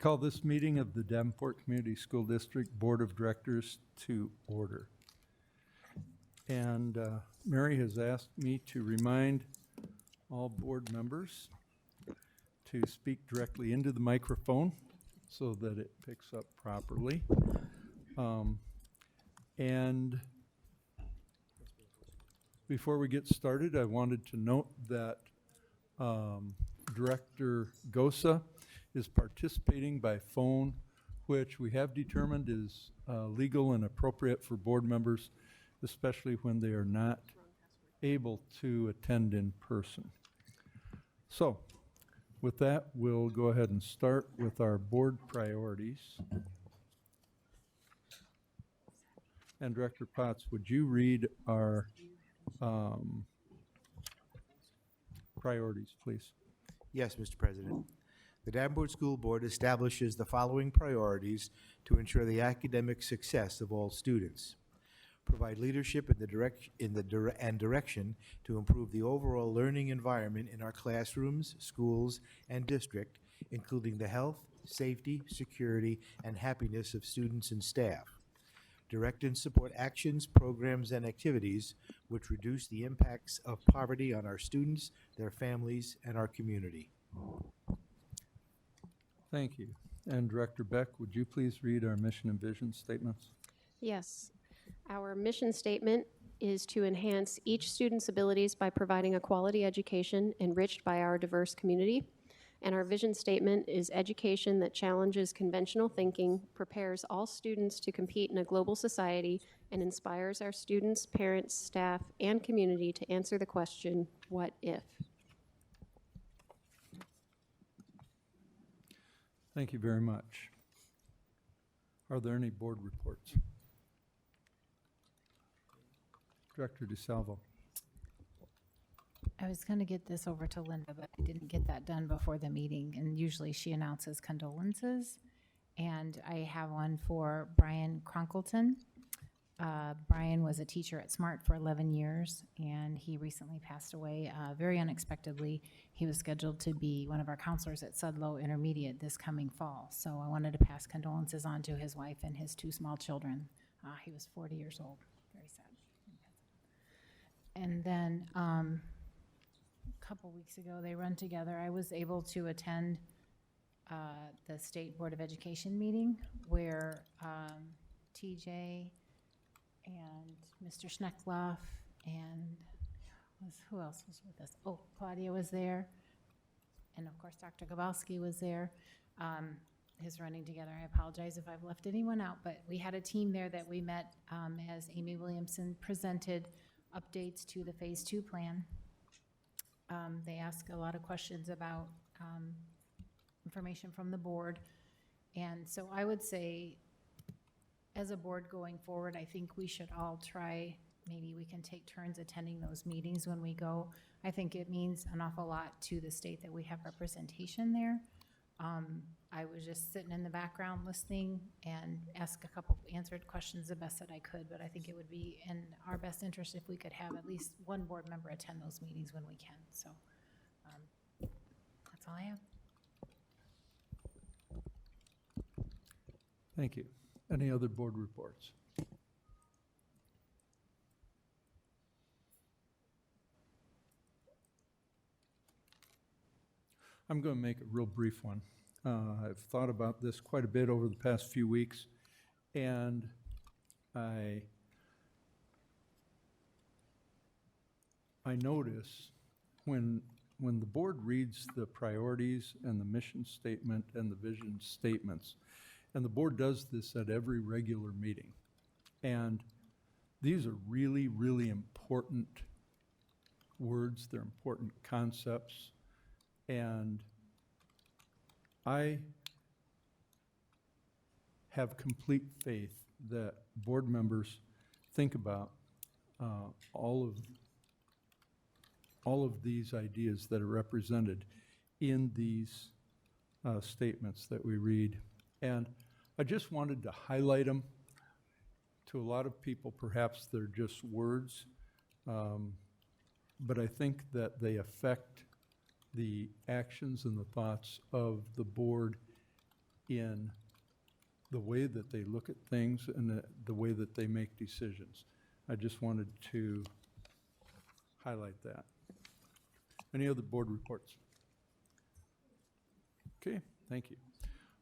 call this meeting of the Davenport Community School District Board of Directors to order. And Mary has asked me to remind all board members to speak directly into the microphone so that it picks up properly. And before we get started, I wanted to note that Director Gosa is participating by phone, which we have determined is legal and appropriate for board members, especially when they are not able to attend in person. So, with that, we'll go ahead and start with our board priorities. And Director Potts, would you read our priorities, please? Yes, Mr. President. The Davenport School Board establishes the following priorities to ensure the academic success of all students. Provide leadership and direction to improve the overall learning environment in our classrooms, schools, and district, including the health, safety, security, and happiness of students and staff. Direct and support actions, programs, and activities which reduce the impacts of poverty on our students, their families, and our community. Thank you. And Director Beck, would you please read our mission and vision statements? Yes. Our mission statement is to enhance each student's abilities by providing a quality education enriched by our diverse community. And our vision statement is education that challenges conventional thinking, prepares all students to compete in a global society, and inspires our students, parents, staff, and community to answer the question, what if? Thank you very much. Are there any board reports? Director DeSalvo. I was going to get this over to Linda, but I didn't get that done before the meeting, and usually she announces condolences. And I have one for Brian Cronkleton. Brian was a teacher at SMART for 11 years, and he recently passed away very unexpectedly. He was scheduled to be one of our counselors at Sudlow Intermediate this coming fall. So I wanted to pass condolences on to his wife and his two small children. He was 40 years old. Very sad. And then a couple weeks ago, they run together. I was able to attend the State Board of Education meeting where TJ and Mr. Schneckloff and who else was with us? Oh, Claudia was there. And of course, Dr. Gabalski was there. His running together. I apologize if I've left anyone out, but we had a team there that we met as Amy Williamson presented updates to the Phase 2 plan. They ask a lot of questions about information from the board. And so I would say, as a board going forward, I think we should all try, maybe we can take turns attending those meetings when we go. I think it means an awful lot to the state that we have representation there. I was just sitting in the background listening and answered questions the best that I could, but I think it would be in our best interest if we could have at least one board member attend those meetings when we can. So that's all I have. Thank you. Any other board reports? I'm going to make a real brief one. I've thought about this quite a bit over the past few weeks, and I notice when the board reads the priorities and the mission statement and the vision statements, and the board does this at every regular meeting, and these are really, really important words. They're important concepts, and I have complete faith that board members think about all of these ideas that are represented in these statements that we read. And I just wanted to highlight them. To a lot of people, perhaps they're just words, but I think that they affect the actions and the thoughts of the board in the way that they look at things and the way that they make decisions. I just wanted to highlight that. Any other board reports? Okay, thank you.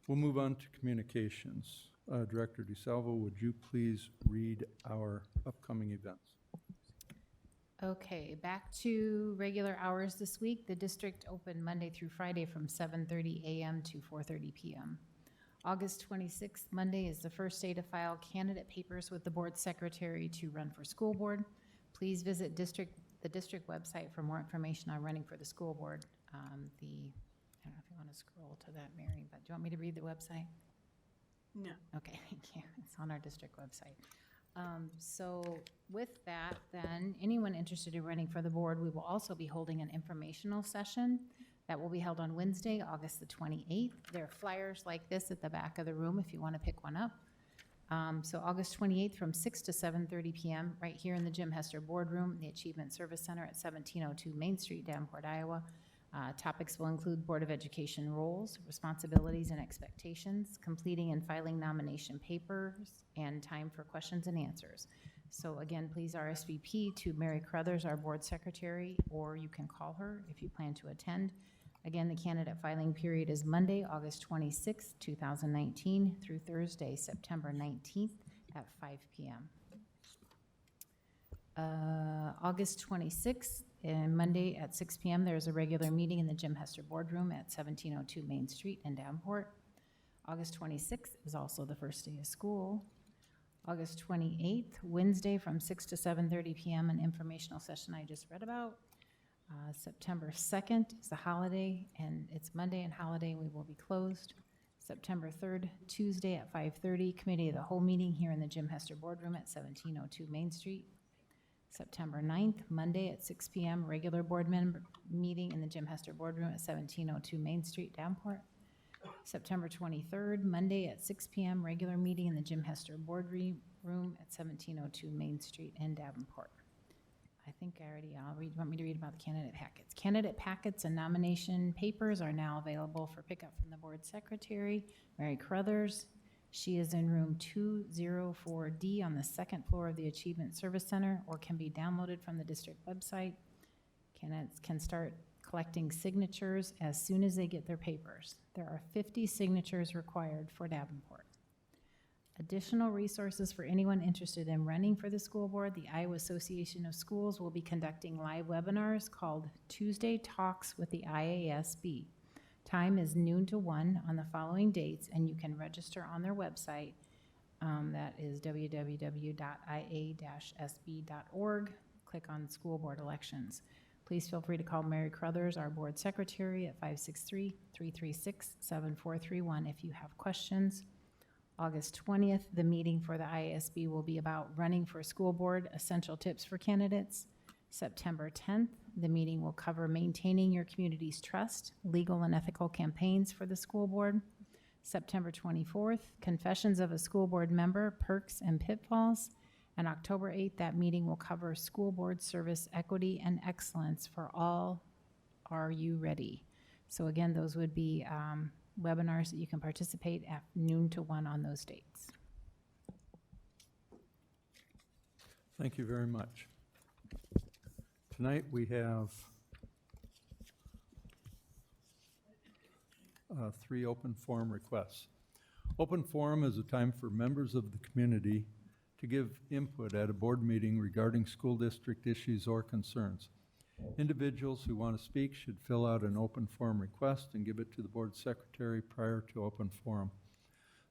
We'll move on to communications. Director DeSalvo, would you please read our upcoming events? Okay, back to regular hours this week. The district opened Monday through Friday from 7:30 a.m. to 4:30 p.m. August 26th, Monday, is the first day to file candidate papers with the board secretary to run for school board. Please visit the district website for more information on running for the school board. I don't know if you want to scroll to that, Mary, but do you want me to read the website? No. Okay, thank you. It's on our district website. So with that, then, anyone interested in running for the board, we will also be holding an informational session that will be held on Wednesday, August the 28th. There are flyers like this at the back of the room if you want to pick one up. So August 28th from 6 to 7:30 p.m. right here in the Jim Hester Boardroom, the Achievement Service Center at 1702 Main Street, Davenport, Iowa. Topics will include Board of Education roles, responsibilities and expectations, completing and filing nomination papers, and time for questions and answers. So again, please RSVP to Mary Crothers, our board secretary, or you can call her if you plan to attend. Again, the candidate filing period is Monday, August 26, 2019 through Thursday, September 19th at 5 p.m. August 26th, and Monday at 6 p.m., there's a regular meeting in the Jim Hester Boardroom at 1702 Main Street in Davenport. August 26th is also the first day of school. August 28th, Wednesday from 6 to 7:30 p.m., an informational session I just read about. September 2nd is a holiday, and it's Monday and holiday, we will be closed. September 3rd, Tuesday at 5:30, committee of the whole meeting here in the Jim Hester Boardroom at 1702 Main Street. September 9th, Monday at 6 p.m., regular board member meeting in the Jim Hester Boardroom at 1702 Main Street, Davenport. September 23rd, Monday at 6 p.m., regular meeting in the Jim Hester Boardroom at 1702 Main Street in Davenport. I think I'll read, want me to read about the candidate packets. Candidate packets and nomination papers are now available for pickup from the board secretary, Mary Crothers. She is in room 204D on the second floor of the Achievement Service Center, or can be downloaded from the district website. Candidates can start collecting signatures as soon as they get their papers. There are 50 signatures required for Davenport. Additional resources for anyone interested in running for the school board: the Iowa Association of Schools will be conducting live webinars called Tuesday Talks with the IASB. Time is noon to 1 on the following dates, and you can register on their website. That is www.ia-sb.org. Click on School Board Elections. Please feel free to call Mary Crothers, our board secretary, at 563-336-7431 if you have questions. August 20th, the meeting for the IASB will be about running for school board, essential tips for candidates. September 10th, the meeting will cover maintaining your community's trust, legal and ethical campaigns for the school board. September 24th, confessions of a school board member, perks and pitfalls. And October 8th, that meeting will cover school board service equity and excellence for all. Are you ready? So again, those would be webinars that you can participate at noon to 1 on those dates. Thank you very much. Tonight we have 3 open forum requests. Open forum is a time for members of the community to give input at a board meeting regarding school district issues or concerns. Individuals who want to speak should fill out an open forum request and give it to the board secretary prior to open forum.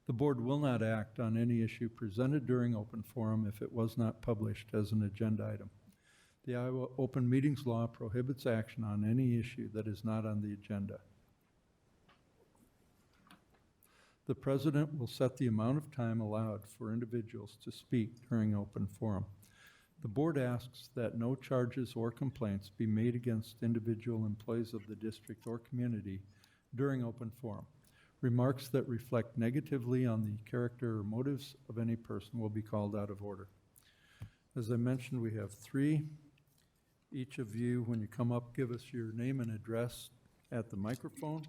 The board will not act on any issue presented during open forum if it was not published as an agenda item. The Iowa Open Meetings Law prohibits action on any issue that is not on the agenda. The president will set the amount of time allowed for individuals to speak during open forum. The board asks that no charges or complaints be made against individual employees of the district or community during open forum. Remarks that reflect negatively on the character or motives of any person will be called out of order. As I mentioned, we have 3. Each of you, when you come up, give us your name and address at the microphone.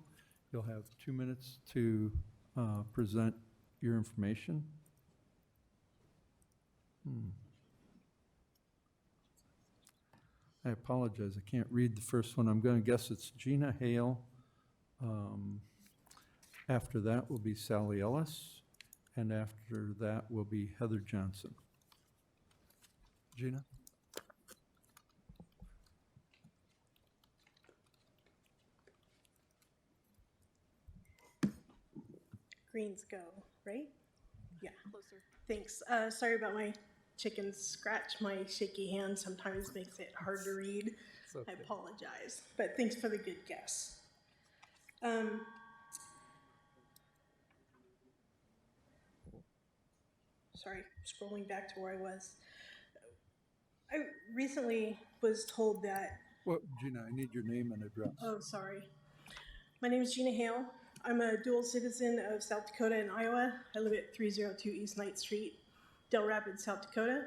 You'll have 2 minutes to present your information? I apologize, I can't read the first one. I'm going to guess it's Gina Hale. After that will be Sally Ellis, and after that will be Heather Johnson. Gina? Greens go, right? Yeah. Closer. Thanks. Sorry about my chicken scratch. My shaky hand sometimes makes it hard to read. I apologize, but thanks for the good guess. Sorry, scrolling back to where I was. I recently was told that, Well, Gina, I need your name and address. oh, sorry. My name is Gina Hale. I'm a dual citizen of South Dakota and Iowa. I live at 302 East Ninth Street, Del Rapids, South Dakota.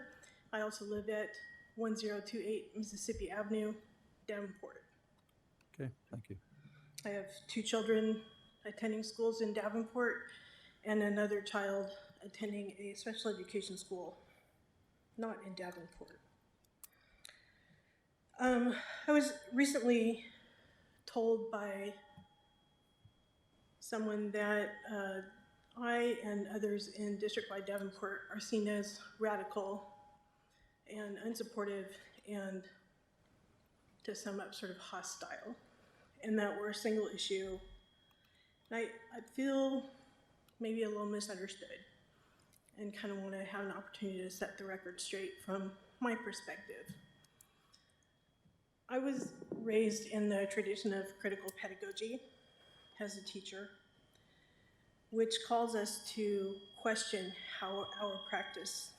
I also live at 1028 Mississippi Avenue, Davenport. Okay, thank you. I have 2 children attending schools in Davenport and another child attending a special education school, not in Davenport. I was recently told by someone that I and others in district-wide Davenport are seen as radical and unsupportive and, to sum up, sort of hostile, and that we're a single issue. And I feel maybe a little misunderstood and kind of want to have an opportunity to set the record straight from my perspective. I was raised in the tradition of critical pedagogy as a teacher, which calls us to question how our practice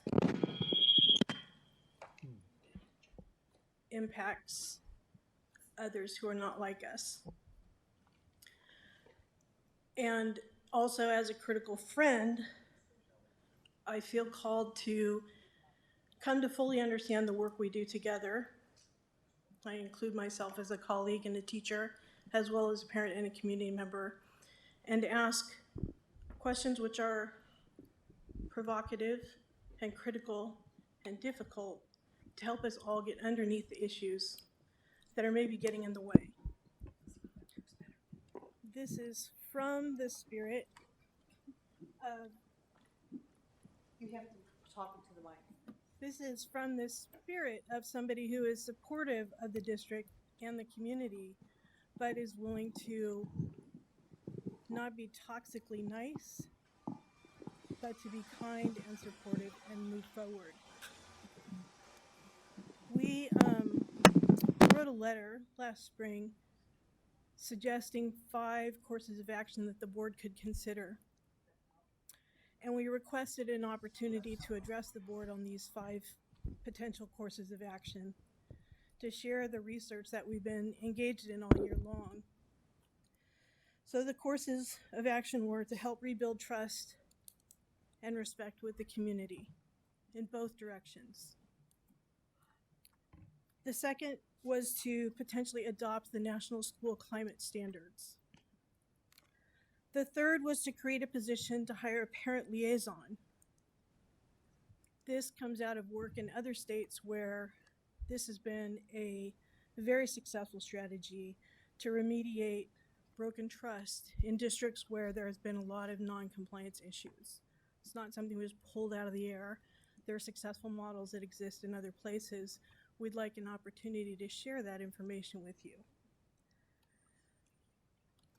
impacts others who are not like us. And also, as a critical friend, I feel called to come to fully understand the work we do together. I include myself as a colleague and a teacher, as well as a parent and a community member, and ask questions which are provocative and critical and difficult to help us all get underneath the issues that are maybe getting in the way. This is from the spirit of, you have to talk into the mic. This is from the spirit of somebody who is supportive of the district and the community, but is willing to not be toxically nice, but to be kind and supportive and move forward. We wrote a letter last spring suggesting 5 courses of action that the board could consider. And we requested an opportunity to address the board on these 5 potential courses of action, to share the research that we've been engaged in all year long. So the courses of action were to help rebuild trust and respect with the community in both directions. The second was to potentially adopt the National School Climate Standards. The third was to create a position to hire a parent liaison. This comes out of work in other states where this has been a very successful strategy to remediate broken trust in districts where there has been a lot of non-compliance issues. It's not something that was pulled out of the air. There are successful models that exist in other places. We'd like an opportunity to share that information with you.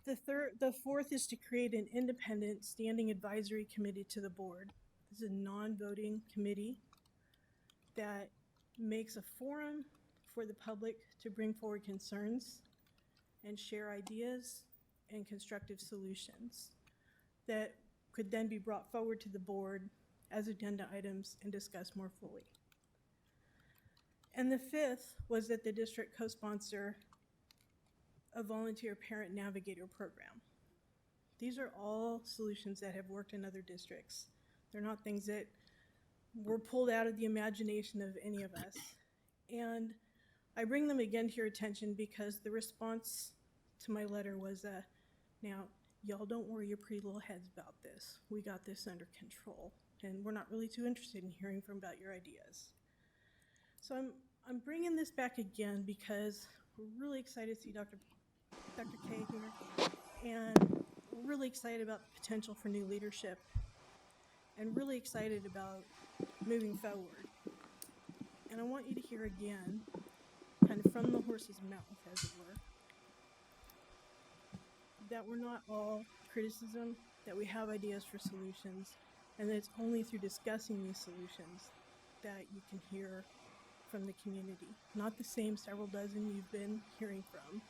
The fourth is to create an independent standing advisory committee to the board. This is a non-voting committee that makes a forum for the public to bring forward concerns and share ideas and constructive solutions that could then be brought forward to the board as agenda items and discussed more fully. And the fifth was that the district co-sponsor a volunteer parent navigator program. These are all solutions that have worked in other districts. They're not things that were pulled out of the imagination of any of us. And I bring them again to your attention because the response to my letter was, now, y'all don't worry your pretty little heads about this. We got this under control, and we're not really too interested in hearing about your ideas. So I'm bringing this back again because we're really excited to see Dr. K here, and we're really excited about the potential for new leadership, and really excited about moving forward. And I want you to hear again, kind of from the horse's mouth, as it were, that we're not all criticism, that we have ideas for solutions, and that it's only through discussing these solutions that you can hear from the community. Not the same several dozen you've been hearing from,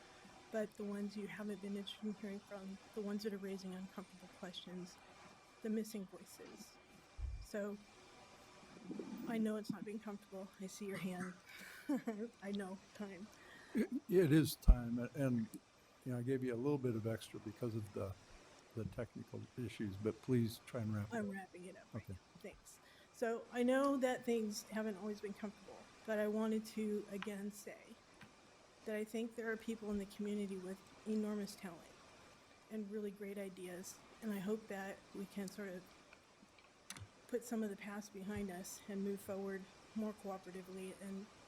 but the ones you haven't been interested in hearing from, the ones that are raising uncomfortable questions, the missing voices. So I know it's not being comfortable. I see your hand. I know, time. It is time, and, you know, I gave you a little bit of extra because of the technical issues, but please try and wrap it up. I'm wrapping it up right Okay. now. Thanks. So I know that things haven't always been comfortable, but I wanted to again say that I think there are people in the community with enormous talent and really great ideas, and I hope that we can sort of put some of the past behind us and move forward more cooperatively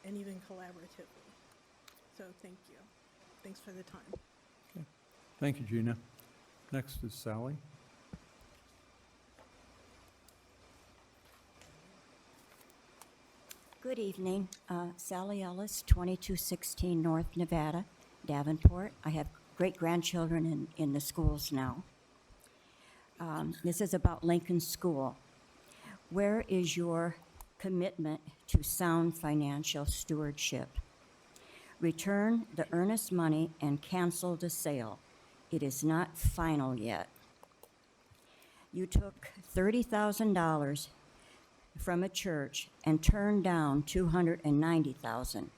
and even collaboratively. So thank you. Thanks for the time. Thank you, Gina. Next is Sally. Good evening. Sally Ellis, 2216 North Nevada, Davenport. I have great-grandchildren in the schools now. This is about Lincoln School. Where is your commitment to sound financial stewardship? Return the earnest money and cancel the sale. It is not final yet. You took $30,000 from a church and turned down $290,000.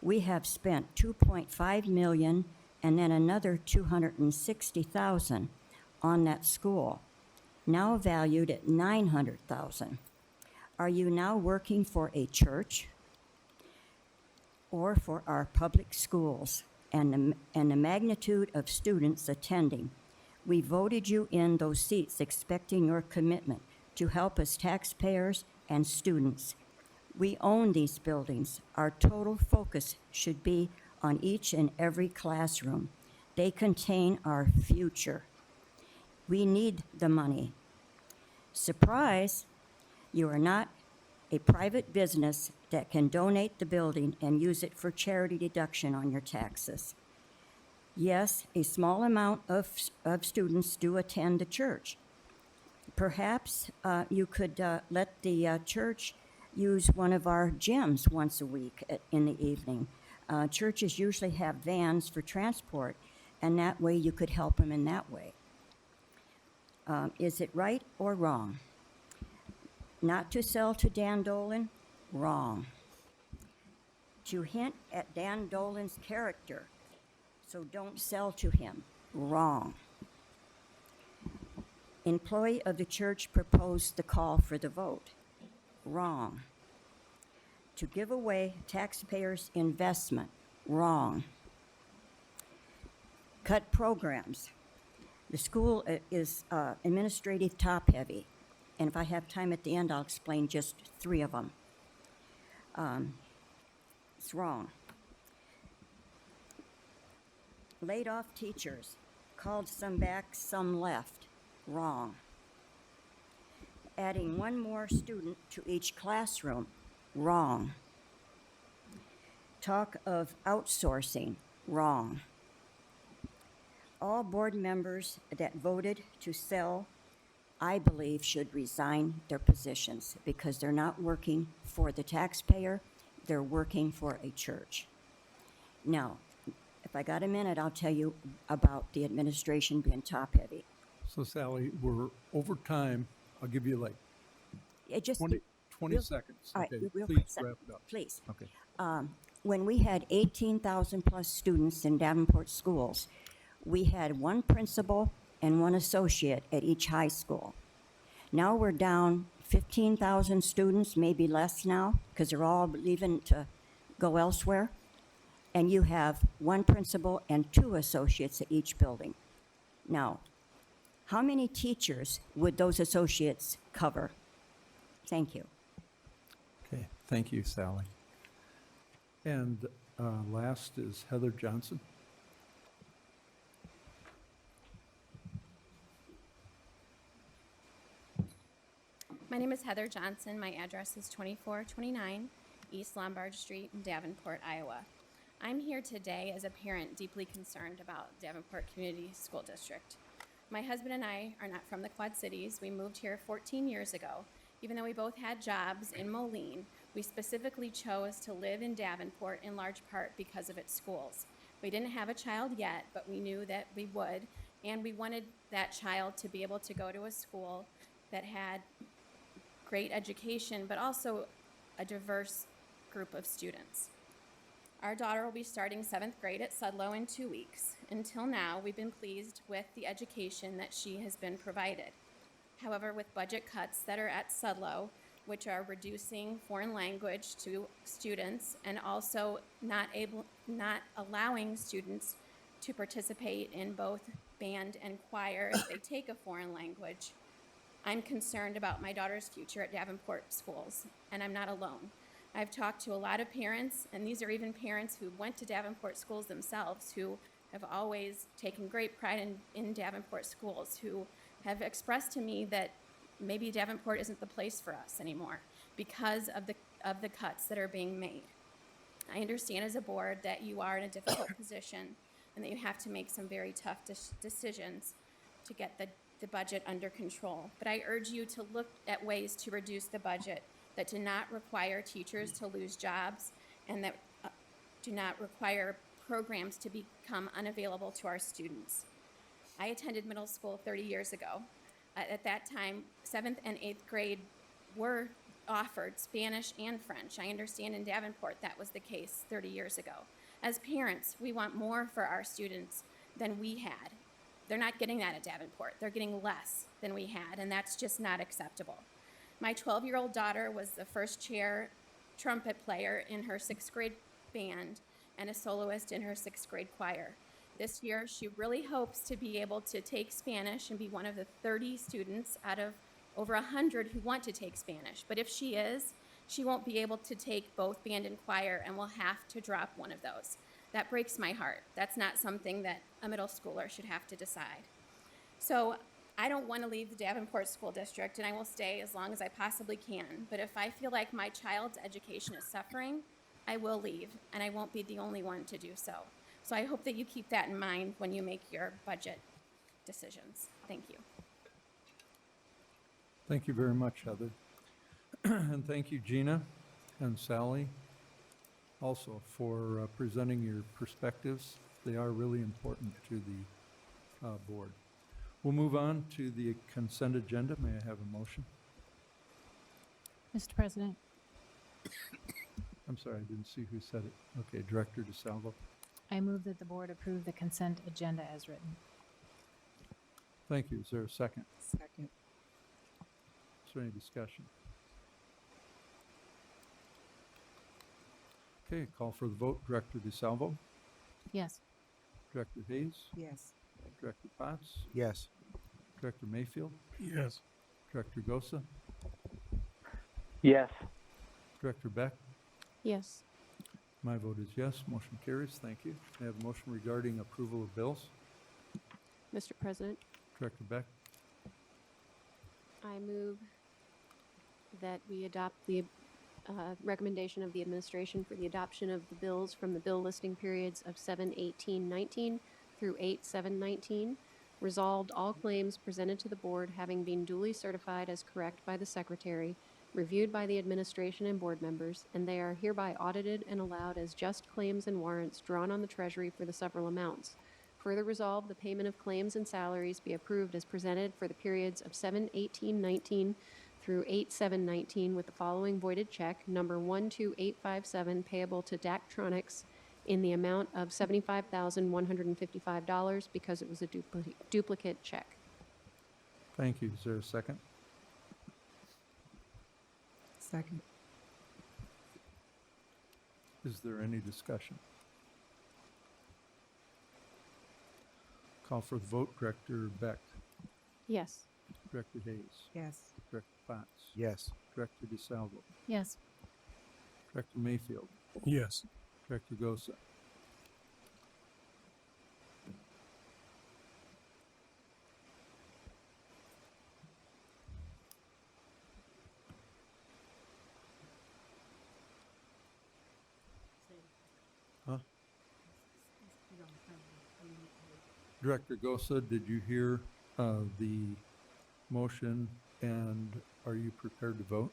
We have spent $2.5 million and then another $260,000 on that school, now valued at $900,000. Are you now working for a church or for our public schools and the magnitude of students attending? We voted you in those seats expecting your commitment to help us taxpayers and students. We own these buildings. Our total focus should be on each and every classroom. They contain our future. We need the money. Surprise, you are not a private business that can donate the building and use it for charity deduction on your taxes. Yes, a small amount of students do attend the church. Perhaps you could let the church use one of our gyms once a week in the evening. Churches usually have vans for transport, and that way you could help them in that way. Is it right or wrong? Not to sell to Dan Dolan? Wrong. To hint at Dan Dolan's character, so don't sell to him? Wrong. Employee of the church proposed the call for the vote. Wrong. To give away taxpayers' investment. Wrong. Cut programs. The school is administrative top-heavy, and if I have time at the end, I'll explain just 3 of them. It's wrong. Laid off teachers. Called some back, some left. Wrong. Adding 1 more student to each classroom. Wrong. Talk of outsourcing. Wrong. All board members that voted to sell, I believe, should resign their positions because they're not working for the taxpayer, they're working for a church. Now, if I got a minute, I'll tell you about the administration being top-heavy. So Sally, we're over time. I'll give you like It just 20 real- seconds. all right, Okay, real please quick second. wrap it up. Please. Okay. When we had 18,000 plus students in Davenport schools, we had 1 principal and 1 associate at each high school. Now we're down 15,000 students, maybe less now, because they're all leaving to go elsewhere. And you have 1 principal and 2 associates at each building. Now, How many teachers would those associates cover? Thank you. Okay, thank you, Sally. And last is Heather Johnson. My name is Heather Johnson. My address is 2429 East Lombard Street in Davenport, Iowa. I'm here today as a parent deeply concerned about Davenport Community School District. My husband and I are not from the Quad Cities. We moved here 14 years ago. Even though we both had jobs in Moline, we specifically chose to live in Davenport in large part because of its schools. We didn't have a child yet, but we knew that we would, and we wanted that child to be able to go to a school that had great education, but also a diverse group of students. Our daughter will be starting 7th grade at Sudlow in 2 weeks. Until now, we've been pleased with the education that she has been provided. However, with budget cuts that are at Sudlow, which are reducing foreign language to students and also not allowing students to participate in both band and choir if they take a foreign language, I'm concerned about my daughter's future at Davenport schools, and I'm not alone. I've talked to a lot of parents, and these are even parents who went to Davenport schools themselves, who have always taken great pride in Davenport schools, who have expressed to me that maybe Davenport isn't the place for us anymore because of the cuts that are being made. I understand as a board that you are in a difficult position and that you have to make some very tough decisions to get the budget under control. But I urge you to look at ways to reduce the budget that do not require teachers to lose jobs and that do not require programs to become unavailable to our students. I attended middle school 30 years ago. At that time, 7th and 8th grade were offered Spanish and French. I understand in Davenport that was the case 30 years ago. As parents, we want more for our students than we had. They're not getting that at Davenport. They're getting less than we had, and that's just not acceptable. My 12-year-old daughter was the first chair trumpet player in her 6th grade band and a soloist in her 6th grade choir. This year, she really hopes to be able to take Spanish and be one of the 30 students out of over 100 who want to take Spanish. But if she is, she won't be able to take both band and choir and will have to drop one of those. That breaks my heart. That's not something that a middle schooler should have to decide. So I don't want to leave the Davenport School District, and I will stay as long as I possibly can. But if I feel like my child's education is suffering, I will leave, and I won't be the only one to do so. So I hope that you keep that in mind when you make your budget decisions. Thank you. Thank you very much, Heather. And thank you, Gina and Sally, also for presenting your perspectives. They are really important to the board. We'll move on to the consent agenda. May I have a motion? Mr. President, I'm sorry, I didn't see who said it. Okay, Director DeSalvo. I move that the board approve the consent agenda as written. Thank you. Is there a second? Second. Is there any discussion? Okay, call for the vote. Director DeSalvo, Yes. Director Hayes, Yes. Director Potts, Yes. Director Mayfield, Yes. Director Gosa, Yes. Director Beck. Yes. My vote is yes. Motion carries. Thank you. I have a motion regarding approval of bills. Mr. President, Director Beck. I move that we adopt the recommendation of the administration for the adoption of the bills from the bill listing periods of 7/18/19 through 8/7/19. Resolved, all claims presented to the board having been duly certified as correct by the secretary, reviewed by the administration and board members, and they are hereby audited and allowed as just claims and warrants drawn on the treasury for the several amounts. Further resolved, the payment of claims and salaries be approved as presented for the periods of 7/18/19 through 8/7/19 with the following voided check, number 12857, payable to Daktronics in the amount of $75,155 because it was a duplicate check. Thank you. Is there a second? Second. Is there any discussion? Call for the vote. Director Beck. Yes. Director Hayes, Yes. Director Potts, Yes. Director DeSalvo, Yes. Director Mayfield, Yes. Director Gosa. Huh? Director Gosa, did you hear the motion, and are you prepared to vote?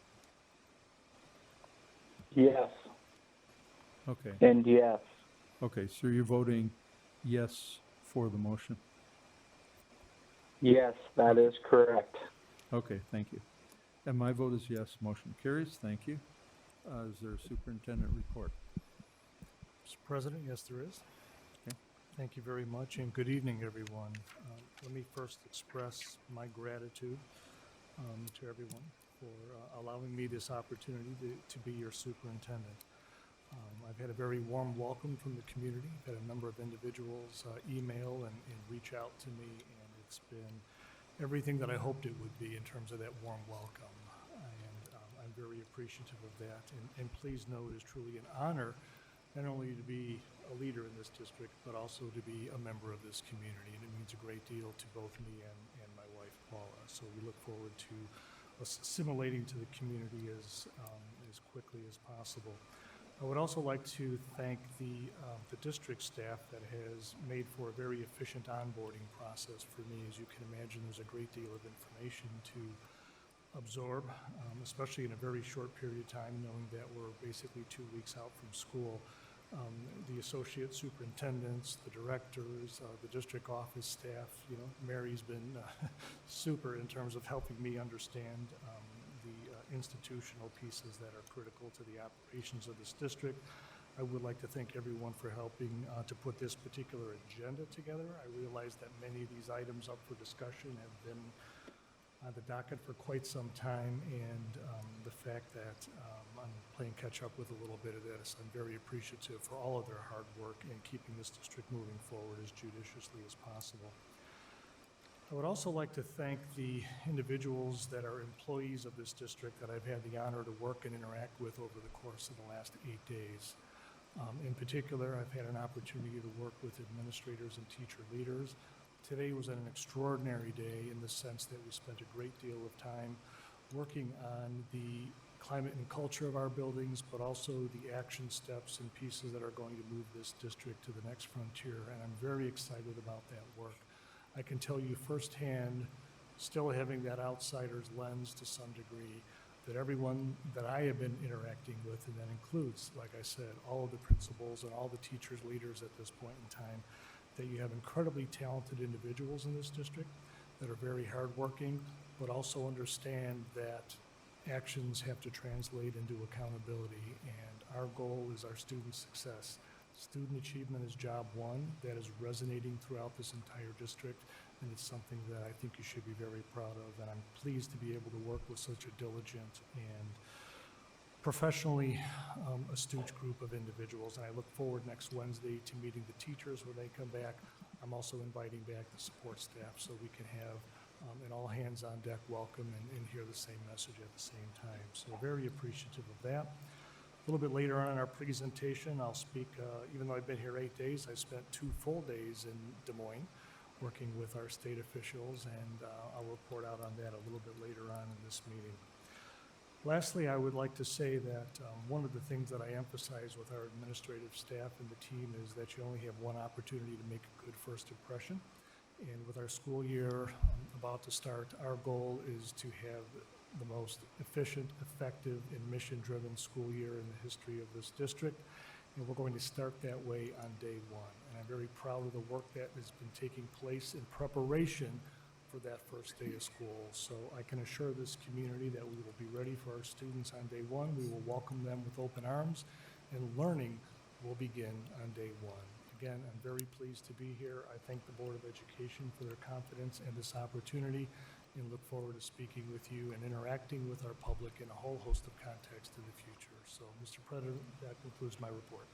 Yes, Okay, and yes. okay, so you're voting yes for the motion? Yes, that is correct. Okay, thank you. And my vote is yes, motion carries, thank you. Is there a superintendent report? Mr. President, yes, there is. Okay. Thank you very much, and good evening, everyone. Let me first express my gratitude to everyone for allowing me this opportunity to be your superintendent. I've had a very warm welcome from the community. I've had a number of individuals email and reach out to me, and it's been everything that I hoped it would be in terms of that warm welcome. And I'm very appreciative of that. And please know it is truly an honor not only to be a leader in this district, but also to be a member of this community. And it means a great deal to both me and my wife, Paula. So we look forward to assimilating to the community as quickly as possible. I would also like to thank the district staff that has made for a very efficient onboarding process for me. As you can imagine, there's a great deal of information to absorb, especially in a very short period of time, knowing that we're basically 2 weeks out from school. The associate superintendents, the directors, the district office staff, you know, Mary's been super in terms of helping me understand the institutional pieces that are critical to the operations of this district. I would like to thank everyone for helping to put this particular agenda together. I realize that many of these items up for discussion have been on the docket for quite some time, and the fact that I'm playing catch up with a little bit of this, I'm very appreciative for all of their hard work in keeping this district moving forward as judiciously as possible. I would also like to thank the individuals that are employees of this district that I've had the honor to work and interact with over the course of the last 8 days. In particular, I've had an opportunity to work with administrators and teacher leaders. Today was an extraordinary day in the sense that we spent a great deal of time working on the climate and culture of our buildings, but also the action steps and pieces that are going to move this district to the next frontier, and I'm very excited about that work. I can tell you firsthand, still having that outsider's lens to some degree, that everyone that I have been interacting with, and that includes, like I said, all of the principals and all the teachers, leaders at this point in time, that you have incredibly talented individuals in this district that are very hardworking, but also understand that actions have to translate into accountability, and our goal is our student success. Student achievement is job one. That is resonating throughout this entire district, and it's something that I think you should be very proud of, and I'm pleased to be able to work with such a diligent and professionally astute group of individuals, and I look forward next Wednesday to meeting the teachers when they come back. I'm also inviting back the support staff so we can have an all-hands-on-deck welcome and hear the same message at the same time. So very appreciative of that. A little bit later on in our presentation, I'll speak, even though I've been here 8 days, I spent 2 full days in Des Moines working with our state officials, and I'll report out on that a little bit later on in this meeting. Lastly, I would like to say that one of the things that I emphasize with our administrative staff and the team is that you only have one opportunity to make a good first impression. And with our school year about to start, our goal is to have the most efficient, effective, and mission-driven school year in the history of this district. And we're going to start that way on day one. And I'm very proud of the work that has been taking place in preparation for that first day of school. So I can assure this community that we will be ready for our students on day one. We will welcome them with open arms, and learning will begin on day one. Again, I'm very pleased to be here. I thank the Board of Education for their confidence and this opportunity, and look forward to speaking with you and interacting with our public in a whole host of contexts in the future. So, Mr. President, that concludes my report.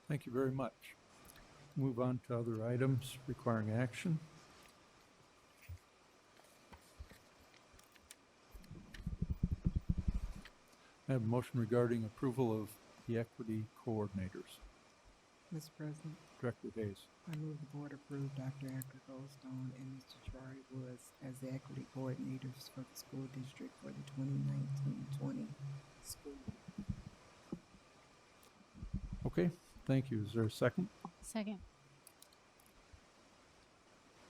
Thank you very much. Move on to other items requiring action. I have a motion regarding approval of the equity coordinators. Mr. President, Director Hayes. I move the board approve Dr. Edgar Goldstone and Mr. Troy Woods as the equity coordinators for the school district for the 2019-20 school year. Okay, thank you. Is there a second? Second.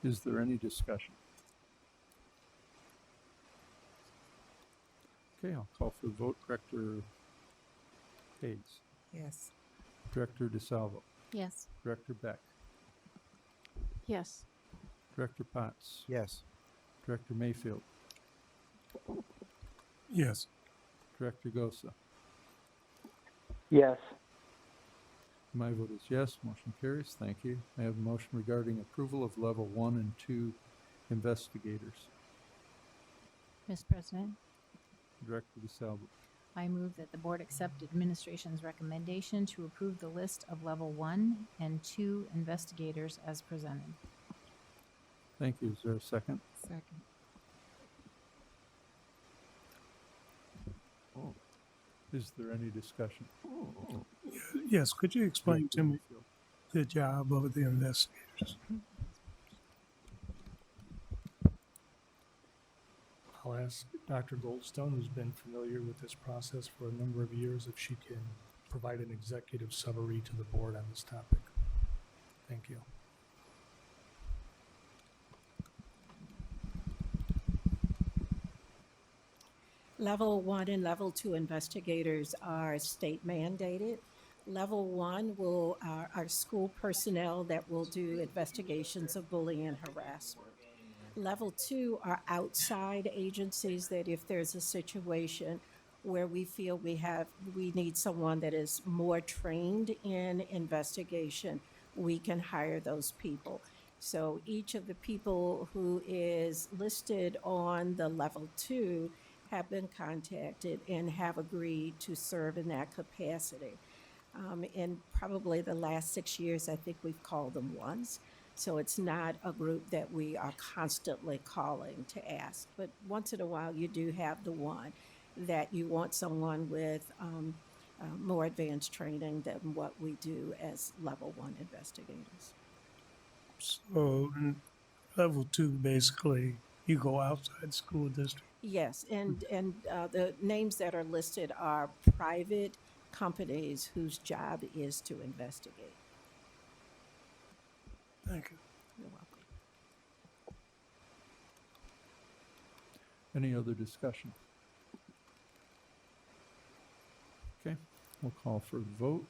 Is there any discussion? Okay, I'll call for the vote. Director Hayes. Yes. Director DeSalvo. Yes. Director Beck. Yes. Director Potts. Yes. Director Mayfield. Yes. Director Gosa. Yes. My vote is yes. Motion carries. Thank you. I have a motion regarding approval of level 1 and 2 investigators. Mr. President, Director DeSalvo. I move that the board accept administration's recommendation to approve the list of level 1 and 2 investigators as presented. Thank you. Is there a second? Second. Is there any discussion? Yes, could you explain to me Mayfield. the job of the investigators? I'll ask Dr. Goldstone, who's been familiar with this process for a number of years, if she can provide an executive summary to the board on this topic. Thank you. Level 1 and Level 2 investigators are state mandated. Level 1 will are school personnel that will do investigations of bullying and harassment. Level 2 are outside agencies that if there's a situation where we feel we need someone that is more trained in investigation, we can hire those people. So each of the people who is listed on the Level 2 have been contacted and have agreed to serve in that capacity. In probably the last 6 years, I think we've called them once. So it's not a group that we are constantly calling to ask. But once in a while, you do have the one that you want someone with more advanced training than what we do as level 1 investigators. So in level 2, basically, you go outside school district. Yes, and the names that are listed are private companies whose job is to investigate. Thank you. You're welcome. Any other discussion? Okay, we'll call for the vote.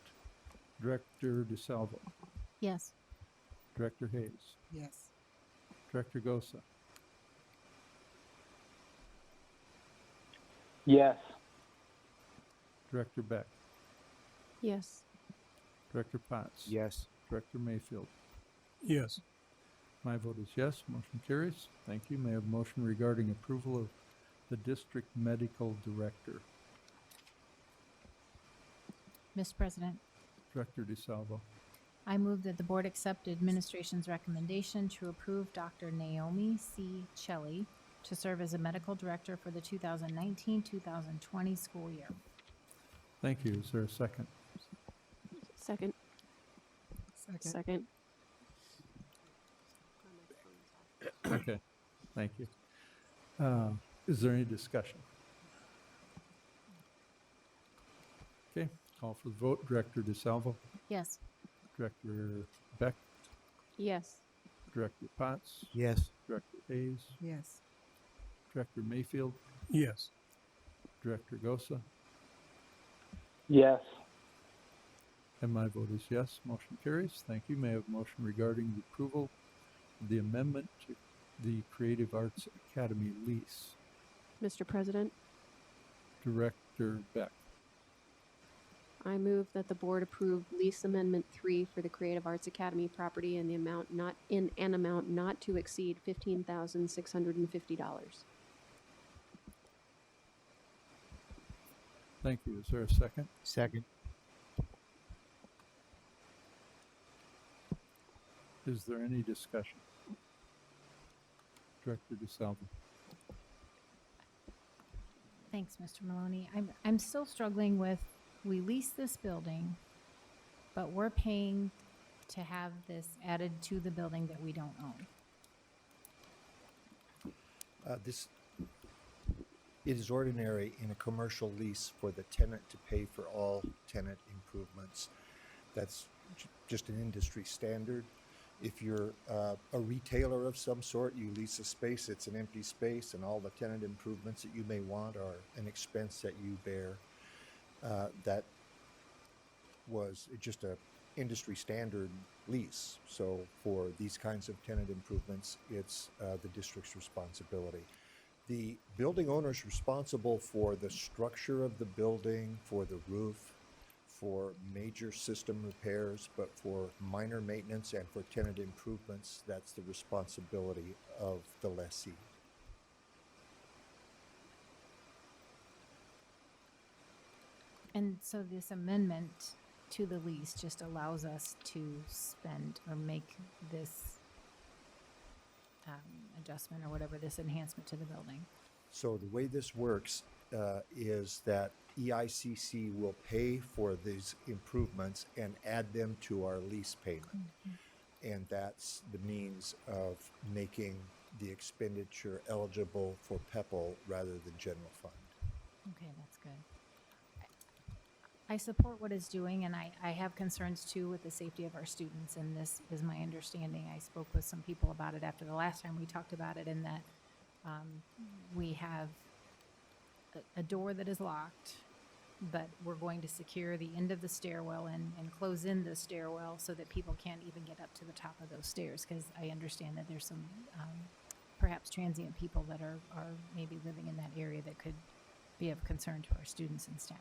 Director DeSalvo. Yes. Director Hayes. Yes. Director Gosa. Yes. Director Beck. Yes. Director Potts. Yes. Director Mayfield. Yes. My vote is yes. Motion carries. Thank you. May I have a motion regarding approval of the district medical director? Mr. President, Director DeSalvo. I move that the board accept administration's recommendation to approve Dr. Naomi C. Shelley to serve as a medical director for the 2019-2020 school year. Thank you. Is there a second? Second. Second. Second. Okay, thank you. Is there any discussion? Okay, call for the vote. Director DeSalvo. Yes. Director Beck. Yes. Director Potts. Yes. Director Hayes. Yes. Director Mayfield. Yes. Director Gosa. Yes. And my vote is yes. Motion carries. Thank you. May I have a motion regarding the approval of the amendment to the Creative Arts Academy lease? Mr. President, Director Beck. I move that the board approve lease amendment 3 for the Creative Arts Academy property in an amount not to exceed $15,650. Thank you. Is there a second? Second. Is there any discussion? Director DeSalvo. Thanks, Mr. Maloney. I'm still struggling with, we lease this building, but we're paying to have this added to the building that we don't own. It is ordinary in a commercial lease for the tenant to pay for all tenant improvements. That's just an industry standard. If you're a retailer of some sort, you lease a space, it's an empty space, and all the tenant improvements that you may want are an expense that you bear. That was just a industry standard lease. So for these kinds of tenant improvements, it's the district's responsibility. The building owner is responsible for the structure of the building, for the roof, for major system repairs, but for minor maintenance and for tenant improvements, that's the responsibility of the lessee. And so this amendment to the lease just allows us to spend or make this adjustment or whatever, this enhancement to the building. So the way this works is that EICC will pay for these improvements and add them to our lease payment. And that's the means of making the expenditure eligible for PEPAL rather than general fund. Okay, that's good. I support what it's doing, and I have concerns too with the safety of our students, and this is my understanding. I spoke with some people about it after the last time we talked about it, and that we have a door that is locked, but we're going to secure the end of the stairwell and close in the stairwell so that people can't even get up to the top of those stairs, because I understand that there's some perhaps transient people that are maybe living in that area that could be of concern to our students and staff.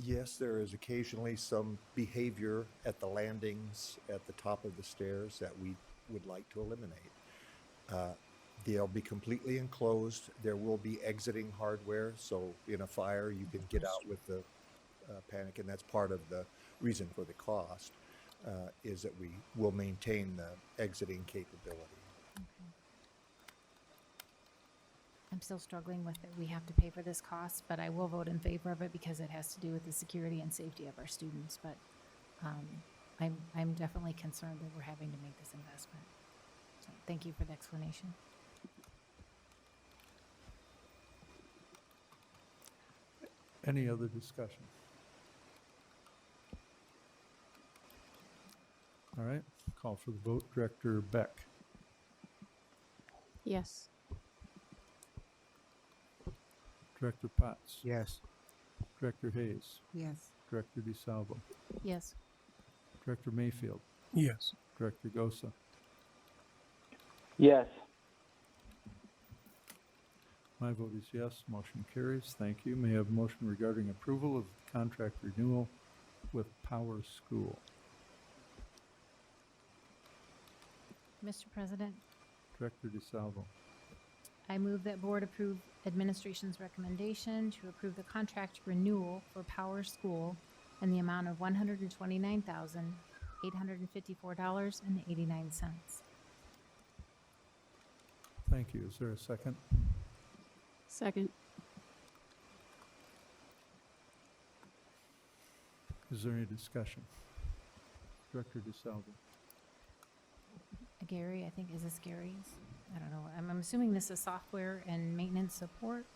Yes, there is occasionally some behavior at the landings at the top of the stairs that we would like to eliminate. They'll be completely enclosed. There will be exiting hardware, so in a fire you can get out with the panic, and that's part of the reason for the cost, is that we will maintain the exiting capability. Okay. I'm still struggling with it. We have to pay for this cost, but I will vote in favor of it because it has to do with the security and safety of our students. But I'm definitely concerned that we're having to make this investment. So thank you for the explanation. Any other discussion? All right, call for the vote. Director Beck. Yes. Director Potts. Yes. Director Hayes. Yes. Director DeSalvo. Yes. Director Mayfield. Yes. Director Gosa. Yes. My vote is yes. Motion carries. Thank you. May I have a motion regarding approval of contract renewal with Power School? Mr. President, Director DeSalvo. I move that board approve administration's recommendation to approve the contract renewal for Power School in the amount of $129,854.89. Thank you. Is there a second? Second. Is there any discussion? Director DeSalvo. Gary, I think, is this Gary's? I don't know. I'm assuming this is software and maintenance support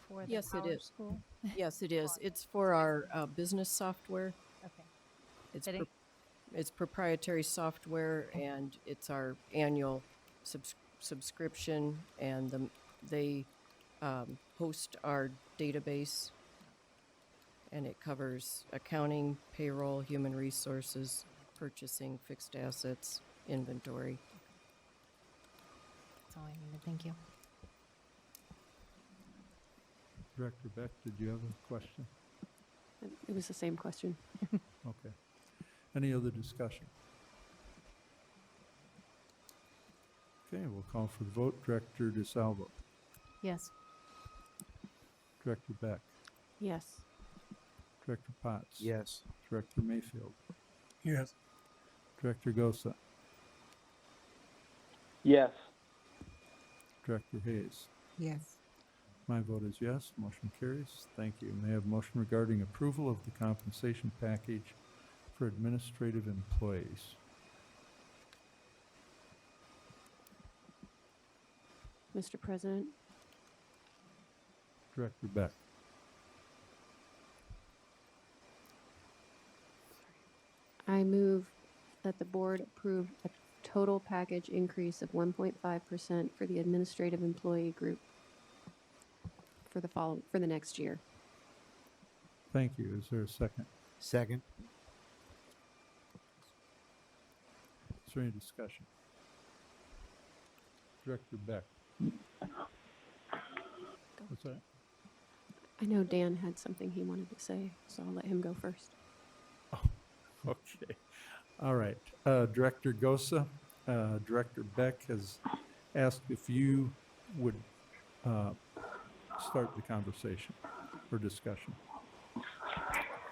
for the Yes, it Power is. School? Yes, it is. It's for our business software. Okay. It's Did it- it's proprietary software, and it's our annual subscription, and they host our database, and it covers accounting, payroll, human resources, purchasing, fixed assets, inventory. That's all I needed. Thank you. Director Beck, did you have a question? It was the same question. Okay. Any other discussion? Okay, we'll call for the vote. Director DeSalvo. Yes. Director Beck. Yes. Director Potts. Yes. Director Mayfield. Yes. Director Gosa. Yes. Director Hayes. Yes. My vote is yes. Motion carries. Thank you. May I have a motion regarding approval of the compensation package for administrative employees? Mr. President, Director Beck. I move that the board approve a total package increase of 1.5% for the administrative employee group for the next year. Thank you. Is there a second? Second. Is there any discussion? Director Beck. What's that? I know Dan had something he wanted to say, so I'll let him go first. Okay. All right. Director Gosa, Director Beck has asked if you would start the conversation or discussion.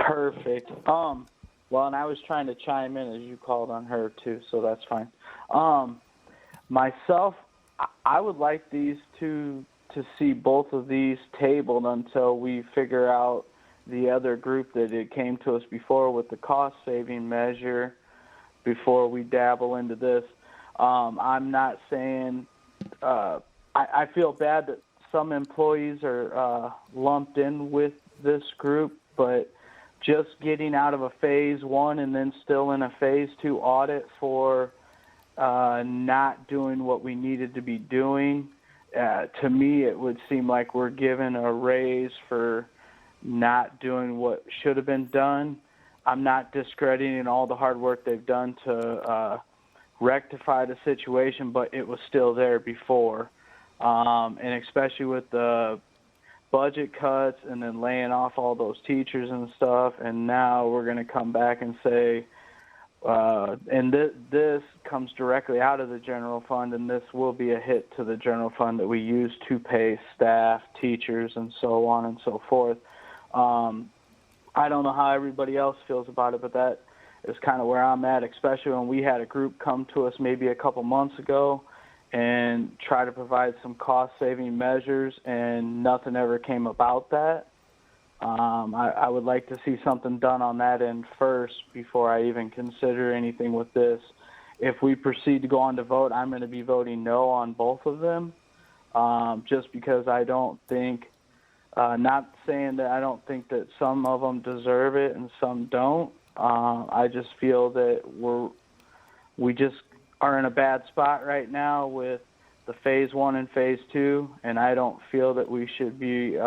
Perfect. Well, and I was trying to chime in as you called on her too, so that's fine. Myself, I would like these two to see both of these tabled until we figure out the other group that it came to us before with the cost saving measure before we dabble into this. I'm not saying, I feel bad that some employees are lumped in with this group, but just getting out of a phase 1 and then still in a phase 2 audit for not doing what we needed to be doing, to me it would seem like we're given a raise for not doing what should have been done. I'm not discrediting all the hard work they've done to rectify the situation, but it was still there before. And especially with the budget cuts and then laying off all those teachers and stuff, and now we're going to come back and say, and this comes directly out of the general fund, and this will be a hit to the general fund that we use to pay staff, teachers, and so on and so forth. I don't know how everybody else feels about it, but that is kind of where I'm at, especially when we had a group come to us maybe a couple months ago and try to provide some cost-saving measures, and nothing ever came about that. I would like to see something done on that end first before I even consider anything with this. If we proceed to go on to vote, I'm going to be voting no on both of them, just because I don't think, not saying that I don't think that some of them deserve it and some don't. I just feel that we just are in a bad spot right now with the phase 1 and phase 2, and I don't feel that we should be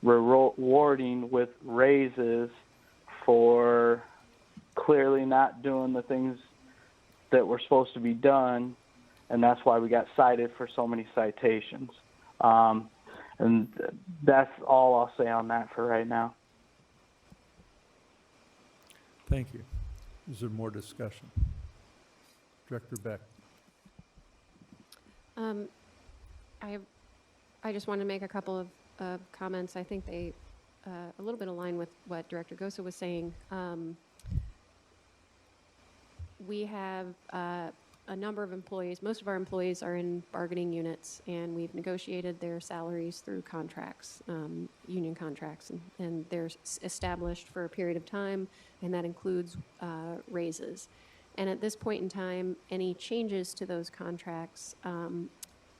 rewarding with raises for clearly not doing the things that were supposed to be done, and that's why we got cited for so many citations. And that's all I'll say on that for right now. Thank you. Is there more discussion? Director Beck. I just want to make a couple of comments. I think they a little bit align with what Director Gosa was saying. We have a number of employees. Most of our employees are in bargaining units, and we've negotiated their salaries through contracts, union contracts, and they're established for a period of time, and that includes raises. And at this point in time, any changes to those contracts,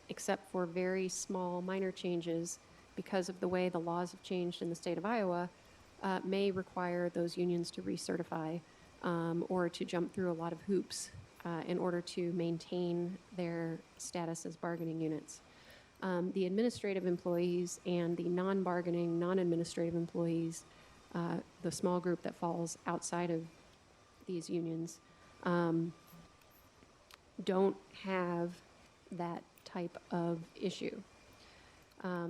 except for very small minor changes because of the way the laws have changed in the state of Iowa, may require those unions to recertify or to jump through a lot of hoops in order to maintain their status as bargaining units. The administrative employees and the non-bargaining, non-administrative employees, the small group that falls outside of these unions, don't have that type of issue.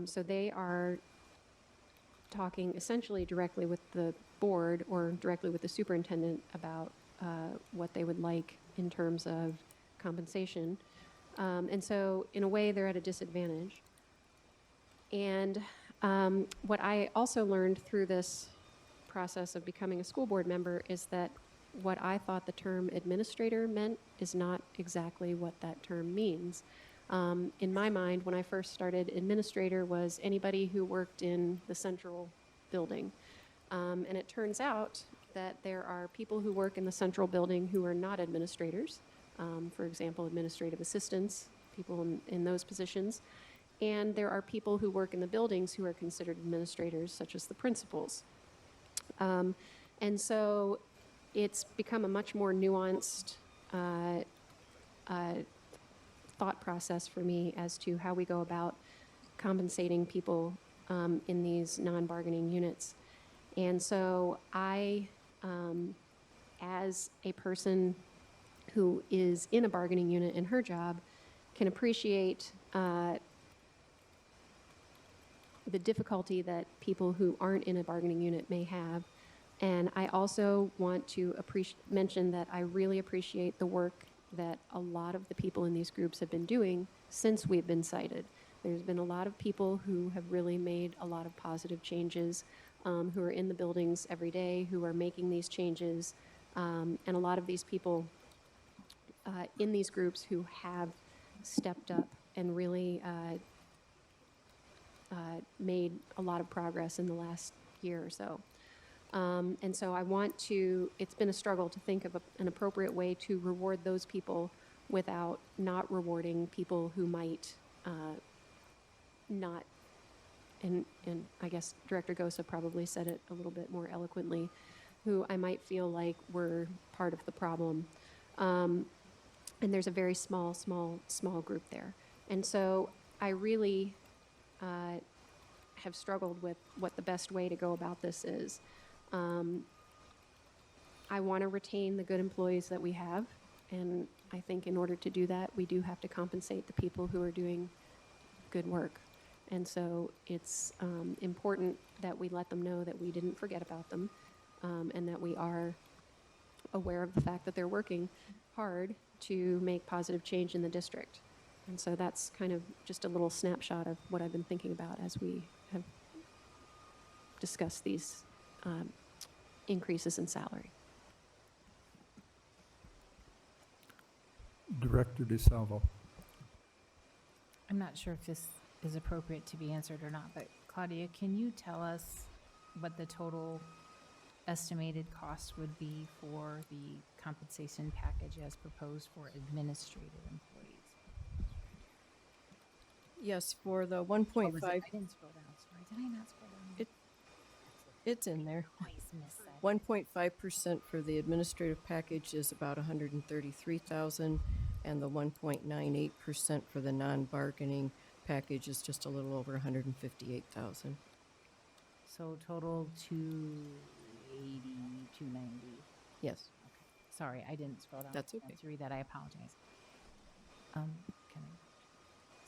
So they are talking essentially directly with the board or directly with the superintendent about what they would like in terms of compensation. And so in a way, they're at a disadvantage. And what I also learned through this process of becoming a school board member is that what I thought the term administrator meant is not exactly what that term means. In my mind, when I first started, administrator was anybody who worked in the central building. And it turns out that there are people who work in the central building who are not administrators. For example, administrative assistants, people in those positions. And there are people who work in the buildings who are considered administrators, such as the principals. And so it's become a much more nuanced thought process for me as to how we go about compensating people in these non-bargaining units. And so I, as a person who is in a bargaining unit in her job, can appreciate the difficulty that people who aren't in a bargaining unit may have. And I also want to mention that I really appreciate the work that a lot of the people in these groups have been doing since we've been cited. There's been a lot of people who have really made a lot of positive changes, who are in the buildings every day, who are making these changes, and a lot of these people in these groups who have stepped up and really made a lot of progress in the last year or so. And so I want to, it's been a struggle to think of an appropriate way to reward those people without not rewarding people who might not, and I guess Director Gosa probably said it a little bit more eloquently, who I might feel like were part of the problem. And there's a very small group there. And so I really have struggled with what the best way to go about this is. I want to retain the good employees that we have, and I think in order to do that, we do have to compensate the people who are doing good work. And so it's important that we let them know that we didn't forget about them, and that we are aware of the fact that they're working hard to make positive change in the district. And so that's kind of just a little snapshot of what I've been thinking about as we have discussed these increases in salary. Director DeSalvo. I'm not sure if this is appropriate to be answered or not, but Claudia, can you tell us what the total estimated cost would be for the compensation package as proposed for administrative employees? Yes, for the Oh, 1.5, was it? I didn't scroll down, sorry. Did I not scroll down? it's in there. Always miss that. 1.5% for the administrative package is about 133,000, and the 1.98% for the non-bargaining package is just a little over 158,000. So total 280, 290. Yes. Sorry, I didn't scroll down. That's okay. To read that, I apologize.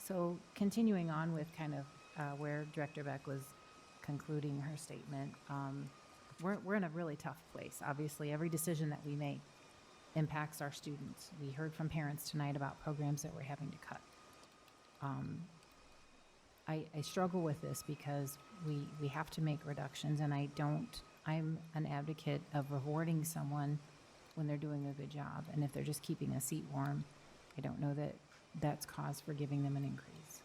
So continuing on with kind of where Director Beck was concluding her statement, we're in a really tough place. Obviously, every decision that we make impacts our students. We heard from parents tonight about programs that we're having to cut. I struggle with this because we have to make reductions, and I'm an advocate of rewarding someone when they're doing a good job. And if they're just keeping a seat warm, I don't know that that's cause for giving them an increase.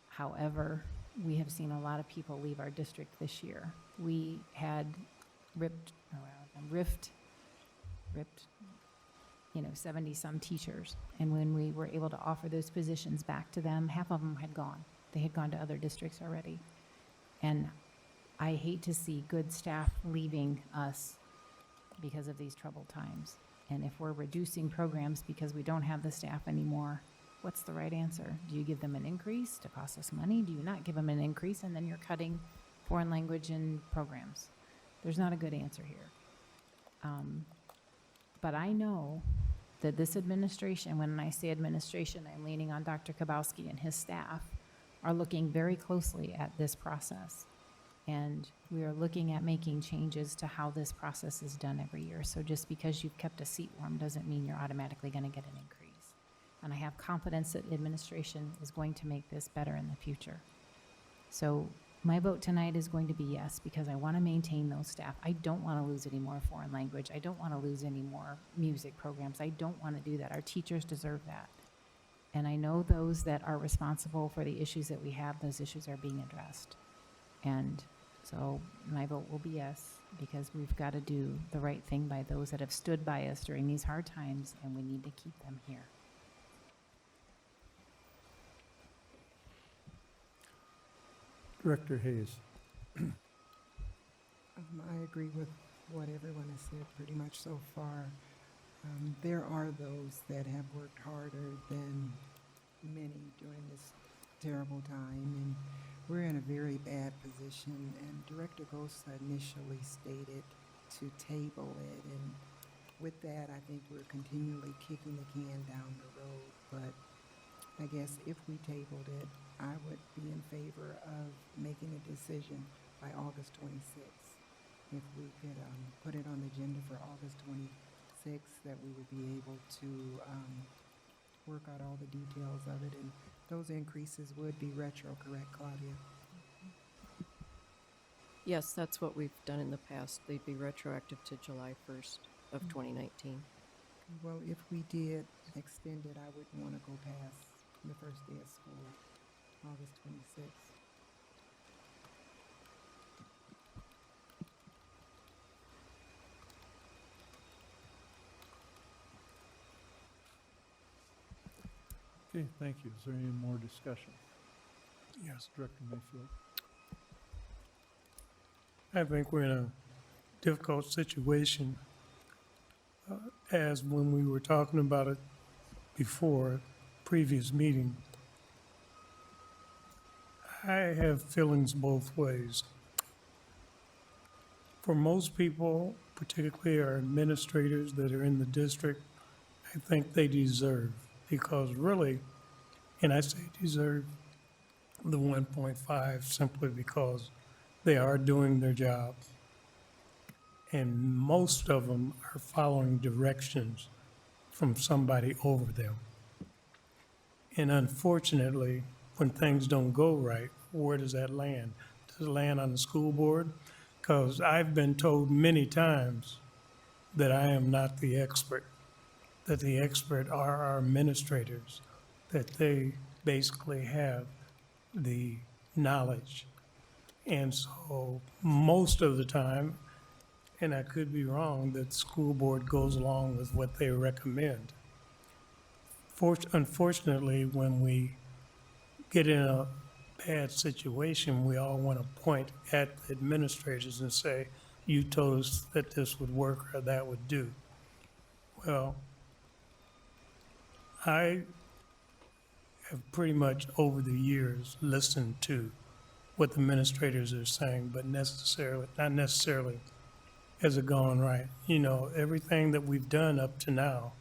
However, we have seen a lot of people leave our district this year. We had ripped, 70-some teachers. And when we were able to offer those positions back to them, half of them had gone. They had gone to other districts already. And I hate to see good staff leaving us because of these troubled times. And if we're reducing programs because we don't have the staff anymore, what's the right answer? Do you give them an increase to cost us money? Do you not give them an increase and then you're cutting foreign language and programs? There's not a good answer here. But I know that this administration, when I say administration, I'm leaning on Dr. Kabowski and his staff, are looking very closely at this process. And we are looking at making changes to how this process is done every year. So just because you've kept a seat warm doesn't mean you're automatically going to get an increase. And I have confidence that administration is going to make this better in the future. So my vote tonight is going to be yes, because I want to maintain those staff. I don't want to lose any more foreign language. I don't want to lose any more music programs. I don't want to do that. Our teachers deserve that. And I know those that are responsible for the issues that we have, those issues are being addressed. And so my vote will be yes, because we've got to do the right thing by those that have stood by us during these hard times, and we need to keep them here. Director Hayes. I agree with what everyone has said pretty much so far. There are those that have worked harder than many during this terrible time, and we're in a very bad position. And Director Gosa initially stated to table it, and with that, I think we're continually kicking the can down the road. But I guess if we tabled it, I would be in favor of making a decision by August 26th. If we could put it on the agenda for August 26th, that we would be able to work out all the details of it, and those increases would be retro, correct, Claudia? Yes, that's what we've done in the past. They'd be retroactive to July 1st of 2019. Well, if we did extend it, I wouldn't want to go past the first day of school, August 26th. Okay, thank you. Is there any more discussion? Yes. Director Mayfield. I think we're in a difficult situation, as when we were talking about it before, previous meeting. I have feelings both ways. For most people, particularly our administrators that are in the district, I think they deserve, because really, and I say deserve, the 1.5 simply because they are doing their job. And most of them are following directions from somebody over them. And unfortunately, when things don't go right, where does that land? Does it land on the school board? Because I've been told many times that I am not the expert, that the expert are our administrators, that they basically have the knowledge. And so most of the time, and I could be wrong, that the school board goes along with what they recommend. Unfortunately, when we get in a bad situation, we all want to point at the administrators and say, you told us that this would work or that would do. Well, I have pretty much over the years listened to what the administrators are saying, but not necessarily has it gone right. You know, everything that we've done up to now,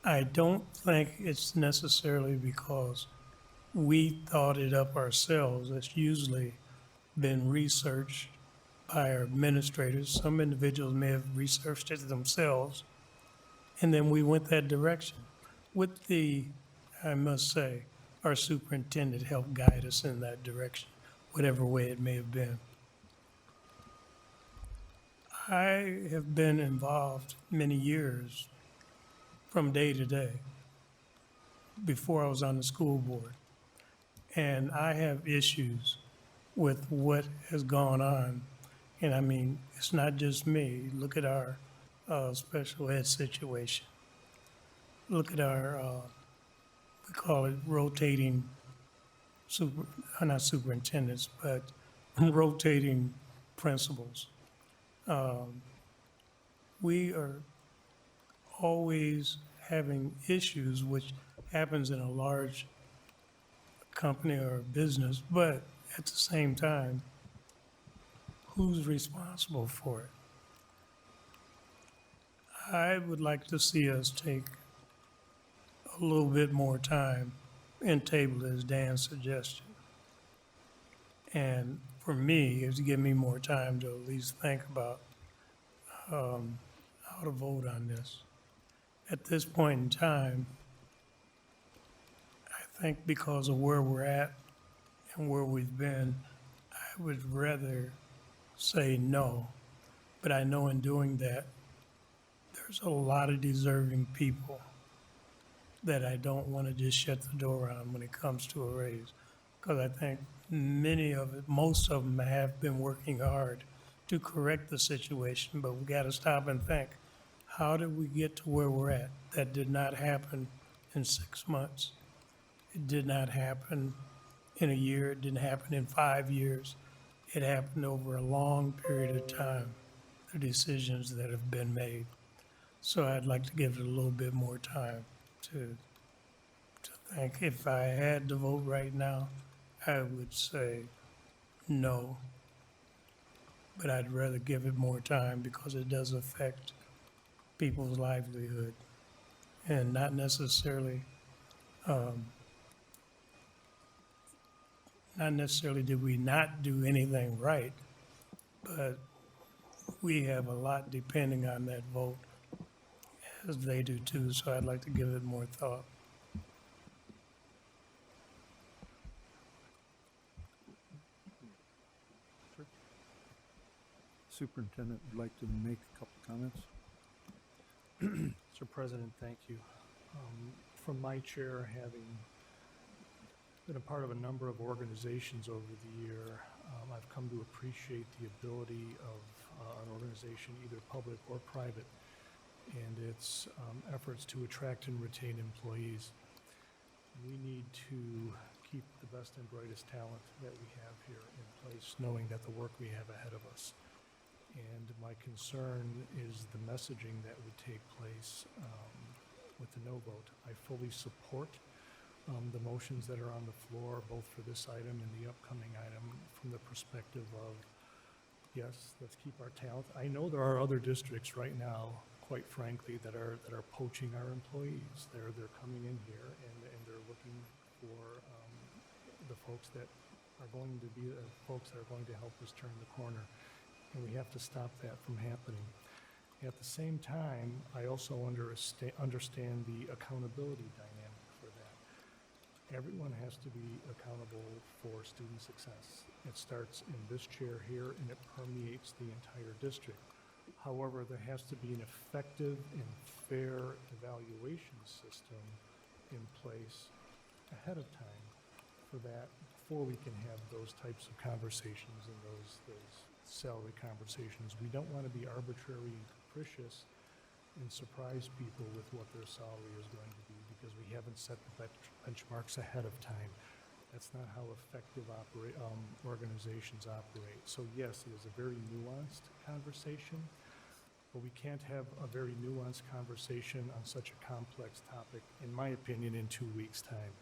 I don't think it's necessarily because we thought it up ourselves. It's usually been researched by our administrators. Some individuals may have researched it themselves, and then we went that direction. With I must say, our superintendent helped guide us in that direction, whatever way it may have been. I have been involved many years from day to day before I was on the school board. And I have issues with what has gone on. And I mean, it's not just me. Look at our special ed situation. Look at our, we call it rotating, not superintendents, but rotating principals. We are always having issues, which happens in a large company or business, but at the same time, who's responsible for it? I would like to see us take a little bit more time and table as Dan suggested. And for me, is to give me more time to at least think about how to vote on this. At this point in time, I think because of where we're at and where we've been, I would rather say no. But I know in doing that, there's a lot of deserving people that I don't want to just shut the door on when it comes to a raise. Because I think most of them have been working hard to correct the situation, but we got to stop and think, how did we get to where we're at? That did not happen in 6 months. It did not happen in a year. It didn't happen in 5 years. It happened over a long period of time, the decisions that have been made. So I'd like to give it a little bit more time to think. If I had to vote right now, I would say no. But I'd rather give it more time because it does affect people's livelihood. And not necessarily did we not do anything right, but we have a lot depending on that vote, as they do too, so I'd like to give it more thought. Superintendent would like to make a couple comments. Mr. President, thank you. From my chair, having been a part of a number of organizations over the year, I've come to appreciate the ability of an organization, either public or private, and its efforts to attract and retain employees. We need to keep the best and brightest talent that we have here in place, knowing that the work we have ahead of us. And my concern is the messaging that would take place with the no vote. I fully support the motions that are on the floor, both for this item and the upcoming item, from the perspective of, yes, let's keep our talent. I know there are other districts right now, quite frankly, that are poaching our employees. They're coming in here and they're looking for the folks that are going to be the folks that are going to help us turn the corner. And we have to stop that from happening. At the same time, I also understand the accountability dynamic for that. Everyone has to be accountable for student success. It starts in this chair here and it permeates the entire district. However, there has to be an effective and fair evaluation system in place ahead of time for that, before we can have those types of conversations and those salary conversations. We don't want to be arbitrary and capricious and surprise people with what their salary is going to be because we haven't set the benchmarks ahead of time. That's not how effective organizations operate. So yes, it is a very nuanced conversation, but we can't have a very nuanced conversation on such a complex topic, in my opinion, in 2 weeks' time.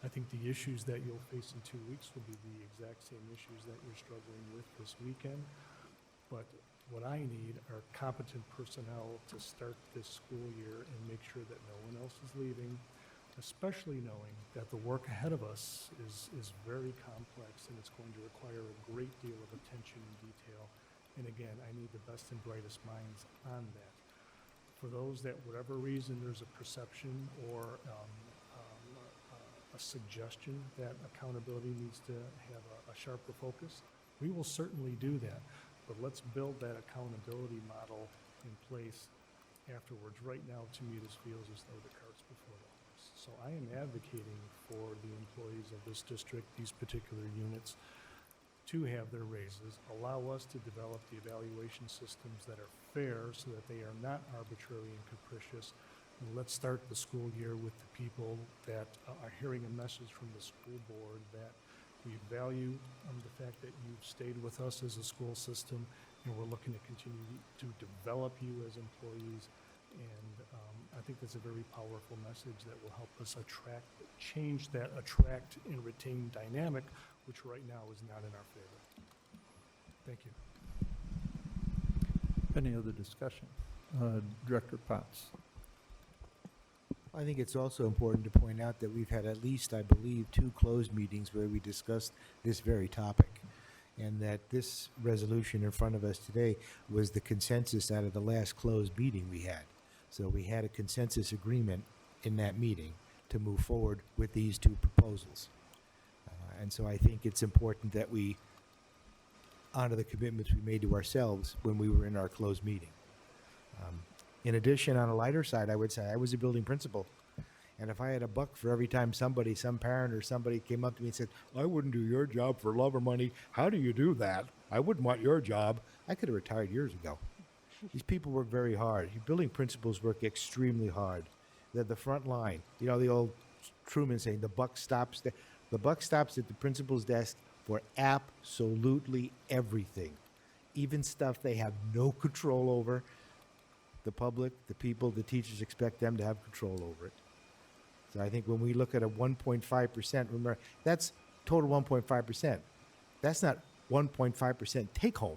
I think the issues that you'll face in 2 weeks will be the exact same issues that you're struggling with this weekend. But what I need are competent personnel to start this school year and make sure that no one else is leaving, especially knowing that the work ahead of us is very complex and it's going to require a great deal of attention and detail. And again, I need the best and brightest minds on that. For those that, whatever reason, there's a perception or a suggestion that accountability needs to have a sharper focus, we will certainly do that. But let's build that accountability model in place afterwards. Right now, to me, this feels as though the cart's before the horse. So I am advocating for the employees of this district, these particular units, to have their raises, allow us to develop the evaluation systems that are fair so that they are not arbitrary and capricious. And let's start the school year with the people that are hearing a message from the school board that we value the fact that you've stayed with us as a school system, and we're looking to continue to develop you as employees. And I think that's a very powerful message that will help us change that attract and retain dynamic, which right now is not in our favor. Thank you. Any other discussion? Director Potts. I think it's also important to point out that we've had at least, I believe, 2 closed meetings where we discussed this very topic, and that this resolution in front of us today was the consensus out of the last closed meeting we had. So we had a consensus agreement in that meeting to move forward with these 2 proposals. And so I think it's important that we honor the commitments we made to ourselves when we were in our closed meeting. In addition, on a lighter side, I would say I was a building principal And if I had $1 for every time some parent or somebody came up to me and said, I wouldn't do your job for love or money. How do you do that? I wouldn't want your job. I could have retired years ago. These people work very hard. Your building principals work extremely hard. They're the front line. You know, the old Truman saying, the buck stops at the principal's desk for absolutely everything. Even stuff they have no control over. The public, the people, the teachers expect them to have control over it. So I think when we look at a 1.5%, remember, that's total 1.5%. That's not 1.5% take home.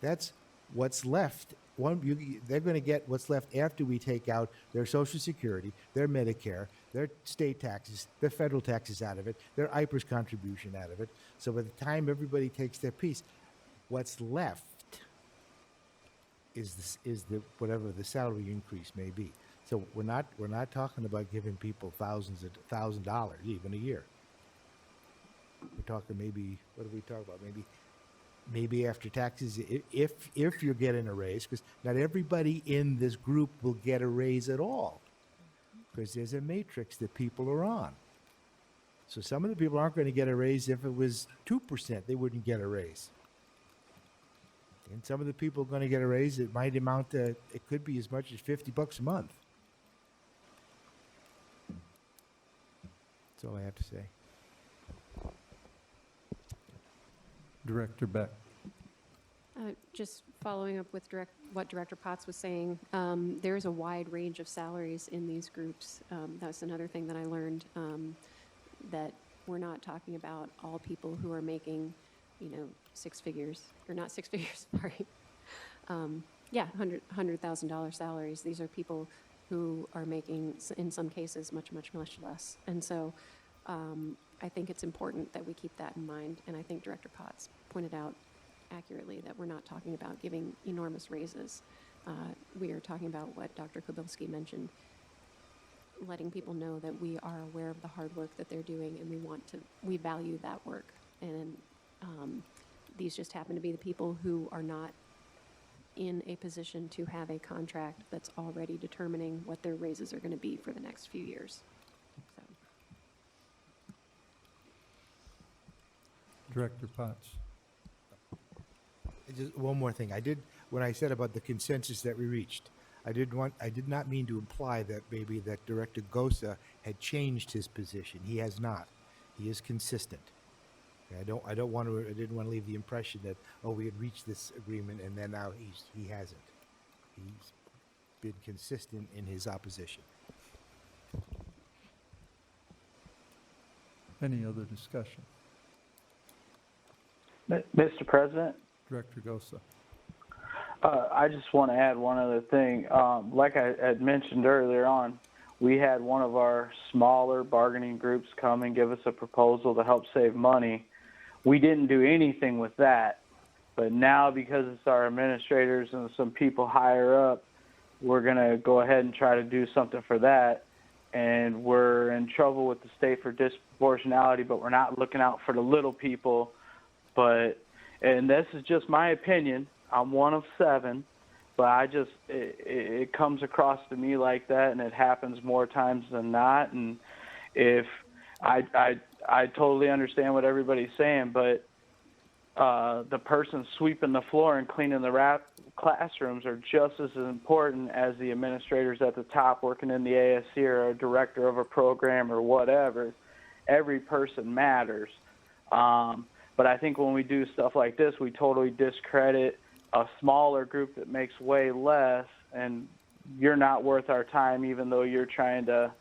That's what's left. They're going to get what's left after we take out their Social Security, their Medicare, their state taxes, their federal taxes out of it, their IPERS contribution out of it. So by the time everybody takes their piece, what's left is the whatever the salary increase may be. So we're not talking about giving people $1,000 even a year. We're talking maybe, what do we talk about? Maybe after taxes, if you're getting a raise, because not everybody in this group will get a raise at all, because there's a matrix that people are on. So some of the people aren't going to get a raise. If it was 2%, they wouldn't get a raise. And some of the people are going to get a raise. It might amount to, it could be as much as $50 a month. That's all I have to say. Director Beck. Just following up with what Director Potts was saying, there's a wide range of salaries in these groups. That's another thing that I learned, that we're not talking about all people who are making, six figures, or not six figures, sorry. $100,000 salaries. These are people who are making, in some cases, much, much, much less. And so I think it's important that we keep that in mind. And I think Director Potts pointed out accurately that we're not talking about giving enormous raises. We are talking about what Dr. Kobilski mentioned, letting people know that we are aware of the hard work that they're doing, and we value that work. And these just happen to be the people who are not in a position to have a contract that's already determining what their raises are going to be for the next few years. So. Director Potts. Just one more thing. When I said about the consensus that we reached, I did not mean to imply that maybe that Director Gosa had changed his position. He has not. He is consistent. I didn't want to leave the impression that, we had reached this agreement and then now he hasn't. He's been consistent in his opposition. Any other discussion? Mr. President? Director Gosa. I just want to add one other thing. Like I had mentioned earlier on, we had one of our smaller bargaining groups come and give us a proposal to help save money. We didn't do anything with that, but now because it's our administrators and some people higher up, we're going to go ahead and try to do something for that. And we're in trouble with the state for disproportionality, but we're not looking out for the little people. And this is just my opinion. I'm one of 7, but it comes across to me like that, and it happens more times than not. And if I totally understand what everybody's saying, but the person sweeping the floor and cleaning the classrooms are just as important as the administrators at the top working in the ASC or a director of a program or whatever. Every person matters. But I think when we do stuff like this, we totally discredit a smaller group that makes way less, and you're not worth our time even though you're trying to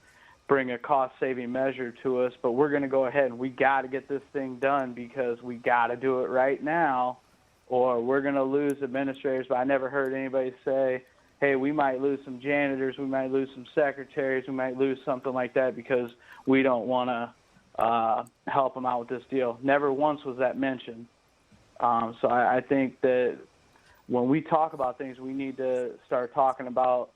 bring a cost-saving measure to us. But we're going to go ahead and we got to get this thing done because we got to do it right now or we're going to lose administrators. But I never heard anybody say, hey, we might lose some janitors, we might lose some secretaries, we might lose something like that because we don't want to help them out with this deal. Never once was that mentioned. So I think that when we talk about things, we need to start talking about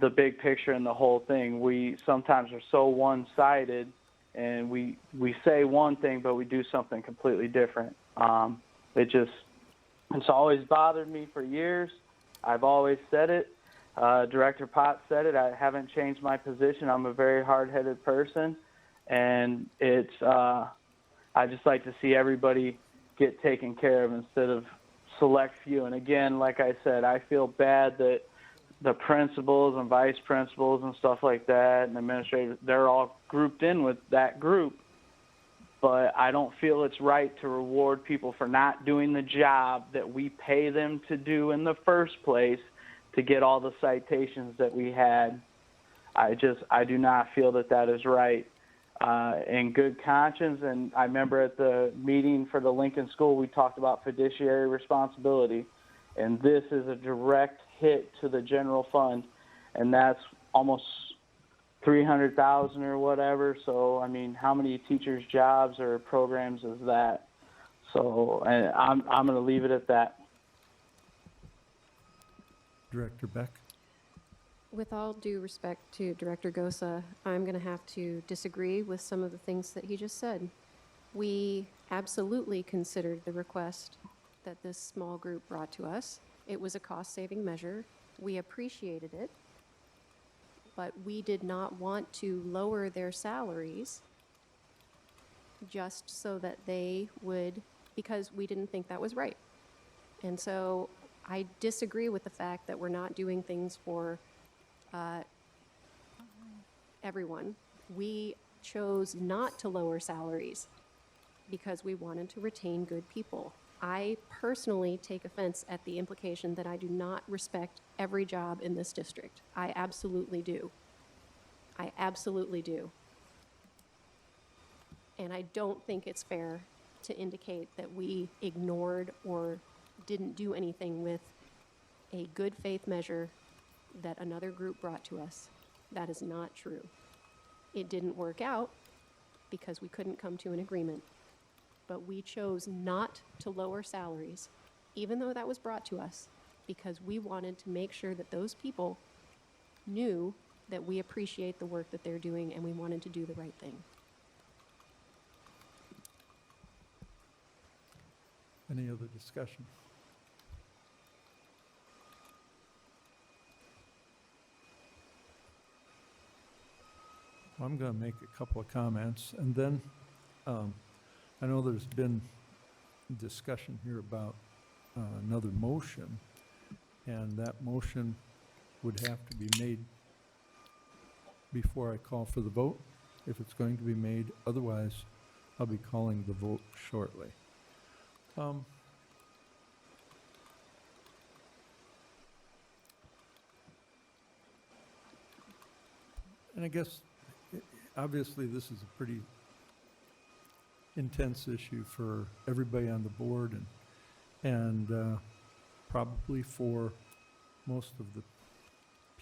the big picture and the whole thing. We sometimes are so one-sided, and we say one thing, but we do something completely different. It's always bothered me for years. I've always said it. Director Potts said it. I haven't changed my position. I'm a very hard-headed person, and I just like to see everybody get taken care of instead of select few. And again, like I said, I feel bad that the principals and vice principals and stuff like that and administrators, they're all grouped in with that group. But I don't feel it's right to reward people for not doing the job that we pay them to do in the first place to get all the citations that we had. I do not feel that that is right. In good conscience, and I remember at the meeting for the Lincoln School, we talked about fiduciary responsibility, and this is a direct hit to the general fund, and that's almost 300,000 or whatever. So, I mean, how many teachers' jobs or programs is that? So, and I'm going to leave it at that. Director Beck? With all due respect to Director Gosa, I'm going to have to disagree with some of the things that he just said. We absolutely considered the request that this small group brought to us. It was a cost-saving measure. We appreciated it, but we did not want to lower their salaries just so that they would, because we didn't think that was right. And so I disagree with the fact that we're not doing things for everyone. We chose not to lower salaries because we wanted to retain good people. I personally take offense at the implication that I do not respect every job in this district. I absolutely do. I absolutely do. And I don't think it's fair to indicate that we ignored or didn't do anything with a good faith measure that another group brought to us. That is not true. It didn't work out because we couldn't come to an agreement. But we chose not to lower salaries, even though that was brought to us, because we wanted to make sure that those people knew that we appreciate the work that they're doing and we wanted to do the right thing. Any other discussion? I'm going to make a couple of comments, and then I know there's been discussion here about another motion, and that motion would have to be made before I call for the vote, if it's going to be made. Otherwise, I'll be calling the vote shortly. And I guess, obviously, this is a pretty intense issue for everybody on the board and probably for most of the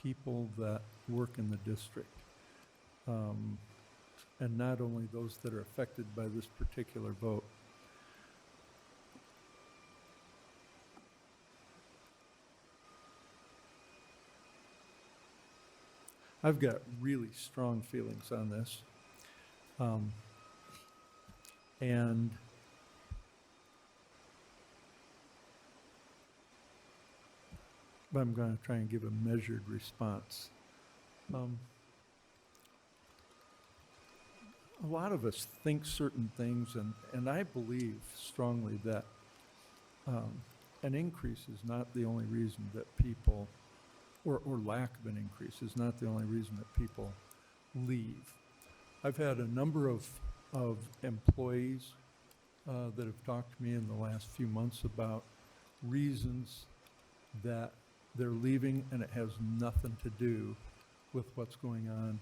people that work in the district. And not only those that are affected by this particular vote. I've got really strong feelings on this. And but I'm going to try and give a measured response. A lot of us think certain things, and I believe strongly that an increase is not the only reason that people, or lack of an increase is not the only reason that people leave. I've had a number of employees that have talked to me in the last few months about reasons that they're leaving, and it has nothing to do with what's going on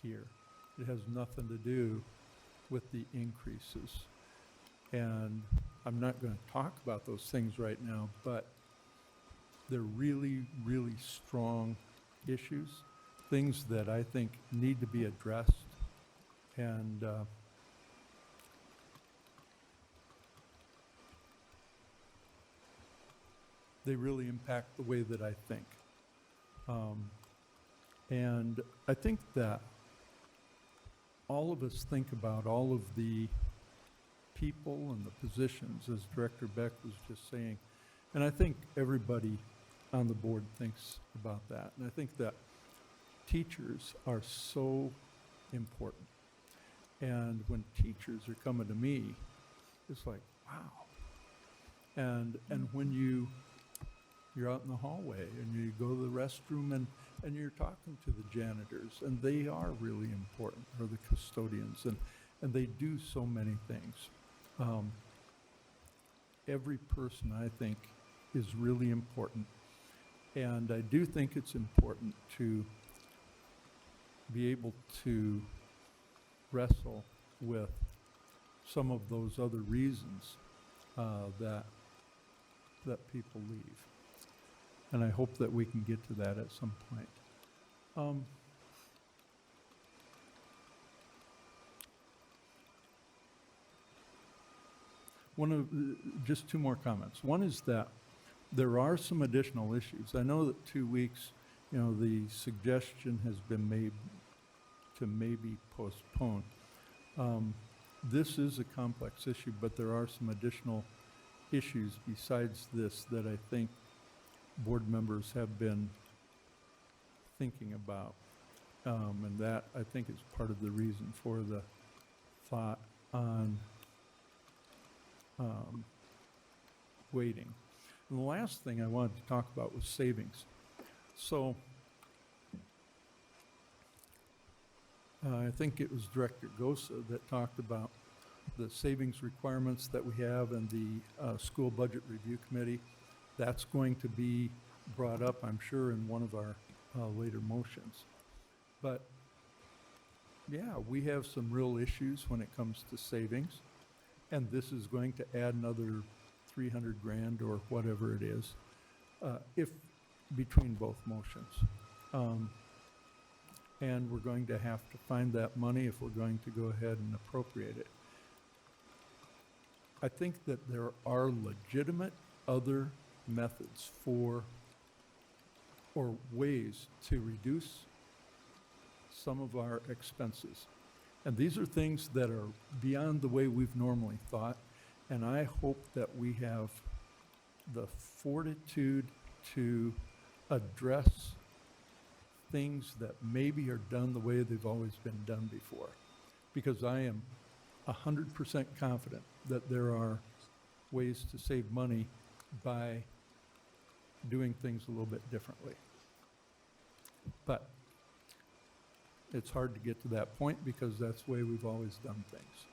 here. It has nothing to do with the increases. And I'm not going to talk about those things right now, but they're really, really strong issues, things that I think need to be addressed. And they really impact the way that I think. And I think that all of us think about all of the people and the positions, as Director Beck was just saying. And I think everybody on the board thinks about that. And I think that teachers are so important. And when teachers are coming to me, it's like, wow. And when you're out in the hallway and you go to the restroom and you're talking to the janitors, and they are really important, or the custodians, and they do so many things. Every person, I think, is really important. And I do think it's important to be able to wrestle with some of those other reasons that people leave. And I hope that we can get to that at some point. Just two more comments. One is that there are some additional issues. I know that 2 weeks, the suggestion has been made to maybe postpone. This is a complex issue, but there are some additional issues besides this that I think board members have been thinking about. And that, I think, is part of the reason for the thought on waiting. And the last thing I wanted to talk about was savings. So I think it was Director Gosa that talked about the savings requirements that we have in the School Budget Review Committee. That's going to be brought up, I'm sure, in one of our later motions. But yeah, we have some real issues when it comes to savings, and this is going to add another 300 grand or whatever it is, if between both motions. And we're going to have to find that money if we're going to go ahead and appropriate it. I think that there are legitimate other methods for, or ways to reduce some of our expenses. And these are things that are beyond the way we've normally thought. And I hope that we have the fortitude to address things that maybe are done the way they've always been done before. Because I am 100% confident that there are ways to save money by doing things a little bit differently. But it's hard to get to that point because that's the way we've always done things.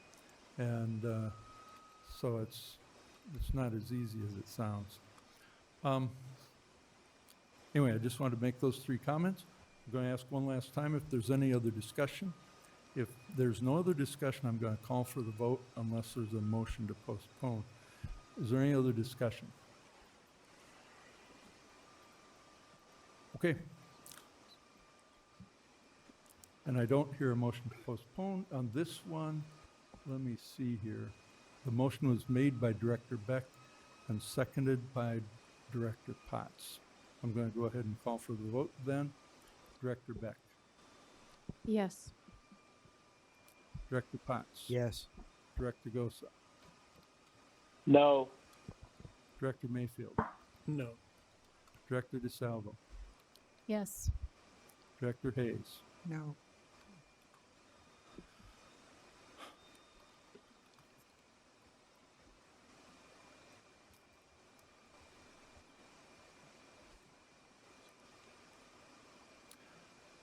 And so it's not as easy as it sounds. Anyway, I just wanted to make those three comments. I'm going to ask one last time if there's any other discussion. If there's no other discussion, I'm going to call for the vote unless there's a motion to postpone. Is there any other discussion? Okay. And I don't hear a motion to postpone. On this one, let me see here. The motion was made by Director Beck and seconded by Director Potts. I'm going to go ahead and call for the vote then. Director Beck. Yes. Director Potts. Yes. Director Gosa. No. Director Mayfield. No. Director DeSalvo. Yes. Director Hayes. No.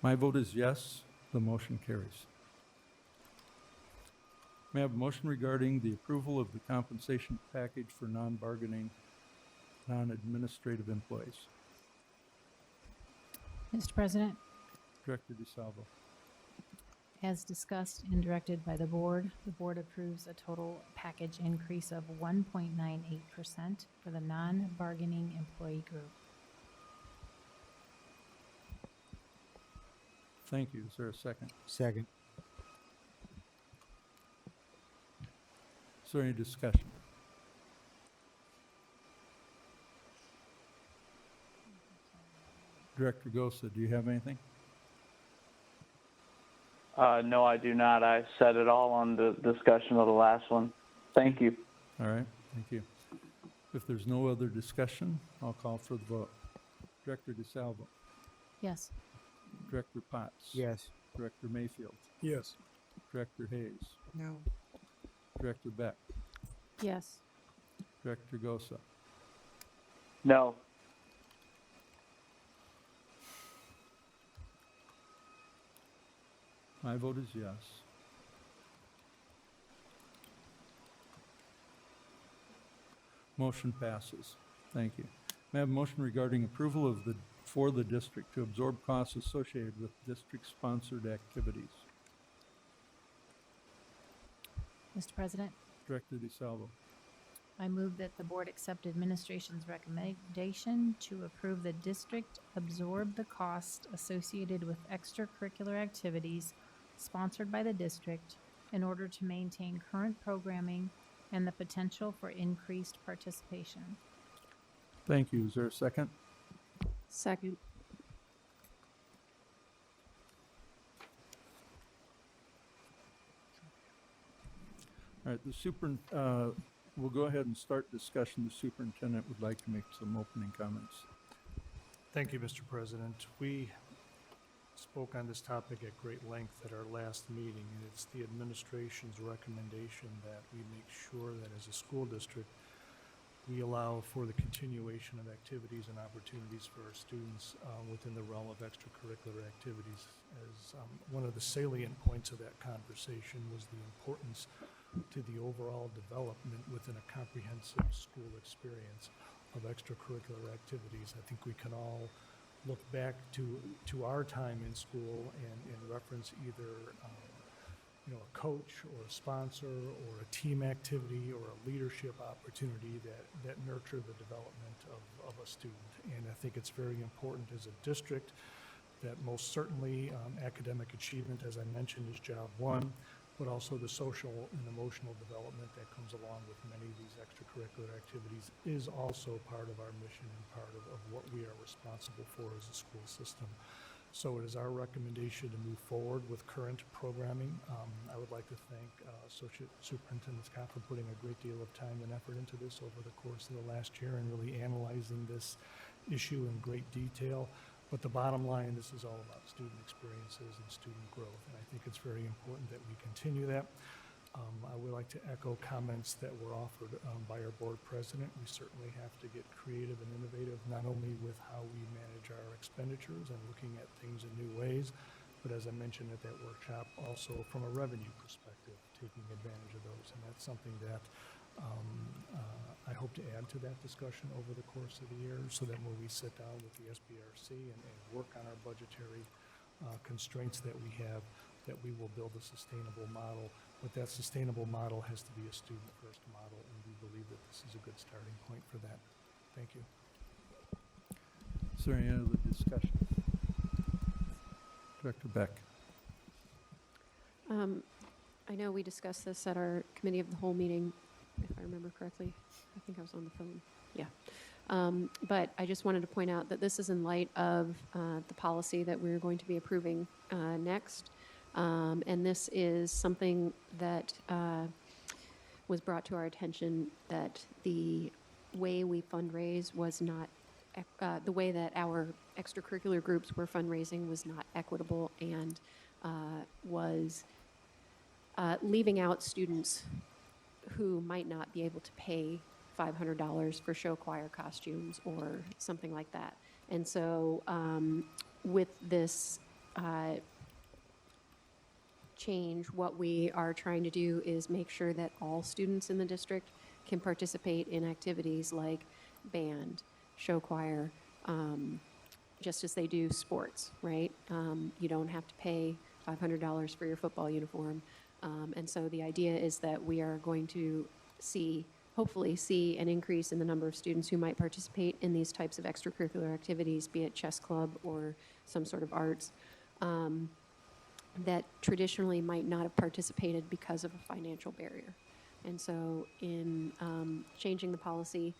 My vote is yes. The motion carries. May I have a motion regarding the approval of the compensation package for non-bargaining, non-administrative employees? Mr. President, Director DeSalvo. as discussed and directed by the board approves a total package increase of 1.98% for the non-bargaining employee group. Thank you. Is there a second? Second. Is there any discussion? Director Gosa, do you have anything? No, I do not. I said it all on the discussion of the last one. Thank you. All right, thank you. If there's no other discussion, I'll call for the vote. Director DeSalvo, Yes. Director Potts. Yes. Director Mayfield, Yes. Director Hayes, No. Director Beck, Yes. Director Gosa. No. My vote is yes. Motion passes. Thank you. May I have a motion regarding approval of for the district to absorb costs associated with district-sponsored activities? Mr. President, Director DeSalvo. I move that the board accept administration's recommendation to approve the district absorb the cost associated with extracurricular activities sponsored by the district in order to maintain current programming and the potential for increased participation. Thank you. Is there a second? Second. All right, we'll go ahead and start discussion. The superintendent would like to make some opening comments. Thank you, Mr. President. We spoke on this topic at great length at our last meeting, and it's the administration's recommendation that we make sure that as a school district, we allow for the continuation of activities and opportunities for our students within the realm of extracurricular activities. As one of the salient points of that conversation was the importance to the overall development within a comprehensive school experience of extracurricular activities. I think we can all look back to our time in school and reference either a coach or a sponsor or a team activity or a leadership opportunity that nurture the development of a student. And I think it's very important as a district that most certainly academic achievement, as I mentioned, is job one, but also the social and emotional development that comes along with many of these extracurricular activities is also part of our mission and part of what we are responsible for as a school system. So it is our recommendation to move forward with current programming. I would like to thank Associate Superintendent Scott for putting a great deal of time and effort into this over the course of the last year and really analyzing this issue in great detail. But the bottom line, this is all about student experiences and student growth, and I think it's very important that we continue that. I would like to echo comments that were offered by our board president. We certainly have to get creative and innovative, not only with how we manage our expenditures and looking at things in new ways, but as I mentioned at that workshop, also from a revenue perspective, taking advantage of those. And that's something that I hope to add to that discussion over the course of the year, so that when we sit down with the SBRC and work on our budgetary constraints that we have, that we will build a sustainable model. But that sustainable model has to be a student-first model, and we believe that this is a good starting point for that. Thank you. Is there any other discussion? Director Beck. I know we discussed this at our committee of the whole meeting, if I remember correctly. I think I was on the phone. Yeah. But I just wanted to point out that this is in light of the policy that we're going to be approving next. And this is something that was brought to our attention, that the way we fundraise was not, the way that our extracurricular groups were fundraising was not equitable, and was leaving out students who might not be able to pay $500 for show choir costumes or something like that. And so with this change, what we are trying to do is make sure that all students in the district can participate in activities like band, show choir, just as they do sports, right? You don't have to pay $500 for your football uniform. And so the idea is that we are going to hopefully see an increase in the number of students who might participate in these types of extracurricular activities, be it chess club or some sort of arts, that traditionally might not have participated because of a financial barrier. And so in changing the policy,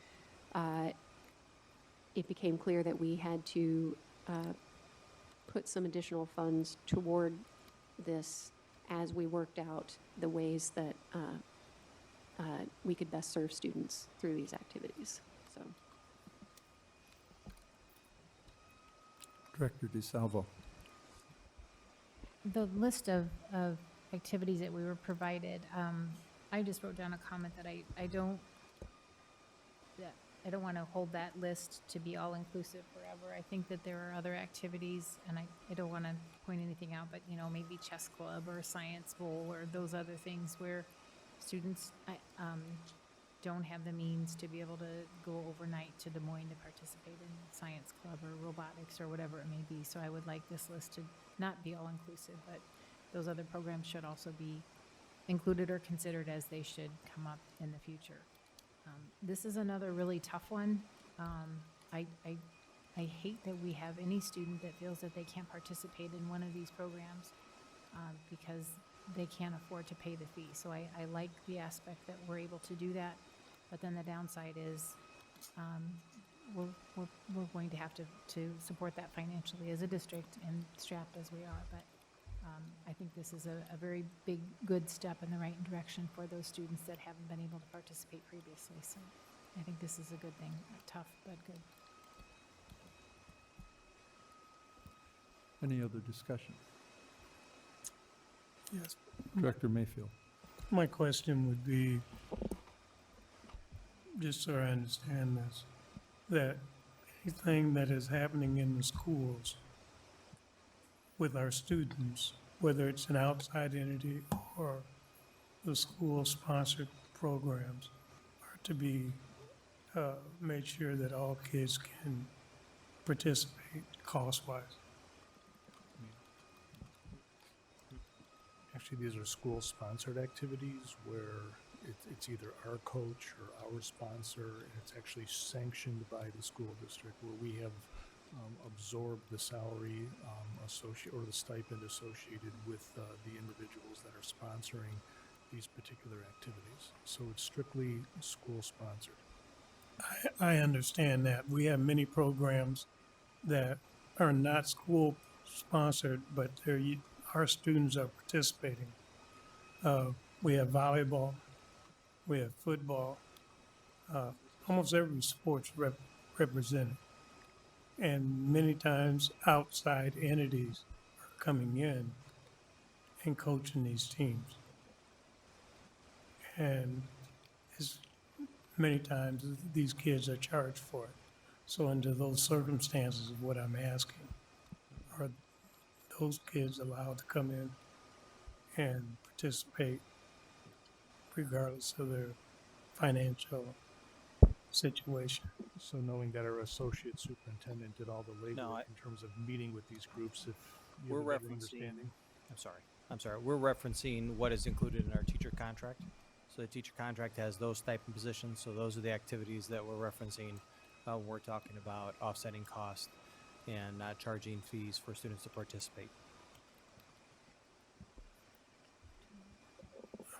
it became clear that we had to put some additional funds toward this as we worked out the ways that we could best serve students through these activities. So, Director DeSalvo. The list of activities that we were provided, I just wrote down a comment that I don't want to hold that list to be all-inclusive forever. I think that there are other activities, and I don't want to point anything out, but, you know, maybe chess club or science bowl or those other things where students don't have the means to be able to go overnight to Des Moines to participate in science club or robotics or whatever it may be. So I would like this list to not be all-inclusive, but those other programs should also be included or considered as they should come up in the future. This is another really tough one. I hate that we have any student that feels that they can't participate in one of these programs because they can't afford to pay the fee. So I like the aspect that we're able to do that, but then the downside is we're going to have to support that financially as a district and strapped as we are. But I think this is a very big, good step in the right direction for those students that haven't been able to participate previously. So I think this is a good thing, tough, but good. Any other discussion? Yes. Director Mayfield. My question would be, just so I understand this, that anything that is happening in the schools with our students, whether it's an outside entity or the school-sponsored programs, are to be made sure that all kids can participate cost-wise. Actually, these are school-sponsored activities where it's either our coach or our sponsor, and it's actually sanctioned by the school district, where we have absorbed the salary or the stipend associated with the individuals that are sponsoring these particular activities. So it's strictly school-sponsored. I understand that. We have many programs that are not school-sponsored, but our students are participating. We have volleyball, we have football, almost every sport's represented. And many times outside entities are coming in and coaching these teams. And many times these kids are charged for it. So under those circumstances of what I'm asking, are those kids allowed to come in and participate regardless of their financial situation? So knowing that our associate superintendent did all the labor No, in terms of meeting with these groups, if you We're have a better referencing, understanding. I'm sorry, we're referencing what is included in our teacher contract. So the teacher contract has those stipend positions, so those are the activities that we're referencing. When we're talking about offsetting costs and not charging fees for students to participate.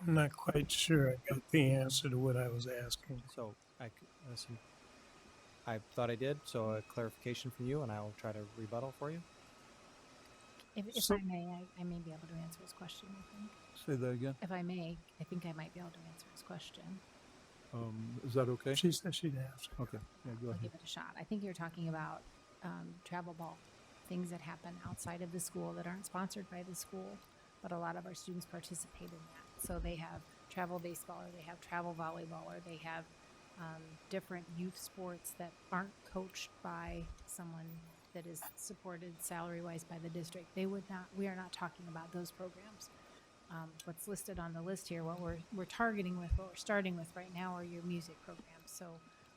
I'm not quite sure I got the answer to what I was asking. So listen, I thought I did, so a clarification from you, and I'll try to rebuttal for you. If So- I may, I may be able to answer his question, I think. Say that again. If I may, I think I might be able to answer his question. Is that okay? She said she'd ask. Okay, yeah, go I'll ahead. give it a shot. I think you're talking about travel ball, things that happen outside of the school that aren't sponsored by the school, but a lot of our students participate in that. So they have travel baseball, or they have travel volleyball, or they have different youth sports that aren't coached by someone that is supported salary-wise by the district. We are not talking about those programs. What's listed on the list here, what we're targeting with, what we're starting with right now are your music programs. So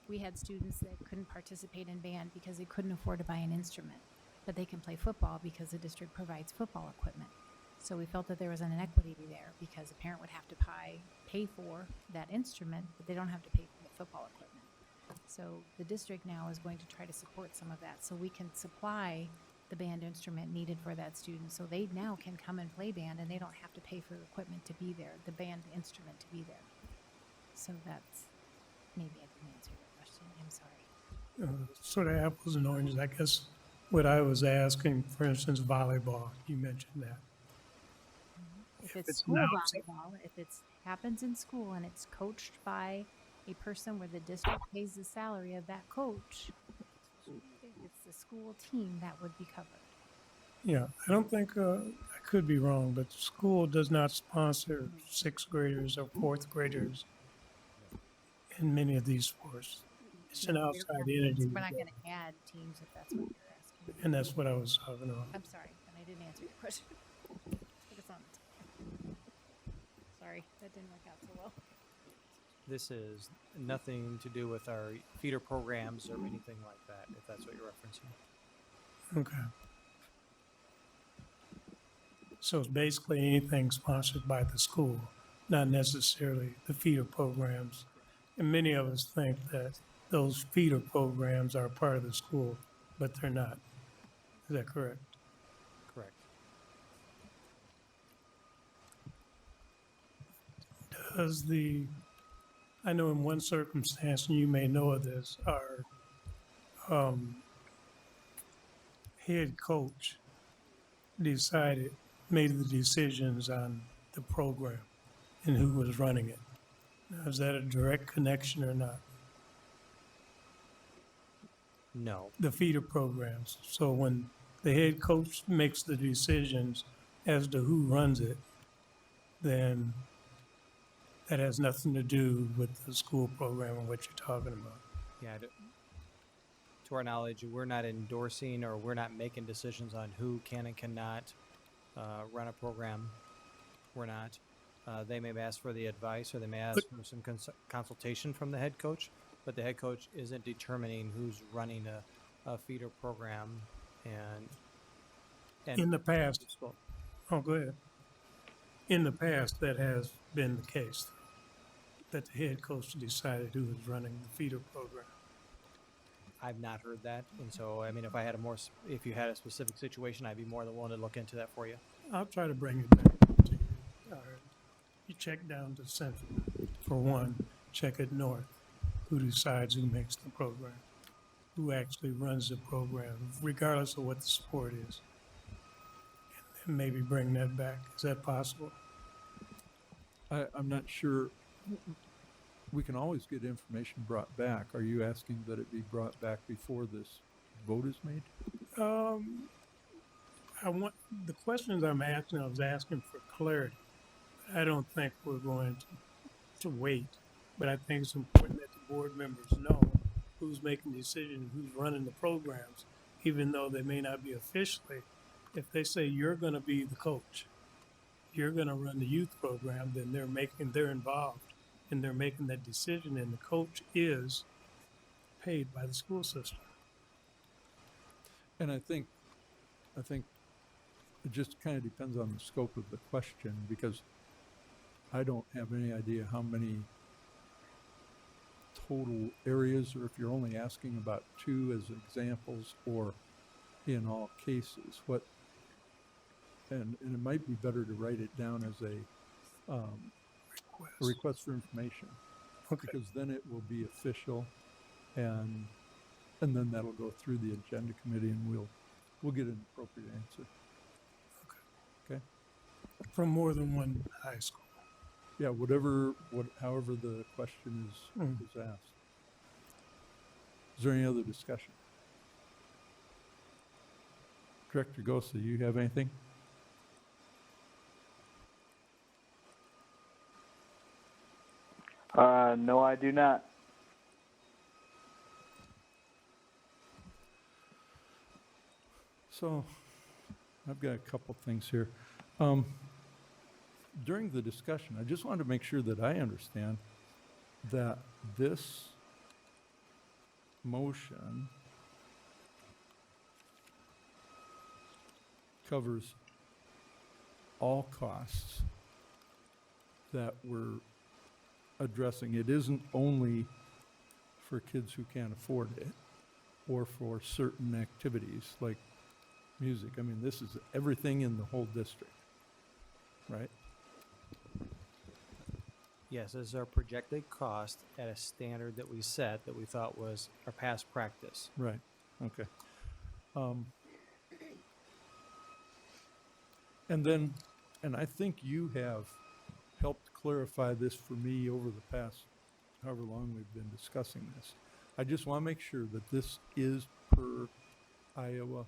we had students that couldn't participate in band because they couldn't afford to buy an instrument, but they can play football because the district provides football equipment. So we felt that there was an inequity there because a parent would have to pay for that instrument, but they don't have to pay for the football equipment. So the district now is going to try to support some of that, so we can supply the band instrument needed for that student. So they now can come and play band, and they don't have to pay for the equipment to be there, the band instrument to be there. So that's, maybe I didn't answer your question, I'm sorry. Sort of apples and oranges. I guess what I was asking, for instance, volleyball, you mentioned that. If it's it's school now- volleyball, if it happens in school and it's coached by a person where the district pays the salary of that coach, it's the school team, that would be covered. Yeah, I don't think, I could be wrong, but the school does not sponsor sixth graders or fourth graders in many of these sports. It's an outside entity, We're not gonna add teams if that's what you're asking. and that's what I was talking about. I'm sorry, and I didn't answer your question. Focus on it. Sorry, that didn't work out so well. This is nothing to do with our feeder programs or anything like that, if that's what you're referencing. Okay. So it's basically anything sponsored by the school, not necessarily the feeder programs. And many of us think that those feeder programs are part of the school, but they're not. Is that correct? Correct. Does the, I know in one circumstance, and you may know of this, our head coach made the decisions on the program and who was running it. Now, is that a direct connection or not? No. The feeder programs. So when the head coach makes the decisions as to who runs it, then that has nothing to do with the school program and what you're talking about. Yeah, to our knowledge, we're not endorsing or we're not making decisions on who can and cannot run a program. We're not. They may ask for the advice or they may ask for some consultation from the head coach, but the head coach isn't determining who's running a feeder program and In the past, oh, go ahead. In the past, that has been the case, that the head coach decided who was running the feeder program. I've not heard that, and so I mean, if I had if you had a specific situation, I'd be more than willing to look into that for you. I'll try to bring it back to you. All right. You check down to Central. For one, check at North. Who decides who makes the program? Who actually runs the program, regardless of what the sport is? And maybe bring that back. Is that possible? I'm not sure. We can always get information brought back. Are you asking that it be brought back before this vote is made? The questions I'm asking, I was asking for clarity. I don't think we're going to wait, but I think it's important that the board members know who's making decisions, who's running the programs, even though they may not be officially. If they say you're going to be the coach, you're going to run the youth program, then they're involved and they're making that decision, and the coach is paid by the school system. And I think it just kind of depends on the scope of the question, because I don't have any idea how many total areas, or if you're only asking about two as examples, or in all cases, and it might be better to write it down as a request for information. Okay. Because then it will be official, and then that'll go through the agenda committee, and we'll get an appropriate answer. Okay? From more than one high school. Yeah, however the question is asked. Is there any other discussion? Director Gosa, you have anything? No, I do not. So, I've got a couple things here. During the discussion, I just wanted to make sure that I understand that this motion covers all costs that we're addressing. It isn't only for kids who can't afford it or for certain activities like music. I mean, this is everything in the whole district, right? Yes, this is our projected cost at a standard that we set that we thought was our past practice. Right, okay. And I think you have helped clarify this for me over the past however long we've been discussing this. I just want to make sure that this is per Iowa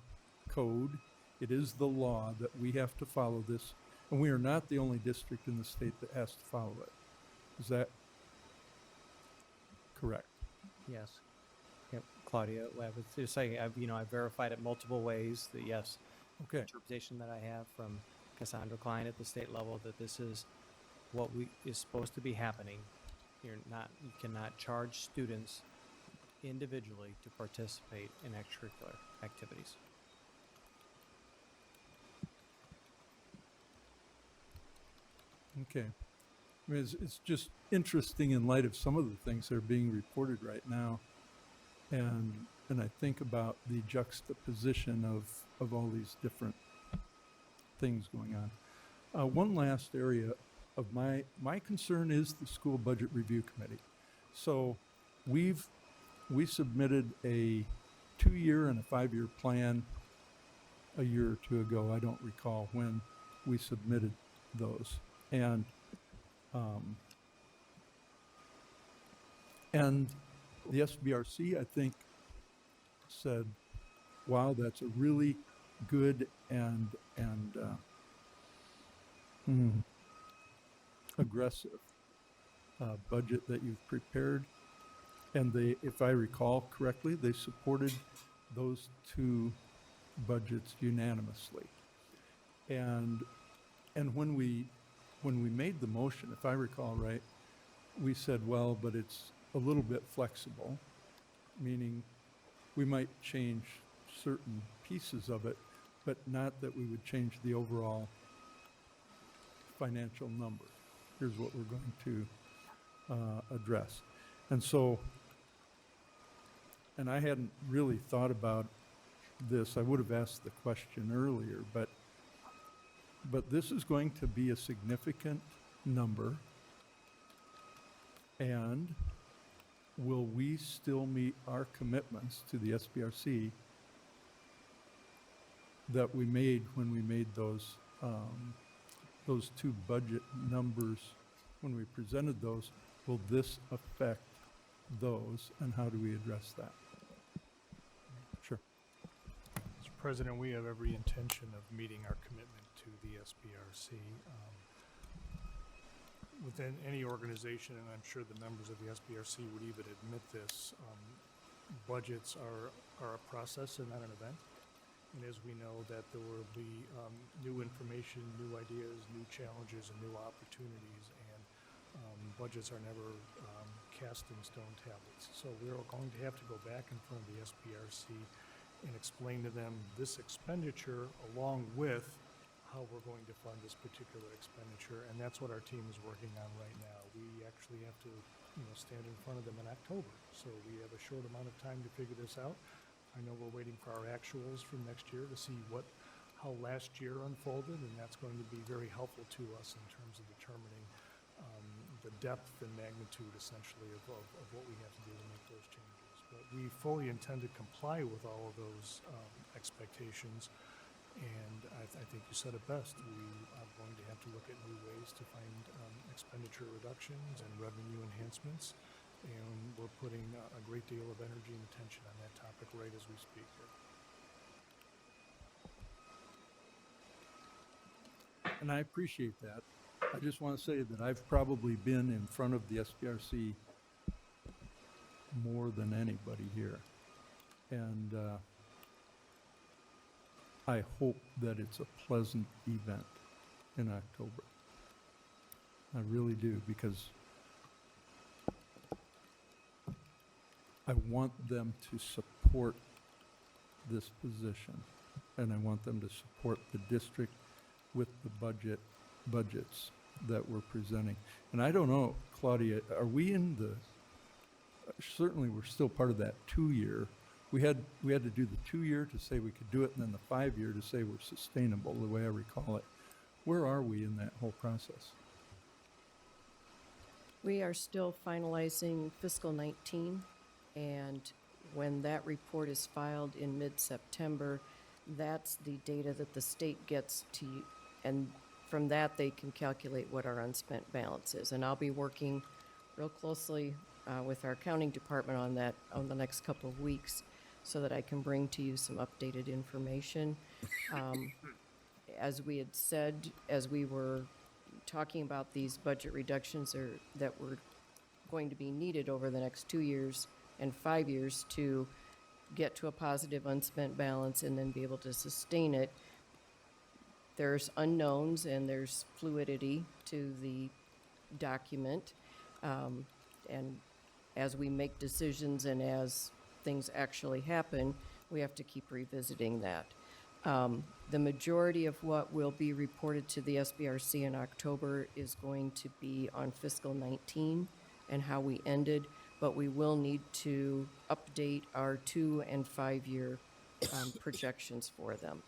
code. It is the law that we have to follow this, and we are not the only district in the state that has to follow it. Is that correct? Yes. Yep, Claudia, I was just saying, I verified it multiple ways that yes, Okay. interpretation that I have from Cassandra Klein at the state level, that this is what is supposed to be happening. You cannot charge students individually to participate in extracurricular activities. Okay. I mean, it's just interesting in light of some of the things that are being reported right now. And I think about the juxtaposition of all these different things going on. One last area of my concern is the School Budget Review Committee. So we submitted a 2-year and a 5-year plan a year or two ago. I don't recall when we submitted those. And the SBRC, I think, said, wow, that's a really good and aggressive budget that you've prepared. And they, if I recall correctly, they supported those 2 budgets unanimously. And when we made the motion, if I recall right, we said, well, but it's a little bit flexible, meaning we might change certain pieces of it, but not that we would change the overall financial number. Here's what we're going to address. And so, and I hadn't really thought about this. I would have asked the question earlier, but this is going to be a significant number. And will we still meet our commitments to the SBRC that we made when we made those 2 budget numbers, when we presented those? Will this affect those, and how do we address that? Sure. Mr. President, we have every intention of meeting our commitment to the SBRC. Within any organization, and I'm sure the members of the SBRC would even admit this, budgets are a process and not an event. And as we know that there will be new information, new ideas, new challenges, and new opportunities, and budgets are never cast in stone tablets. So we're going to have to go back in front of the SBRC and explain to them this expenditure along with how we're going to fund this particular expenditure, and that's what our team is working on right now. We actually have to, stand in front of them in October, so we have a short amount of time to figure this out. I know we're waiting for our actuals from next year to see how last year unfolded, and that's going to be very helpful to us in terms of determining the depth and magnitude, essentially, of what we have to do to make those changes. But we fully intend to comply with all of those expectations. And I think you said it best. We are going to have to look at new ways to find expenditure reductions and revenue enhancements. And we're putting a great deal of energy and attention on that topic right as we speak here. And I appreciate that. I just want to say that I've probably been in front of the SBRC more than anybody here. And I hope that it's a pleasant event in October. I really do, because I want them to support this position, and I want them to support the district with the budgets that we're presenting. And I don't know, Claudia, are we in the, certainly we're still part of that 2-year. We had to do the 2-year to say we could do it, and then the 5-year to say we're sustainable, the way I recall it. Where are we in that whole process? We are still finalizing fiscal 19, and when that report is filed in mid-September, that's the data that the state gets to, and from that they can calculate what our unspent balance is. And I'll be working real closely with our accounting department on that on the next couple of weeks, so that I can bring to you some updated information. As we had said, as we were talking about these budget reductions that were going to be needed over the next 2 years and 5 years to get to a positive unspent balance and then be able to sustain it, there's unknowns and there's fluidity to the document. And as we make decisions and as things actually happen, we have to keep revisiting that. The majority of what will be reported to the SBRC in October is going to be on fiscal 19 and how we ended, but we will need to update our 2 and 5 year projections for them.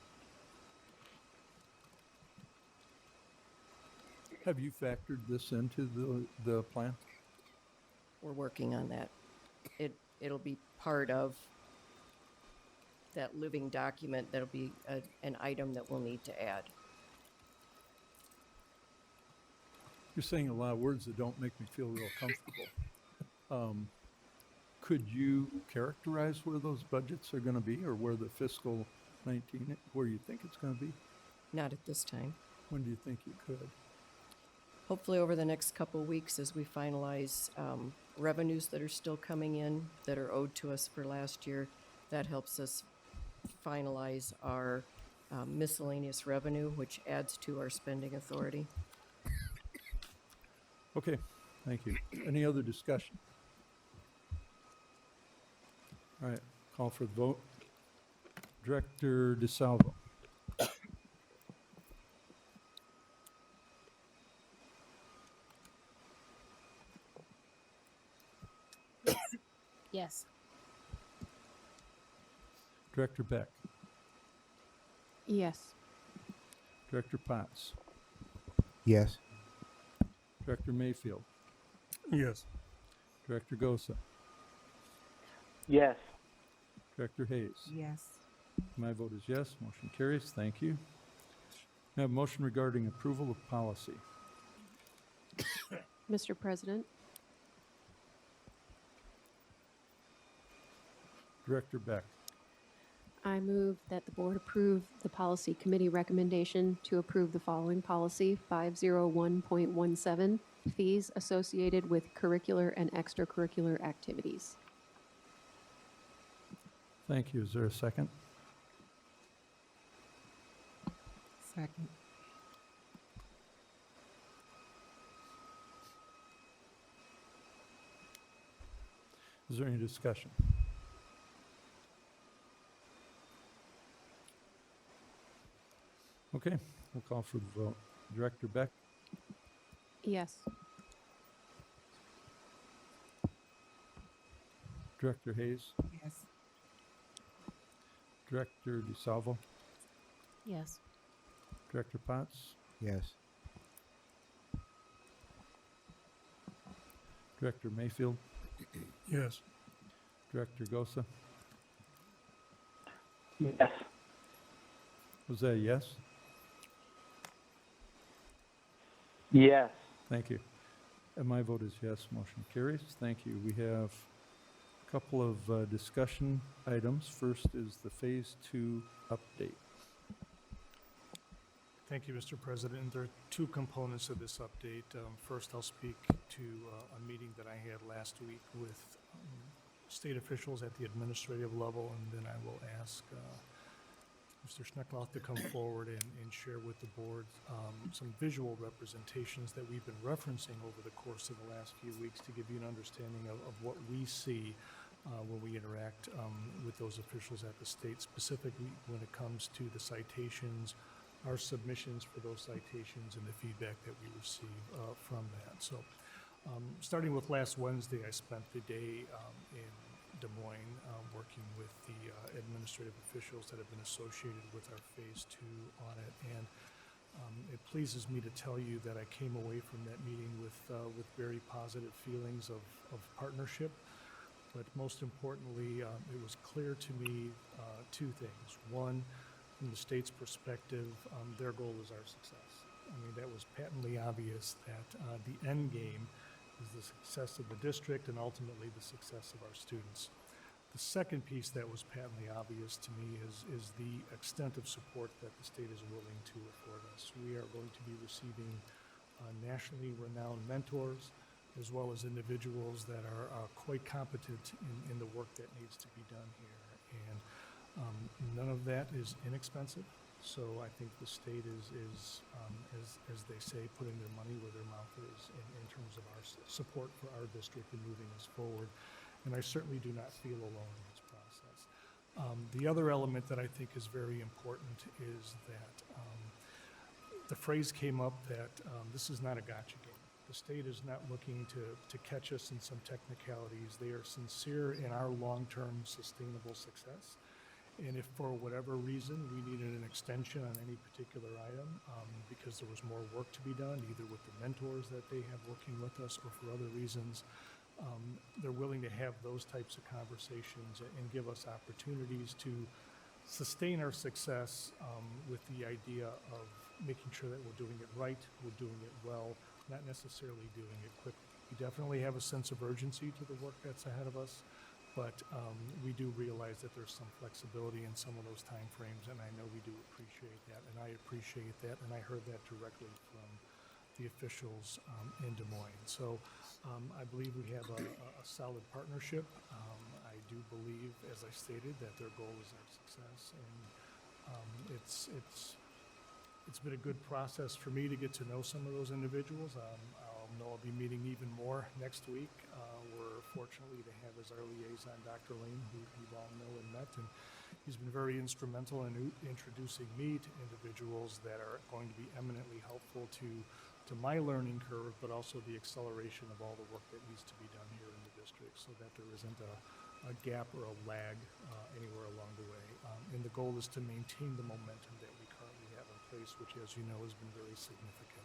Have you factored this into the plan? We're working on that. It'll be part of that living document. That'll be an item that we'll need to add. You're saying a lot of words that don't make me feel real comfortable. Could you characterize where those budgets are going to be, or where the fiscal 19, where you think it's going to be? Not at this time. When do you think you could? Hopefully over the next couple weeks as we finalize revenues that are still coming in that are owed to us for last year. That helps us finalize our miscellaneous revenue, which adds to our spending authority. Okay, thank you. Any other discussion? All right, call for the vote. Director DeSalvo. Yes. Director Beck. Yes. Director Potts. Yes. Director Mayfield. Yes. Director Gosa. Yes. Director Hayes. Yes. My vote is yes. Motion carries. Thank you. We have a motion regarding approval of policy. Mr. President, Director Beck. I move that the board approve the policy committee recommendation to approve the following policy, 501.17, fees associated with curricular and extracurricular activities. Thank you. Is there a second? Second. Is there any discussion? Okay, we'll call for the vote. Director Beck. Yes. Director Hayes. Yes. Director DeSalvo. Yes. Director Potts. Yes. Director Mayfield. Yes. Director Gosa. Yes. Was that a yes? Yes. Thank you. And my vote is yes. Motion carries. Thank you. We have a couple of discussion items. First is the Phase 2 update. Thank you, Mr. President. There are two components to this update. First, I'll speak to a meeting that I had last week with state officials at the administrative level, and then I will ask Mr. Schneckloth to come forward and share with the board some visual representations that we've been referencing over the course of the last few weeks to give you an understanding of what we see when we interact with those officials at the state, specifically when it comes to the citations, our submissions for those citations, and the feedback that we receive from that. So starting with last Wednesday, I spent the day in Des Moines working with the administrative officials that have been associated with our Phase 2 audit. And it pleases me to tell you that I came away from that meeting with very positive feelings of partnership. But most importantly, it was clear to me two things. One, from the state's perspective, their goal is our success. I mean, that was patently obvious that the end game is the success of the district and ultimately the success of our students. The second piece that was patently obvious to me is the extent of support that the state is willing to afford us. We are going to be receiving nationally renowned mentors, as well as individuals that are quite competent in the work that needs to be done here. And none of that is inexpensive. So I think the state is as they say, putting their money where their mouth is in terms of our support for our district and moving us forward. And I certainly do not feel alone in this process. The other element that I think is very important is that the phrase came up that this is not a gotcha game. The state is not looking to catch us in some technicalities. They are sincere in our long-term sustainable success. And if for whatever reason we needed an extension on any particular item because there was more work to be done, either with the mentors that they have working with us or for other reasons, they're willing to have those types of conversations and give us opportunities to sustain our success with the idea of making sure that we're doing it right, we're doing it well, not necessarily doing it quickly. We definitely have a sense of urgency to the work that's ahead of us, but we do realize that there's some flexibility in some of those timeframes, and I know we do appreciate that, and I appreciate that, and I heard that directly from the officials in Des Moines. So I believe we have a solid partnership. I do believe, as I stated, that their goal is our success, and it's been a good process for me to get to know some of those individuals. I'll know I'll be meeting even more next week. We're fortunately to have as our liaison Dr. Lane, who we've all know and met, and he's been very instrumental in introducing me to individuals that are going to be eminently helpful to my learning curve, but also the acceleration of all the work that needs to be done here in the district so that there isn't a gap or a lag anywhere along the way. And the goal is to maintain the momentum that we currently have in place, which, as you know, has been very significant.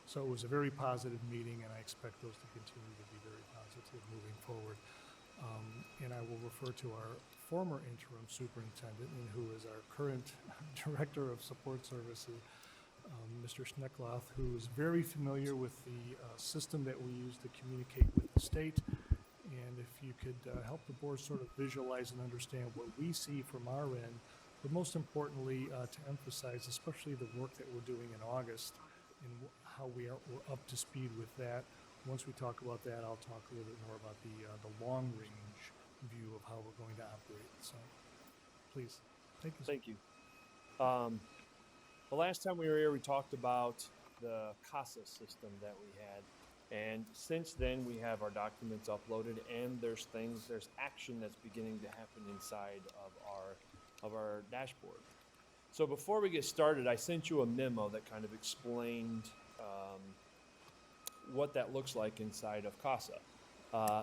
So it was a very positive meeting, and I expect those to continue to be very positive moving forward. And I will refer to our former interim superintendent, and who is our current director of support services, Mr. Schneckloth, who is very familiar with the system that we use to communicate with the state. And if you could help the board sort of visualize and understand what we see from our end, but most importantly, to emphasize especially the work that we're doing in August and how we're up to speed with that. Once we talk about that, I'll talk a little bit more about the long-range view of how we're going to operate. So, please, thank you. Thank you. The last time we were here, we talked about the CASA system that we had. And since then, we have our documents uploaded, and there's action that's beginning to happen inside of our dashboard. So before we get started, I sent you a memo that kind of explained what that looks like inside of CASA.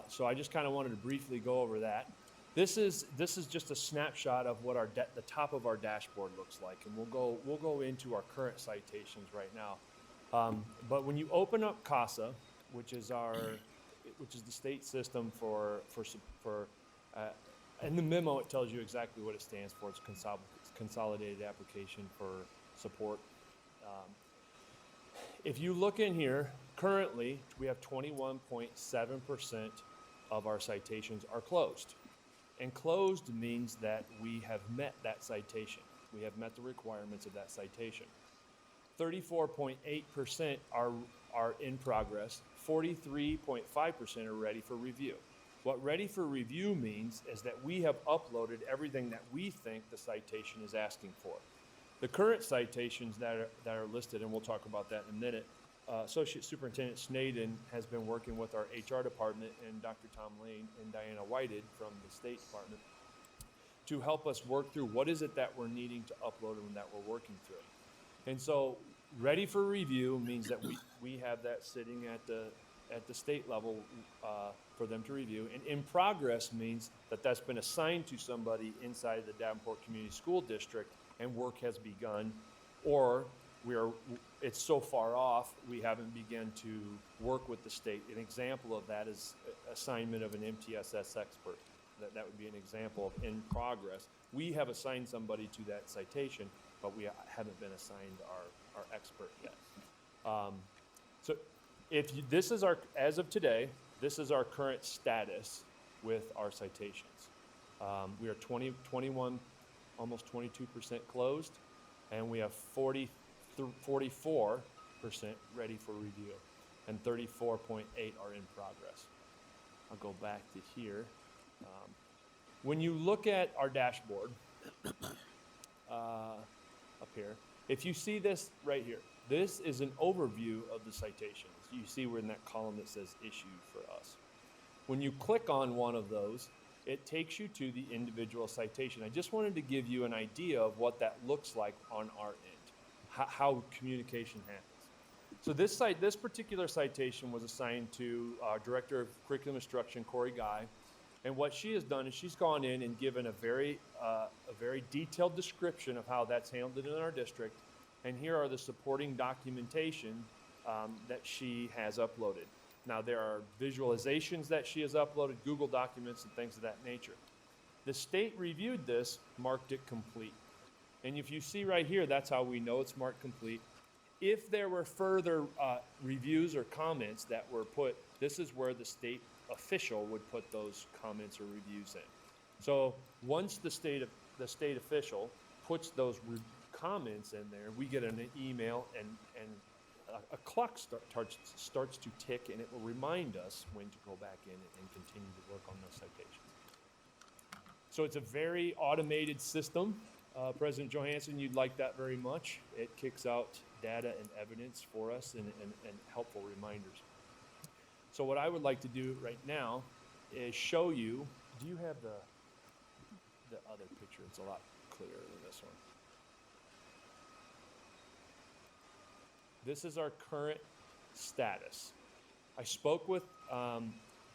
So I just kind of wanted to briefly go over that. This is just a snapshot of what the top of our dashboard looks like, and we'll go into our current citations right now. But when you open up CASA, which is the state system for in the memo it tells you exactly what it stands for. It's Consolidated Application for Support. If you look in here, currently we have 21.7% of our citations are closed. And closed means that we have met that citation. We have met the requirements of that citation. 34.8% are in progress. 43.5% are ready for review. What ready for review means is that we have uploaded everything that we think the citation is asking for. The current citations that are listed, and we'll talk about that in a minute, Associate Superintendent Snaden has been working with our HR department and Dr. Tom Lane and Diana Whited from the State Department to help us work through what is it that we're needing to upload and that we're working through. And so ready for review means that we have that sitting at the state level for them to review. And in progress means that that's been assigned to somebody inside the Davenport Community School District and work has begun, or it's so far off we haven't begun to work with the state. An example of that is assignment of an MTSS expert. That would be an example of in progress. We have assigned somebody to that citation, but we haven't been assigned our expert yet. So this is as of today, this is our current status with our citations. We are 21, almost 22% closed, and we have 44% ready for review, and 34.8 are in progress. I'll go back to here. When you look at our dashboard up here, if you see this right here, this is an overview of the citations. You see we're in that column that says issued for us. When you click on one of those, it takes you to the individual citation. I just wanted to give you an idea of what that looks like on our end, how communication happens. So this particular citation was assigned to our Director of Curriculum Instruction, Corey Guy, and what she has done is she's gone in and given a very detailed description of how that's handled in our district, and here are the supporting documentation that she has uploaded. Now, there are visualizations that she has uploaded, Google documents and things of that nature. The state reviewed this, marked it complete. And if you see right here, that's how we know it's marked complete. If there were further reviews or comments that were put, this is where the state official would put those comments or reviews in. So once the state official puts those comments in there, we get an email and a clock starts to tick, and it will remind us when to go back in and continue to work on those citations. So it's a very automated system. President Johansson, you'd like that very much. It kicks out data and evidence for us and helpful reminders. So what I would like to do right now is show you, do you have the other picture? It's a lot clearer than this one. This is our current status. I spoke with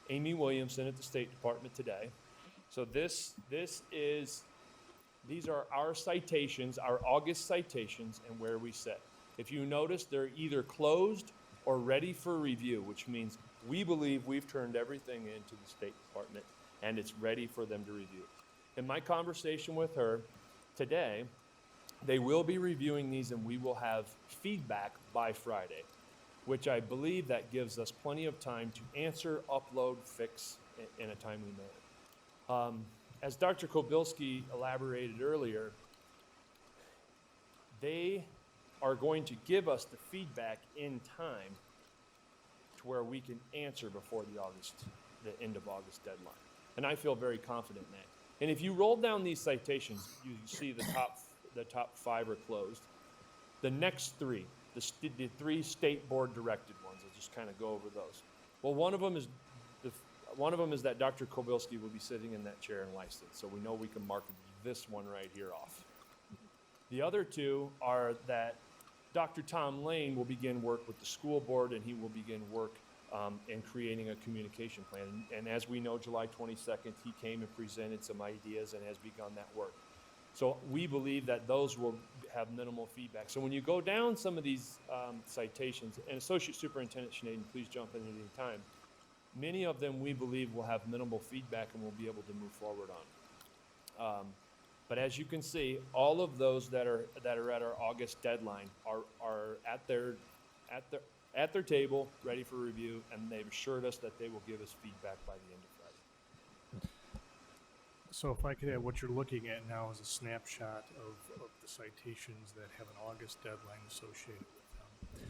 Amy Williamson at the State Department today. So these are our citations, our August citations, and where we sit. If you notice, they're either closed or ready for review, which means we believe we've turned everything into the State Department and it's ready for them to review. In my conversation with her today, they will be reviewing these and we will have feedback by Friday, which I believe that gives us plenty of time to answer, upload, fix in a timely manner. As Dr. Kobilski elaborated earlier, they are going to give us the feedback in time to where we can answer before the end of August deadline. And I feel very confident in that. And if you roll down these citations, you see the top 5 are closed. The next 3, the 3 state board directed ones, I'll just kind of go over those. Well, one of them is that Dr. Kobilski will be sitting in that chair in Leiston, so we know we can mark this one right here off. The other 2 are that Dr. Tom Lane will begin work with the school board, and he will begin work in creating a communication plan. And as we know, July 22nd, he came and presented some ideas and has begun that work. So we believe that those will have minimal feedback. So when you go down some of these citations, and Associate Superintendent Schnaden, please jump in at any time, many of them we believe will have minimal feedback and we'll be able to move forward on. But as you can see, all of those that are at our August deadline are at their table, ready for review, and they've assured us that they will give us feedback by the end of Friday. So if I could add, what you're looking at now is a snapshot of the citations that have an August deadline associated with them.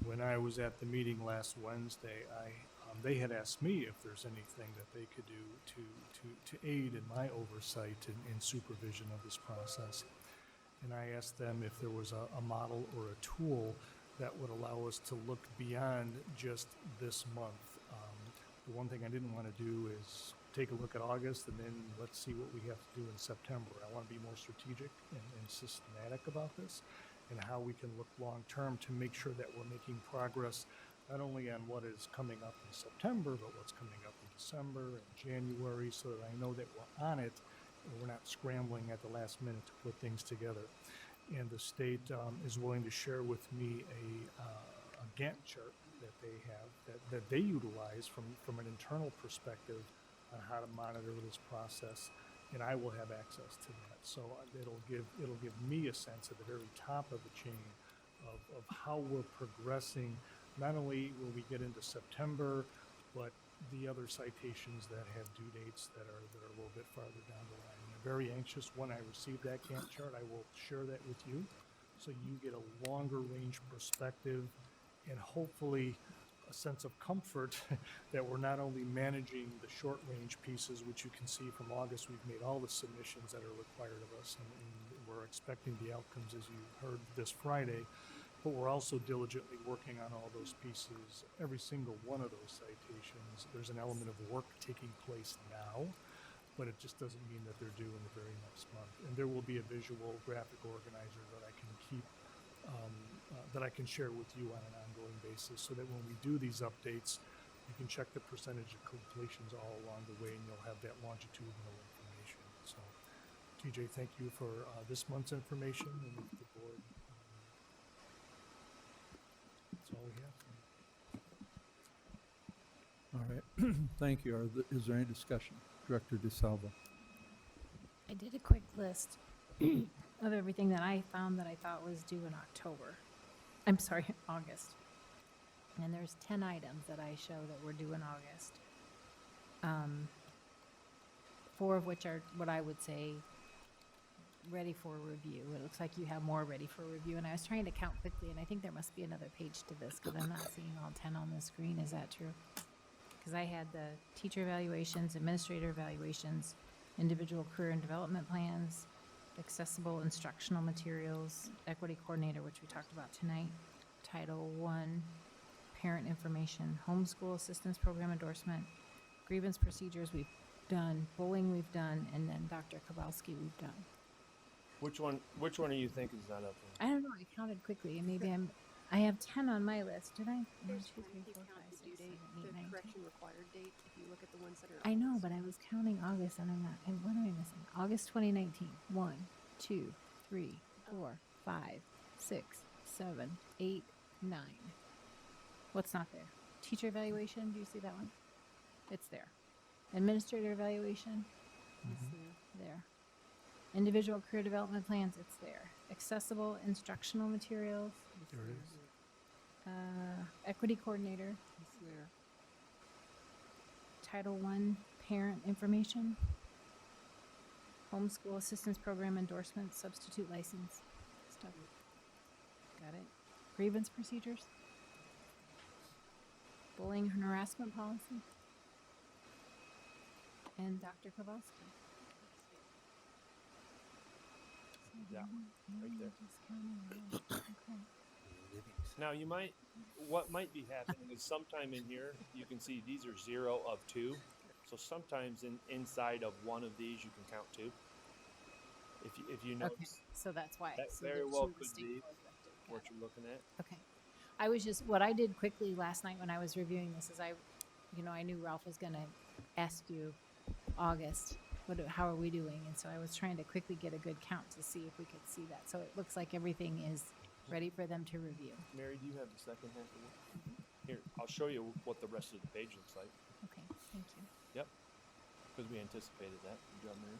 When I was at the meeting last Wednesday, they had asked me if there's anything that they could do to aid in my oversight and supervision of this process. And I asked them if there was a model or a tool that would allow us to look beyond just this month. The one thing I didn't want to do is take a look at August and then let's see what we have to do in September. I want to be more strategic and systematic about this and how we can look long-term to make sure that we're making progress not only on what is coming up in September, but what's coming up in December and January, so that I know that we're on it and we're not scrambling at the last minute to put things together. And the state is willing to share with me a Gantt chart that they have, that they utilize from an internal perspective on how to monitor this process, and I will have access to that. So it'll give me a sense at the very top of the chain of how we're progressing. Not only will we get into September, but the other citations that have due dates that are a little bit farther down the line. I'm very anxious when I receive that Gantt chart, I will share that with you, so you get a longer range perspective and hopefully a sense of comfort that we're not only managing the short range pieces, which you can see from August, we've made all the submissions that are required of us, and we're expecting the outcomes, as you heard this Friday, but we're also diligently working on all those pieces. Every single one of those citations, there's an element of work taking place now, but it just doesn't mean that they're due in the very next month. And there will be a visual graphic organizer that I can keep, that I can share with you on an ongoing basis, so that when we do these updates, you can check the percentage of completions all along the way, and you'll have that longitudinal information. So, TJ, thank you for this month's information, and the board. That's all we have. All right, thank you. Is there any discussion? Director DeSalvo. I did a quick list of everything that I found that I thought was due in October. I'm sorry, August. And there's 10 items that I show that were due in August. 4 of which are what I would say ready for review. It looks like you have more ready for review. And I was trying to count quickly, and I think there must be another page to this because I'm not seeing all 10 on the screen. Is that true? Because I had the teacher evaluations, administrator evaluations, individual career and development plans, accessible instructional materials, equity coordinator, which we talked about tonight, Title I, parent information, homeschool assistance program endorsement, grievance procedures we've done, bullying we've done, and then Dr. Kowalski we've done. Which one do you think is not up there? I don't know, I counted quickly, and maybe I have 10 on my list. Did I? 1, 2, 3, 4, 5, 6, 7, 8, 9, 10. required date, if you look at the ones that are. I know, but I was counting August, and I'm not. And what am I missing? August 2019. 1, 2, 3, 4, 5, 6, 7, 8, 9. What's not there? Teacher evaluation. Do you see that one? It's there. Administrator evaluation. It's There. Individual career development plans. It's there. Accessible instructional materials. There it is. Equity coordinator. It's there. Title I parent information. Homeschool assistance program endorsement, substitute license stuff. Got it. Grievance procedures. Bullying and harassment policy. And Dr. Kowalski. Yeah, right there. Just counting. Okay. Now, what might be happening is sometime in here, you can see these are 0 of 2. So sometimes inside of one of these, you can count 2. If you Okay, notice, so that's why. that So very the well two could distinct be ones left it. what Got you're looking at. it. Okay. I was just, what I did quickly last night when I was reviewing this is I knew Ralph was gonna ask you August, how are we doing? And so I was trying to quickly get a good count to see if we could see that. So it looks like everything is ready for them to review. Mary, do you have the second half of it? Here, I'll show you what the rest of the page looks like. Okay, thank you. Yep, because we anticipated that. Good job, Mary.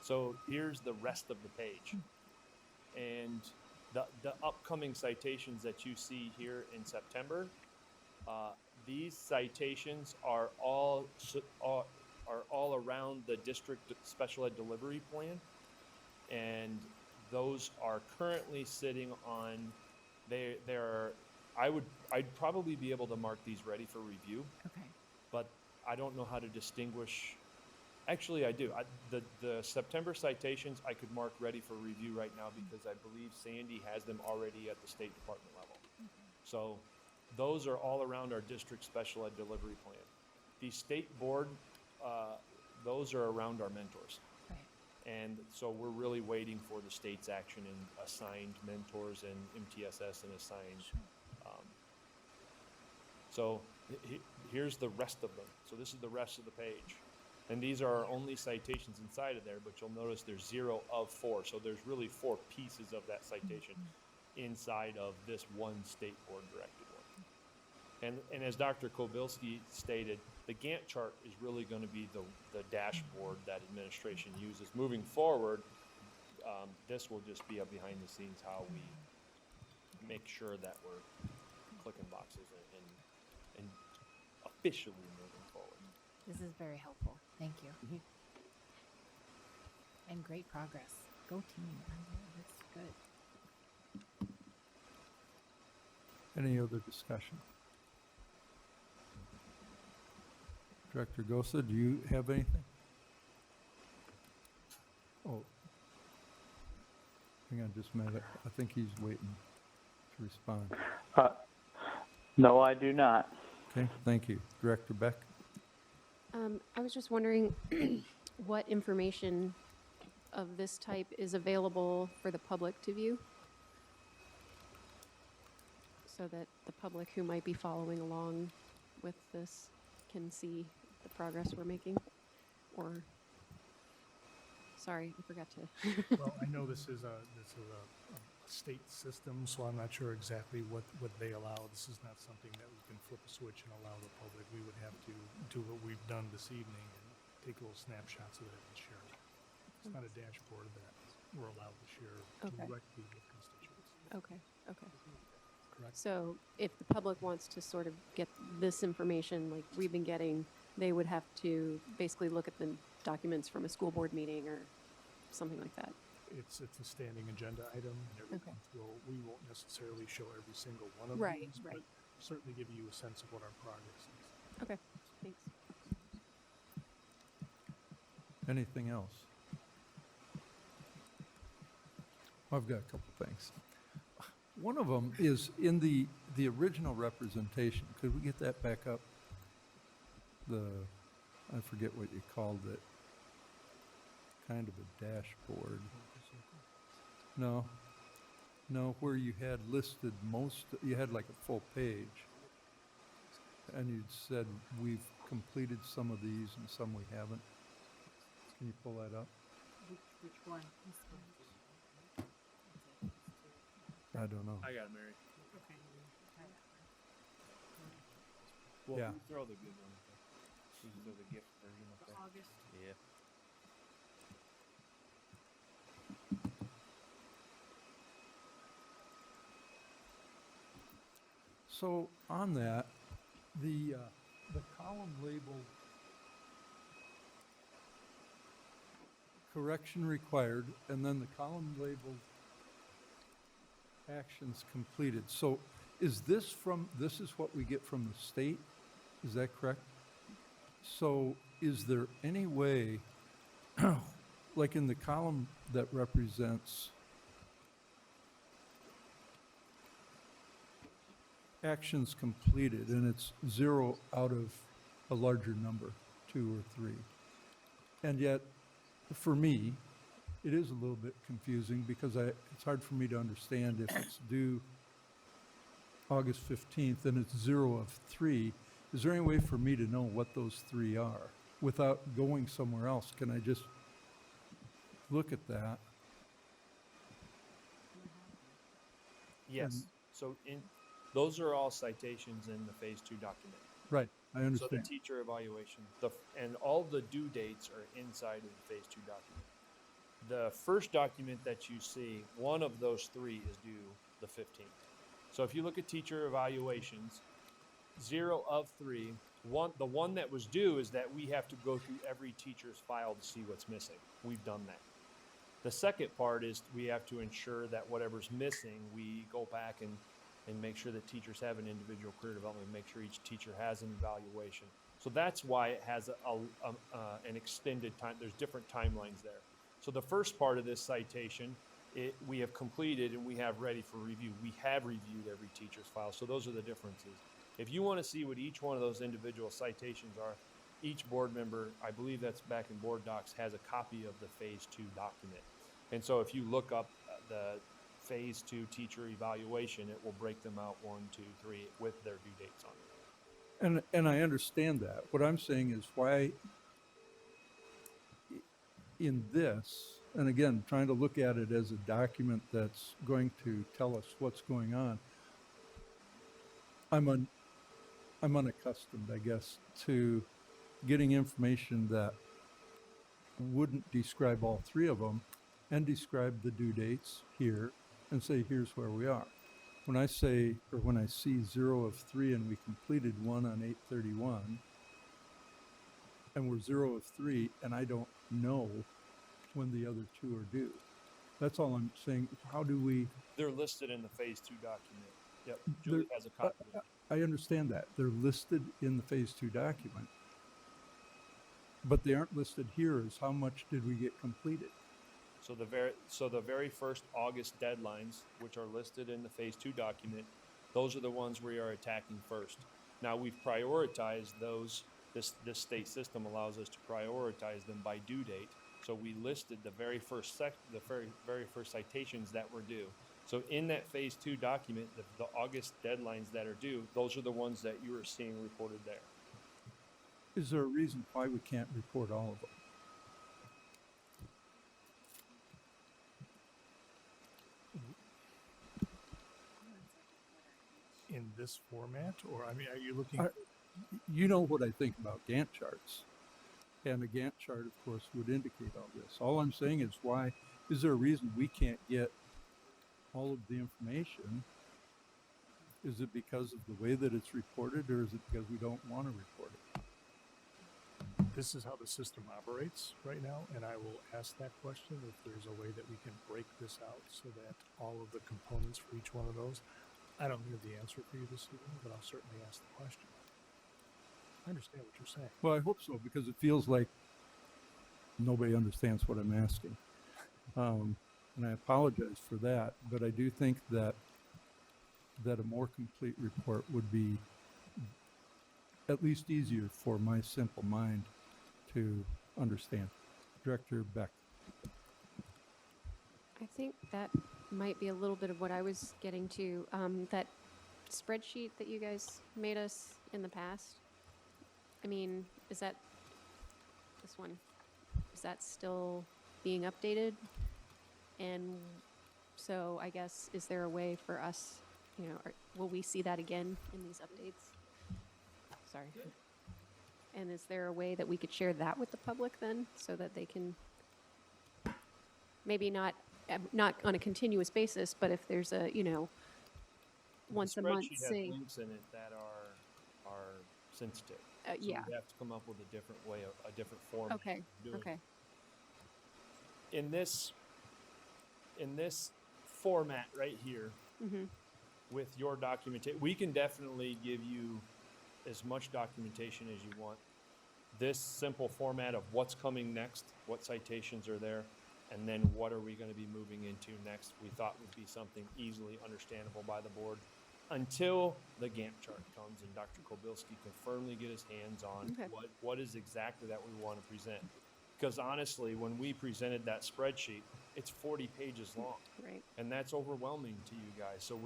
So here's the rest of the page. And the upcoming citations that you see here in September, these citations are all around the district special ed delivery plan. And those are currently sitting on, I'd probably be able to mark these ready for review, Okay. but I don't know how to distinguish. Actually, I do. The September citations, I could mark ready for review right now because I believe Sandy has them already at the State Department level. So those are all around our district special ed delivery plan. The state board, those are around our mentors. Right. And so we're really waiting for the state's action in assigned mentors and MTSS and assigned. So here's the rest of them. So this is the rest of the page. And these are our only citations inside of there, but you'll notice there's 0 of 4. So there's really 4 pieces of that citation inside of this one state board directed one. And as Dr. Kobilski stated, the Gantt chart is really going to be the dashboard that administration uses. Moving forward, this will just be a behind the scenes how we make sure that we're clicking boxes and officially moving forward. This is very helpful. Thank you. And great progress. Go team. That's good. Any other discussion? Director Gosa, do you have anything? Oh. Hang on just a minute. I think he's waiting to respond. No, I do not. Okay, thank you. Director Beck? I was just wondering what information of this type is available for the public to view? So that the public who might be following along with this can see the progress we're making? Or, sorry, I forgot to. Well, I know this is a state system, so I'm not sure exactly what they allow. This is not something that we can flip a switch and allow the public. We would have to do what we've done this evening and take little snapshots of it and share it. It's not a dashboard that we're allowed to share directly with constituents. Okay, okay. Correct? So if the public wants to sort of get this information like we've been getting, they would have to basically look at the documents from a school board meeting or something like that? It's a standing agenda item, and every Okay. month we won't necessarily show every single one of Right, these, right. but certainly give you a sense of what our progress is. Okay, thanks. Anything else? I've got a couple things. One of them is in the original representation. Could we get that back up? I forget what you called it. Kind of a dashboard. No, where you had listed you had like a full page. And you'd said, we've completed some of these and some we haven't. Can you pull that up? Which one? I don't know. I got it, Mary. Okay. Well, Yeah. we throw the good one. We can throw the gift version up there. August. Yeah. So on that, the column labeled correction required, and then the column labeled actions completed. So is this is what we get from the state? Is that correct? So is there any way, like in the column that represents actions completed, and it's 0 out of a larger number, 2 or 3. And yet, for me, it is a little bit confusing because it's hard for me to understand if it's due August 15th and it's 0 of 3. Is there any way for me to know what those 3 are without going somewhere else? Can I just look at that? Yes. So those are all citations in the Phase 2 document. Right, I So the understand. teacher evaluation, and all the due dates are inside of the Phase 2 document. The first document that you see, one of those 3 is due the 15th. So if you look at teacher evaluations, 0 of 3, the one that was due is that we have to go through every teacher's file to see what's missing. We've done that. The second part is we have to ensure that whatever's missing, we go back and make sure that teachers have an individual career development, make sure each teacher has an evaluation. So that's why it has an extended time. There's different timelines there. So the first part of this citation, we have completed and we have ready for review. We have reviewed every teacher's file. So those are the differences. If you want to see what each one of those individual citations are, each board member, I believe that's back in board docs, has a copy of the Phase 2 document. And so if you look up the Phase 2 teacher evaluation, it will break them out 1, 2, 3 with their due dates on it. And I understand that. What I'm saying is why in this, and again, trying to look at it as a document that's going to tell us what's going on, I'm unaccustomed, I guess, to getting information that wouldn't describe all 3 of them and describe the due dates here and say, here's where we are. when I say, or when I see 0 of 3 and we completed one on 8/31, and we're 0 of 3, and I don't know when the other two are due. That's all I'm saying. How do we, They're listed in the Phase 2 document. Yep, They're- Julie has a copy of it. I understand that. They're listed in the Phase 2 document. But they aren't listed here as how much did we get completed? So the very first August deadlines, which are listed in the Phase 2 document, those are the ones we are attacking first. Now, we've prioritized those. This state system allows us to prioritize them by due date. So we listed the very first very first citations that were due. So in that Phase 2 document, the August deadlines that are due, those are the ones that you are seeing reported there. Is there a reason why we can't report all of them? In this format, or, I mean, are you looking? You know what I think about Gantt charts. And a Gantt chart, of course, would indicate all this. All I'm saying is why, is there a reason we can't get all of the information? Is it because of the way that it's reported, or is it because we don't want to report it? This is how the system operates right now, and I will ask that question if there's a way that we can break this out so that all of the components for each one of those. I don't know the answer for you this evening, but I'll certainly ask the question. I understand what you're saying. Well, I hope so, because it feels like nobody understands what I'm asking. And I apologize for that, but I do think that a more complete report would be at least easier for my simple mind to understand. Director Beck. I think that might be a little bit of what I was getting to. That spreadsheet that you guys made us in the past, I mean, is that this one? Is that still being updated? And so I guess, is there a way for us, you know, will we see that again in these updates? Sorry. And is there a way that we could share that with the public then, so that they can, maybe not on a continuous basis, but if there's a, you know, once a month, The spreadsheet say. has links in it that are sensitive. So Yeah. we have to come up with a different way, a different format. Okay, of doing okay. it. In this format right here, Mm-hmm. with your documentation, we can definitely give you as much documentation as you want. This simple format of what's coming next, what citations are there, and then what are we going to be moving into next, we thought would be something easily understandable by the board until the Gantt chart comes and Dr. Kobilski can firmly get his hands on Okay. what is exactly that we want to present. Because honestly, when we presented that spreadsheet, it's 40 pages long. Right. And that's overwhelming to you guys. So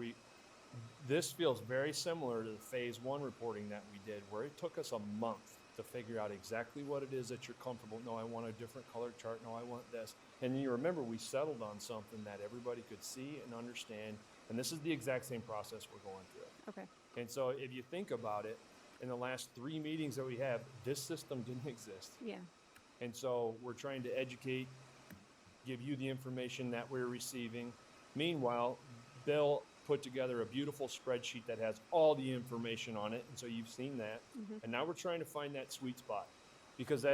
this feels very similar to the Phase 1 reporting that we did, where it took us a month to figure out exactly what it is that you're comfortable. No, I want a different color chart. No, I want this. And you remember, we settled on something that everybody could see and understand. And this is the exact same process we're going through. Okay. And so if you think about it, in the last 3 meetings that we have, this system didn't exist. Yeah. And so we're trying to educate, give you the information that we're receiving. Meanwhile, Bill put together a beautiful spreadsheet that has all the information on it, and so you've seen that. Mhm. And now we're trying to find that sweet spot, because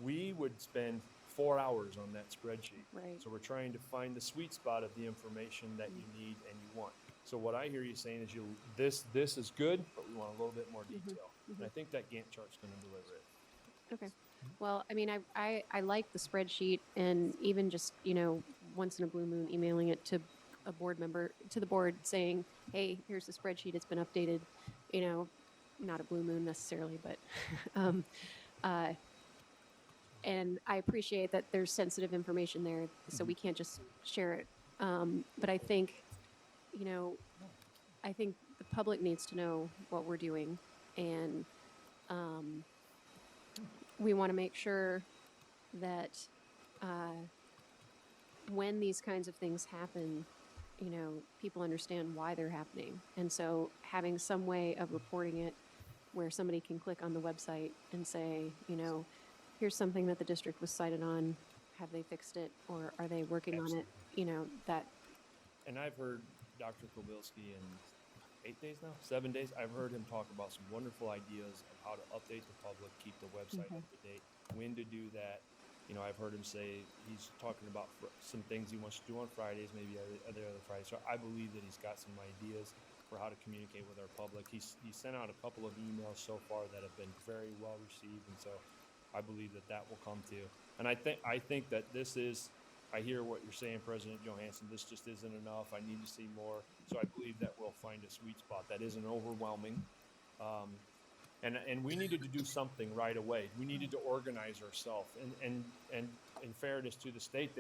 we would spend 4 hours on that spreadsheet. Right. So we're trying to find the sweet spot of the information that you need and you want. So what I hear you saying is this is good, but we want a little bit more detail. And I think that Gantt chart's going to deliver it. Okay. Well, I mean, I like the spreadsheet, and even just, you know, once in a blue moon, emailing it to a board member, to the board, saying, hey, here's the spreadsheet, it's been updated, you know, not a blue moon necessarily, but, and I appreciate that there's sensitive information there, so we can't just share it. But I think, you know, I think the public needs to know what we're doing, and, we want to make sure that when these kinds of things happen, you know, people understand why they're happening. And so having some way of reporting it where somebody can click on the website and say, you know, here's something that the district was cited on, have they fixed it, or are they working on it? You know, that. And I've heard Dr. Kobilski in 8 days now, 7 days. I've heard him talk about some wonderful ideas of how to update the public, keep the website up to date, when to do that. You know, I've heard him say he's talking about some things he wants to do on Fridays, maybe other Fridays. So I believe that he's got some ideas for how to communicate with our public. He sent out a couple of emails so far that have been very well received, and so I believe that that will come to. And I think that this is. I hear what you're saying, President Johansson. This just isn't enough. I need to see more. So I believe that we'll find a sweet spot that isn't overwhelming. And we needed to do something right away. We needed to organize ourselves. And in fairness to the state,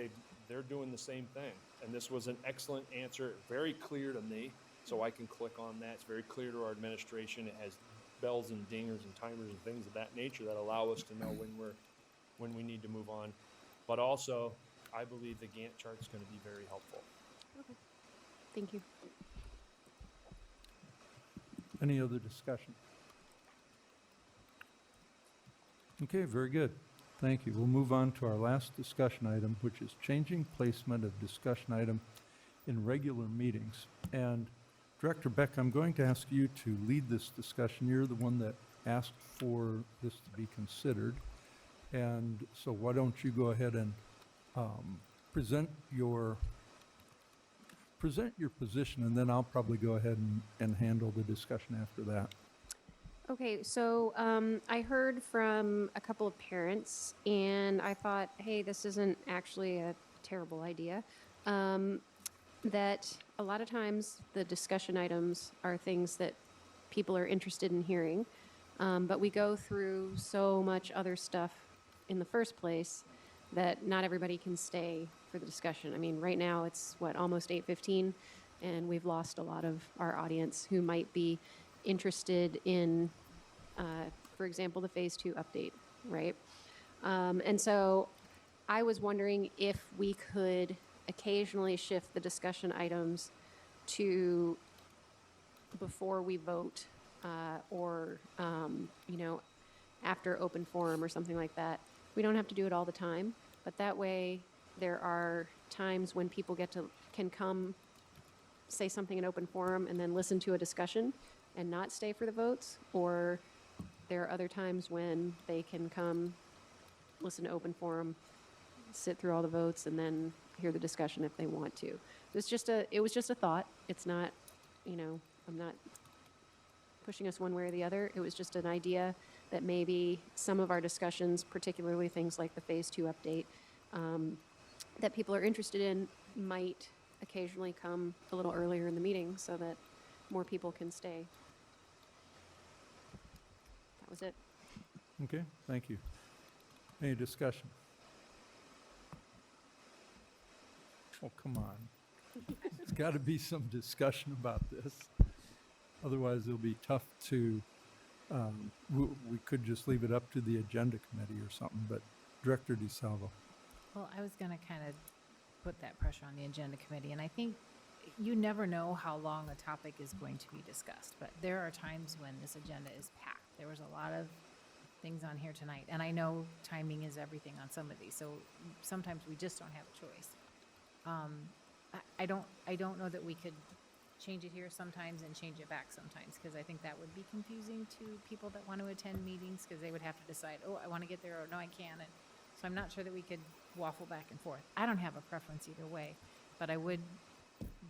they're doing the same thing. And this was an excellent answer, very clear to me. So I can click on that. It's very clear to our administration. It has bells and dingers and timers and things of that nature that allow us to know when we need to move on. But also, I believe the Gantt chart is going to be very helpful. Okay. Thank you. Any other discussion? Okay, very good. Thank you. We'll move on to our last discussion item, which is changing placement of discussion item in regular meetings. And Director Beck, I'm going to ask you to lead this discussion. You're the one that asked for this to be considered. And so why don't you go ahead and present your position, and then I'll probably go ahead and handle the discussion after that. Okay, so I heard from a couple of parents, and I thought, hey, this isn't actually a terrible idea. That a lot of times the discussion items are things that people are interested in hearing, but we go through so much other stuff in the first place that not everybody can stay for the discussion. I mean, right now it's almost 8:15, and we've lost a lot of our audience who might be interested in, for example, the Phase 2 update, right? And so I was wondering if we could occasionally shift the discussion items to before we vote, or, after open forum or something like that. We don't have to do it all the time, but that way there are times when people can come say something in open forum and then listen to a discussion and not stay for the votes, or there are other times when they can come listen to open forum, sit through all the votes, and then hear the discussion if they want to. It was just a thought. It's not, I'm not pushing us one way or the other. It was just an idea that maybe some of our discussions, particularly things like the Phase 2 update, that people are interested in, might occasionally come a little earlier in the meeting so that more people can stay. That was it. Okay, thank you. Any discussion? Oh, come on. There's got to be some discussion about this. Otherwise, it'll be tough to, we could just leave it up to the agenda committee or something, but Director DeSalvo. Well, I was going to kind of put that pressure on the agenda committee, and I think you never know how long a topic is going to be discussed, but there are times when this agenda is packed. There was a lot of things on here tonight, and I know timing is everything on some of these, so sometimes we just don't have a choice. I don't know that we could change it here sometimes and change it back sometimes, because I think that would be confusing to people that want to attend meetings, because they would have to decide, oh, I want to get there, or no, I can't. And so I'm not sure that we could waffle back and forth. I don't have a preference either way, but I would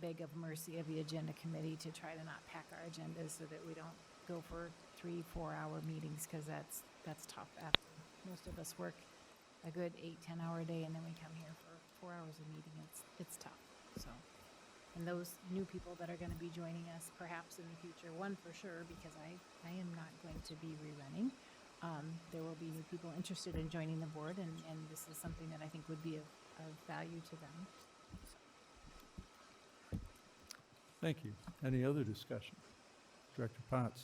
beg of mercy of the agenda committee to try to not pack our agendas so that we don't go for 3-4 hour meetings, because that's tough. After most of us work a good 8-10 hour day, and then we come here for 4 hours of meeting. It's tough. So, and those new people that are going to be joining us perhaps in the future, one for sure, because I am not going to be rerunning. There will be new people interested in joining the board, and this is something that I think would be of value to them. So. Thank you. Any other discussion? Director Potts.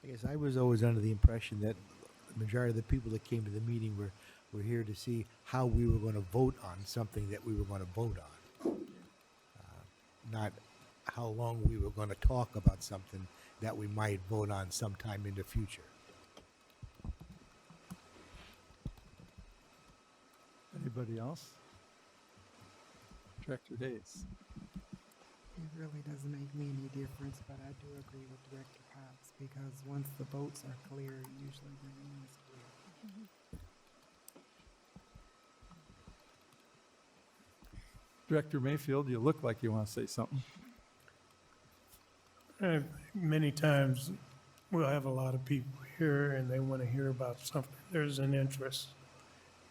I guess I was always under the impression that the majority of the people that came to the meeting were here to see how we were going to vote on something that we were going to vote on. Not how long we were going to talk about something that we might vote on sometime in the future. Anybody else? Director Hayes. It really doesn't make me any difference, but I do agree with Director Potts, because once the votes are clear, it usually remains clear. Director Mayfield, you look like you want to say something. Many times, we'll have a lot of people here and they want to hear about something. There's an interest.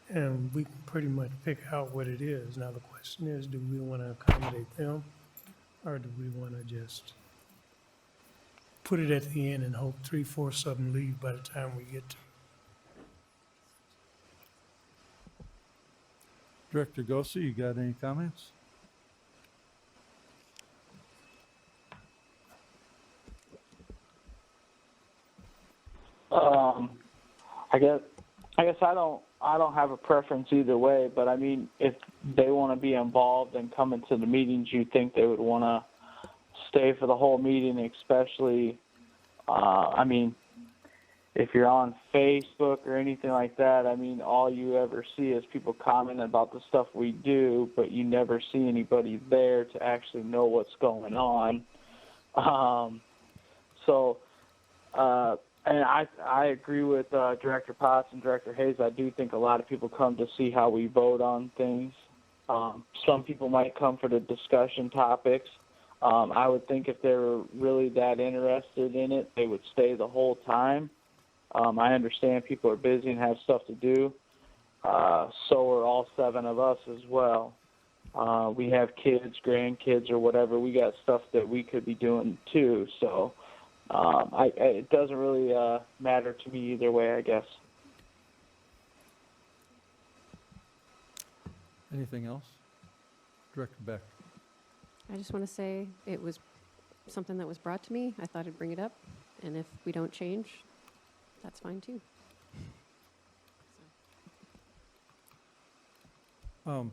And we can pretty much pick out what it is. Now, the question is, do we want to accommodate them? Or do we want to just put it at the end and hope 3/4 of them leave by the time we get to Director Gosa, you got any comments? I guess I don't have a preference either way, but I mean, if they want to be involved and come into the meetings, you think they would want to stay for the whole meeting, especially, I mean, if you're on Facebook or anything like that, I mean, all you ever see is people commenting about the stuff we do, but you never see anybody there to actually know what's going on. And I agree with Director Potts and Director Hayes. I do think a lot of people come to see how we vote on things. Some people might come for the discussion topics. I would think if they were really that interested in it, they would stay the whole time. I understand people are busy and have stuff to do. So are all 7 of us as well. We have kids, grandkids, or whatever. We got stuff that we could be doing too. So it doesn't really matter to me either way, I guess. Anything else? Director Beck. I just want to say it was something that was brought to me. I thought I'd bring it up. And if we don't change, that's fine too. Well,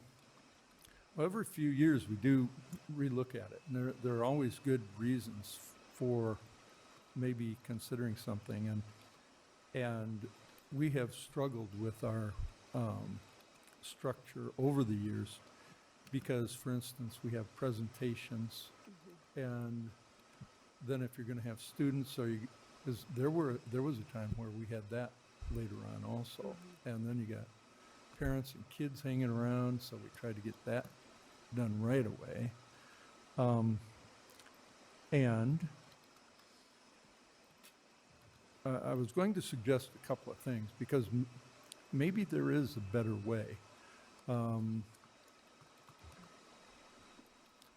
every few years, we do relook at it. And there are always good reasons for maybe considering something. And we have struggled with our structure over the years because, for instance, we have presentations. And then if you're going to have students, there was a time where we had that later on also. And then you got parents and kids hanging around, so we tried to get that done right away. I was going to suggest a couple of things because maybe there is a better way.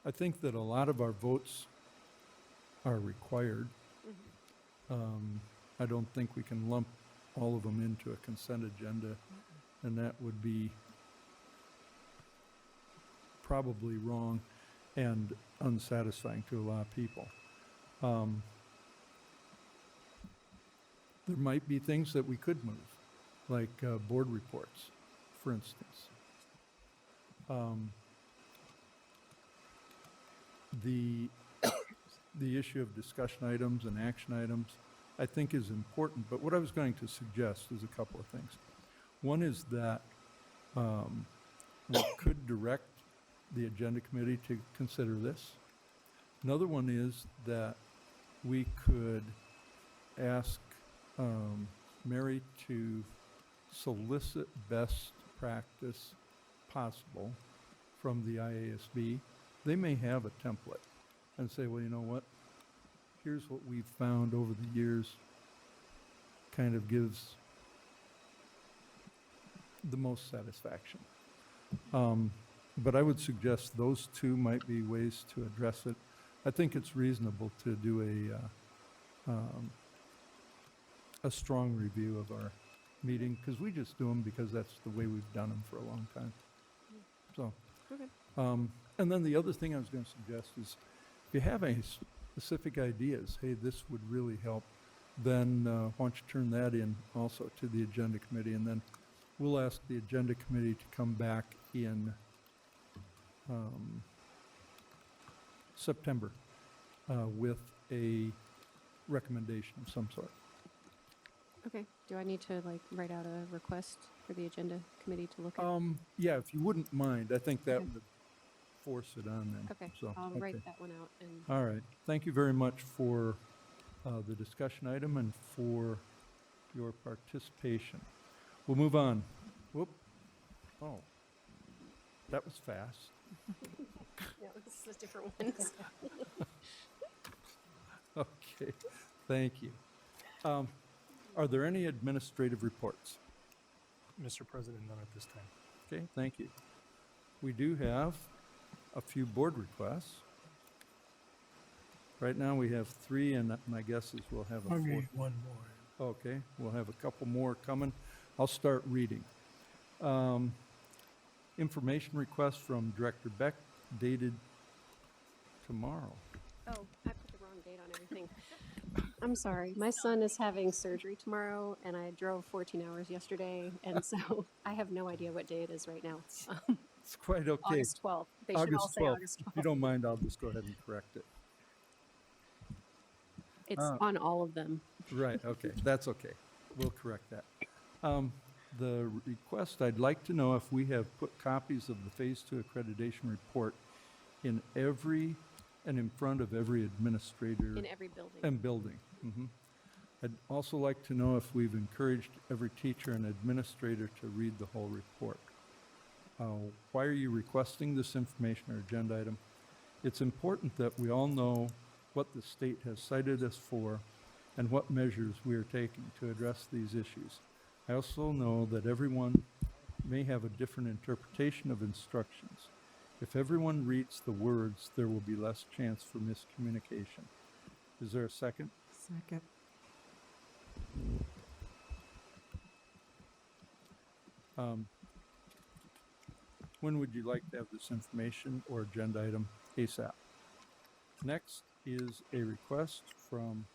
I think that a lot of our votes are required. I don't think we can lump all of them into a consent agenda, and that would be probably wrong and unsatisfying to a lot of people. There might be things that we could move, like board reports, for instance. The issue of discussion items and action items, I think, is important. But what I was going to suggest is a couple of things. One is that we could direct the agenda committee to consider this. Another one is that we could ask Mary to solicit best practice possible from the IASB. They may have a template and say, well, you know what? Here's what we've found over the years, kind of gives the most satisfaction. But I would suggest those two might be ways to address it. I think it's reasonable to do a strong review of our meeting, because we just do them because that's the way we've done them for a long time. So, and then the other thing I was going to suggest is, if you have any specific ideas, hey, this would really help, then why don't you turn that in also to the agenda committee, and then we'll ask the agenda committee to come back in September with a recommendation of some sort. Okay. Do I need to write out a request for the agenda committee to look at? Yeah, if you wouldn't mind, I think that would force it on then. Okay, So, I'll okay. write that one out and. All right. Thank you very much for the discussion item and for your participation. We'll move on. Whoop. Oh, that was fast. No, this is a different ones. Okay, thank you. Are there any administrative reports? Mr. President, none at this time. Okay, thank you. We do have a few board requests. Right now, we have 3, and my guess is we'll have a I'll give 4th. you one more. Okay, we'll have a couple more coming. I'll start reading. Information request from Director Beck dated tomorrow. Oh, I put the wrong date on everything. I'm sorry. My son is having surgery tomorrow, and I drove 14 hours yesterday, and so I have no idea what day it is right now. It's quite okay. August 12th. They should all say August If you 12th. don't mind, I'll just go ahead and correct it. It's on all of them. Right, okay, that's okay. We'll correct that. The request, I'd like to know if we have put copies of the Phase 2 accreditation report in every, and in front of every administrator. In every building. And building. Mhm. I'd also like to know if we've encouraged every teacher and administrator to read the whole report. Why are you requesting this information or agenda item? It's important that we all know what the state has cited us for and what measures we are taking to address these issues. I also know that everyone may have a different interpretation of instructions. If everyone reads the words, there will be less chance for miscommunication. Is there a second? Second. When would you like to have this information or agenda item ASAP? Next is a request from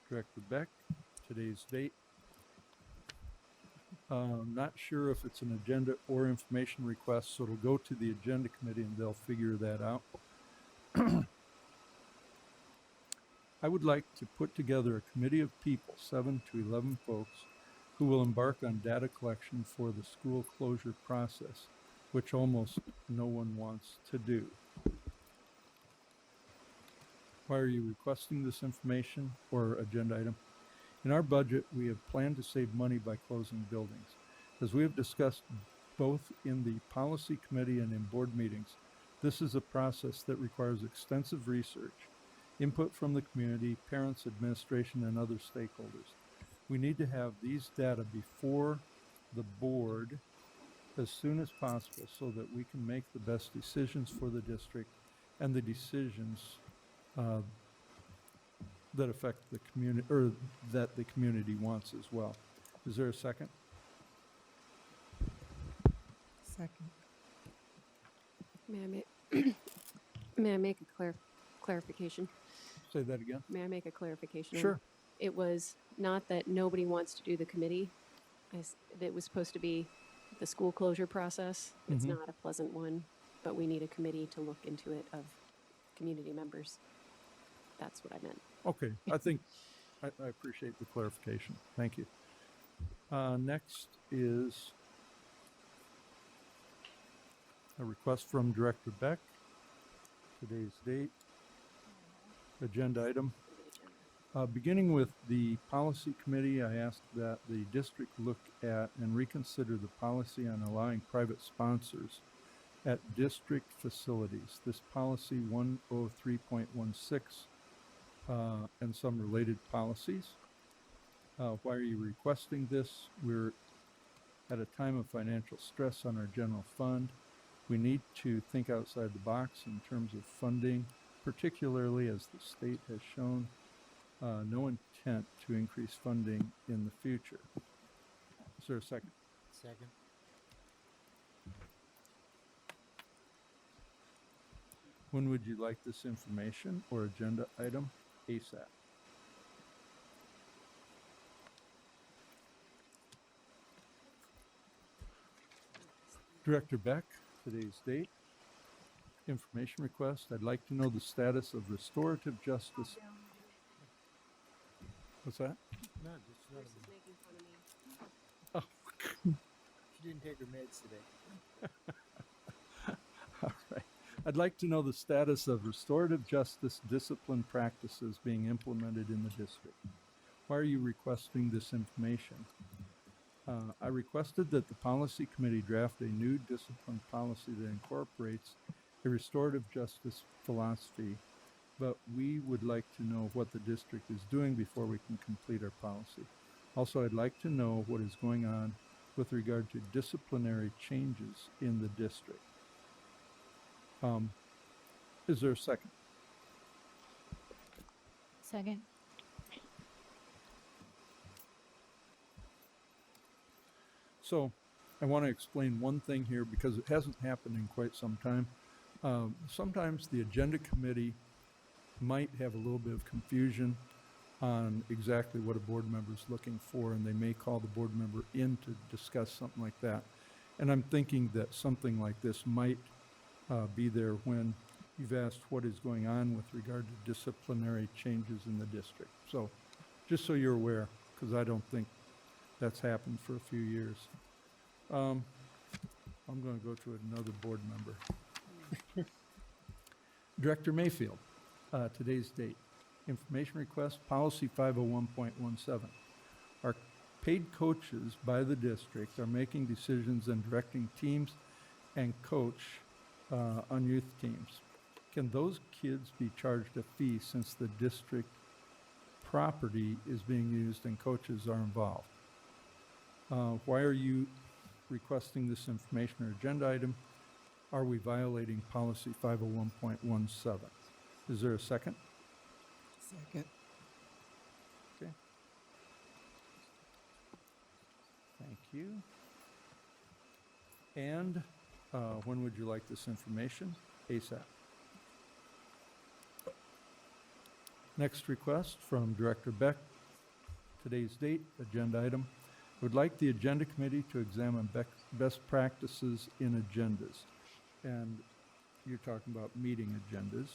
Director Beck, today's date. Not sure if it's an agenda or information request, so it'll go to the agenda committee and they'll figure that out. I would like to put together a committee of people, 7 to 11 folks, who will embark on data collection for the school closure process, which almost no one wants to do. Why are you requesting this information or agenda item? In our budget, we have planned to save money by closing buildings. As we have discussed both in the policy committee and in board meetings, this is a process that requires extensive research, input from the community, parents, administration, and other stakeholders. We need to have these data before the board as soon as possible so that we can make the best decisions for the district and the decisions that affect the community, or that the community wants as well. Is there a second? Second. May I make a clarification? Say that again. May I make a clarification? Sure. It was not that nobody wants to do the committee. It was supposed to be the school closure process. It's Mhm. not a pleasant one, but we need a committee to look into it of community members. That's what I meant. Okay, I think, I appreciate the clarification. Thank you. Next is a request from Director Beck. Today's date, agenda item. Beginning with the policy committee, I asked that the district look at and reconsider the policy on allowing private sponsors at district facilities. This policy 103.16 and some related policies. Why are you requesting this? We're at a time of financial stress on our general fund. We need to think outside the box in terms of funding, particularly as the state has shown no intent to increase funding in the future. Is there a second? Second. When would you like this information or agenda item ASAP? Director Beck, today's date. Information request. I'd like to know the status of restorative justice. What's that? No, just Making fun of me. Oh. She didn't take her meds today. All right. I'd like to know the status of restorative justice discipline practices being implemented in the district. Why are you requesting this information? I requested that the policy committee draft a new discipline policy that incorporates a restorative justice philosophy, but we would like to know what the district is doing before we can complete our policy. Also, I'd like to know what is going on with regard to disciplinary changes in the district. Is there a second? Second. So I want to explain one thing here because it hasn't happened in quite some time. Sometimes the agenda committee might have a little bit of confusion on exactly what a board member is looking for, and they may call the board member in to discuss something like that. And I'm thinking that something like this might be there when you've asked what is going on with regard to disciplinary changes in the district. So just so you're aware, because I don't think that's happened for a few years. I'm going to go to another board member. Director Mayfield, today's date. Information request, policy 501.17. Our paid coaches by the district are making decisions and directing teams and coach on youth teams. Can those kids be charged a fee since the district property is being used and coaches are involved? Why are you requesting this information or agenda item? Are we violating policy 501.17? Is there a second? Second. Okay. Thank you. And when would you like this information? ASAP. Next request from Director Beck. Today's date, agenda item. Would like the agenda committee to examine best practices in agendas. And you're talking about meeting agendas.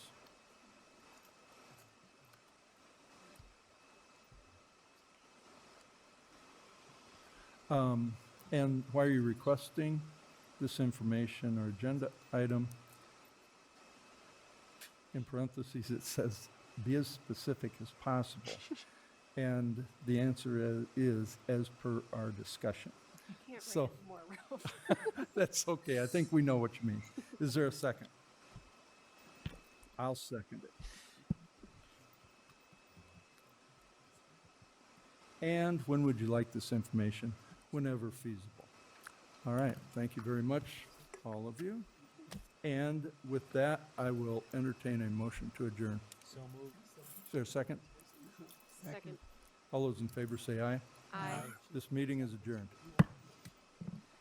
And why are you requesting this information or agenda item? In parentheses, it says, be as specific as possible. And the answer is as per our discussion. I can't So- write it more, Ralph. That's okay. I think we know what you mean. Is there a second? I'll second it. And when would you like this information? Whenever feasible. All right. Thank you very much, all of you. And with that, I will entertain a motion to adjourn. So moved. Is there a second? Second. All those in favor say aye. Aye. This meeting is adjourned.